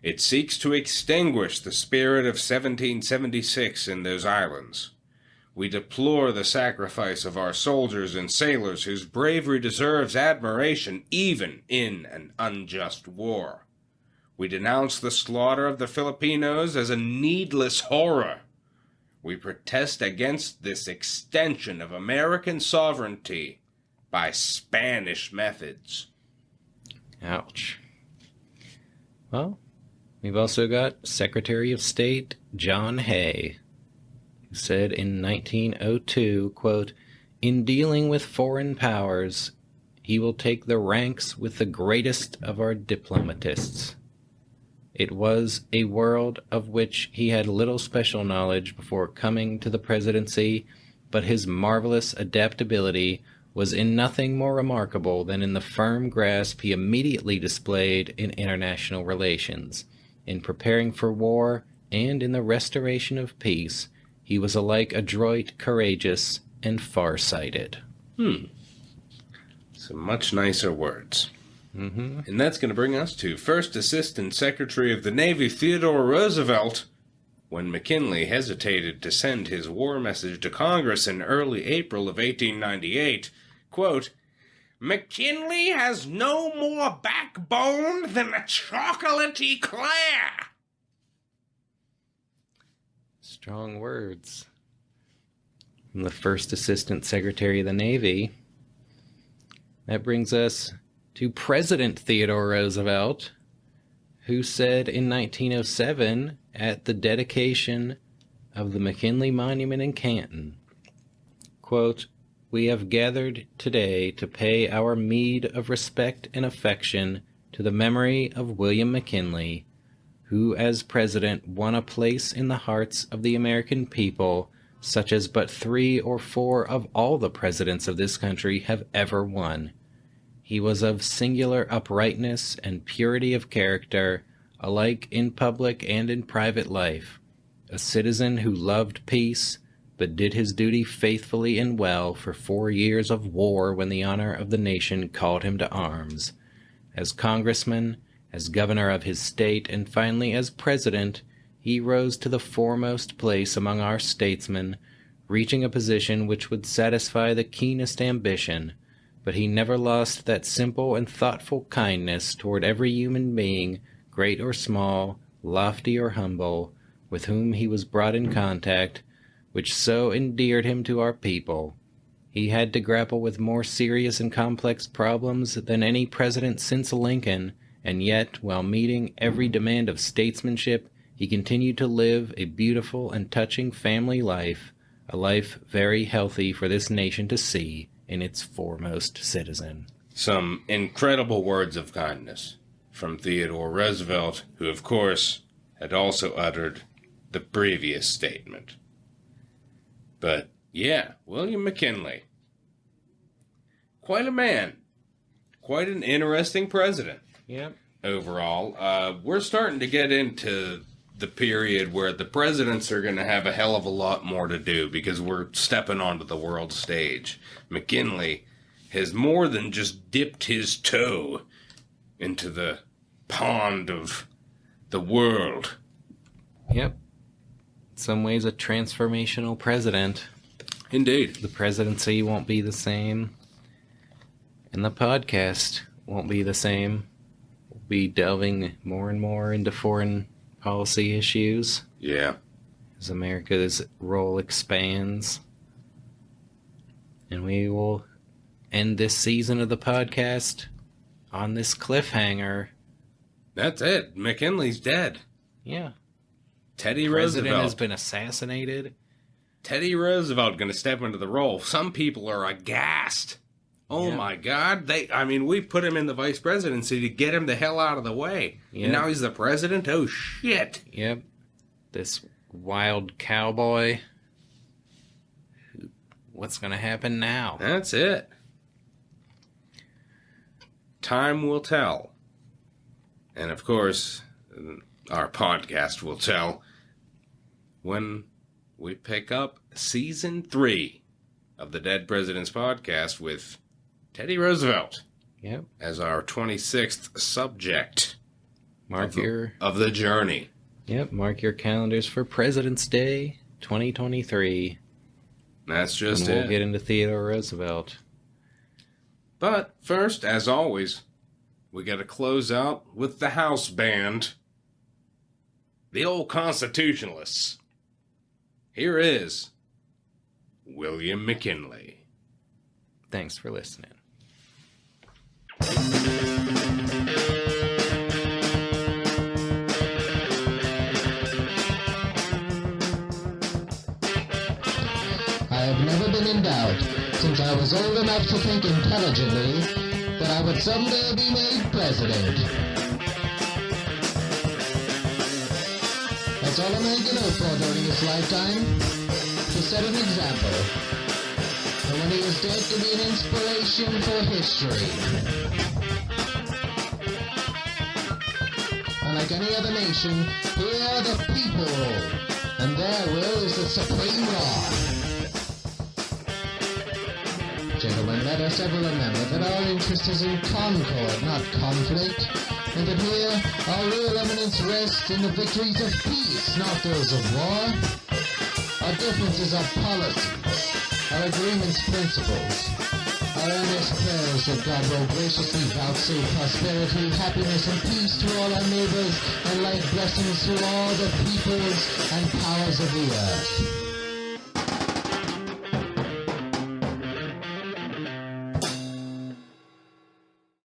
It seeks to extinguish the spirit of 1776 in those islands. We deplore the sacrifice of our soldiers and sailors whose bravery deserves admiration even in an unjust war. We denounce the slaughter of the Filipinos as a needless horror. We protest against this extension of American sovereignty by Spanish methods." Ouch. Well, we've also got Secretary of State John Hay, who said in 1902, quote, "In dealing with foreign powers, he will take the ranks with the greatest of our diplomatists. It was a world of which he had little special knowledge before coming to the presidency, but his marvelous adaptability was in nothing more remarkable than in the firm grasp he immediately displayed in international relations. In preparing for war and in the restoration of peace, he was alike adroit, courageous, and far-sighted." Some much nicer words. Mm-hmm. And that's going to bring us to First Assistant Secretary of the Navy Theodore Roosevelt. When McKinley hesitated to send his war message to Congress in early April of 1898, quote, "McKinley has no more backbone than a chocolate eclair." Strong words. From the First Assistant Secretary of the Navy. That brings us to President Theodore Roosevelt, who said in 1907 at the dedication of the McKinley Monument in Canton, quote, "We have gathered today to pay our meed of respect and affection to the memory of William McKinley, who as president won a place in the hearts of the American people such as but 3 or 4 of all the presidents of this country have ever won. He was of singular uprightness and purity of character, alike in public and in private life, a citizen who loved peace, but did his duty faithfully and well for 4 years of war when the honor of the nation called him to arms, As congressman, as governor of his state, and finally as president, he rose to the foremost place among our statesmen, reaching a position which would satisfy the keenest ambition, but he never lost that simple and thoughtful kindness toward every human being, great or small, lofty or humble, with whom he was brought in contact, which so endeared him to our people. He had to grapple with more serious and complex problems than any president since Lincoln, and yet, while meeting every demand of statesmanship, he continued to live a beautiful and touching family life, a life very healthy for this nation to see in its foremost citizen. Some incredible words of kindness from Theodore Roosevelt, who, of course, had also uttered the previous statement. But, yeah, William McKinley. Quite a man. Quite an interesting president. Yep. Overall. We're starting to get into the period where the presidents are going to have a hell of a lot more to do because we're stepping onto the world stage. McKinley has more than just dipped his toe into the pond of the world. Yep. In some ways, a transformational president. Indeed. The presidency won't be the same, and the podcast won't be the same. We'll be delving more and more into foreign policy issues. Yeah. As America's role expands. And we will end this season of the podcast on this cliffhanger. That's it. McKinley's dead. Yeah. Teddy President Roosevelt has been assassinated. Teddy Roosevelt going to step into the role. Some people are aghast. Oh my God. We put him in the vice presidency to get him the hell out of the way. Yeah. And now he's the president? Oh, shit. Yep. This wild cowboy. What's going to happen now? That's it. Time will tell. And of course, our podcast will tell when we pick up season 3 of the Dead Presidents podcast with Teddy Roosevelt. Yep. As our 26th subject of the journey. Yep, mark your calendars for President's Day 2023. That's just and it. We'll get into Theodore Roosevelt. But first, as always, we got to close out with the house band. The old Constitutionalists. Here is William McKinley. Thanks for listening. I have never been in doubt, since I was old enough to think intelligently, that I would someday be made president. That's all a man can hope for during his lifetime, to set an example, and when he is dead, to be an inspiration for history. Unlike any other nation, here are the people rule, and their will is the supreme law. Gentlemen, let us ever remember that our interest is in concord, not conflict, and that here our real eminence rests in the victories of peace, not those of war. Our differences are policies, our agreements principles. Our earnest prayers that God will graciously vouchsafe prosperity, happiness, and peace to all our neighbors, and life blessings to all the peoples and powers of the earth.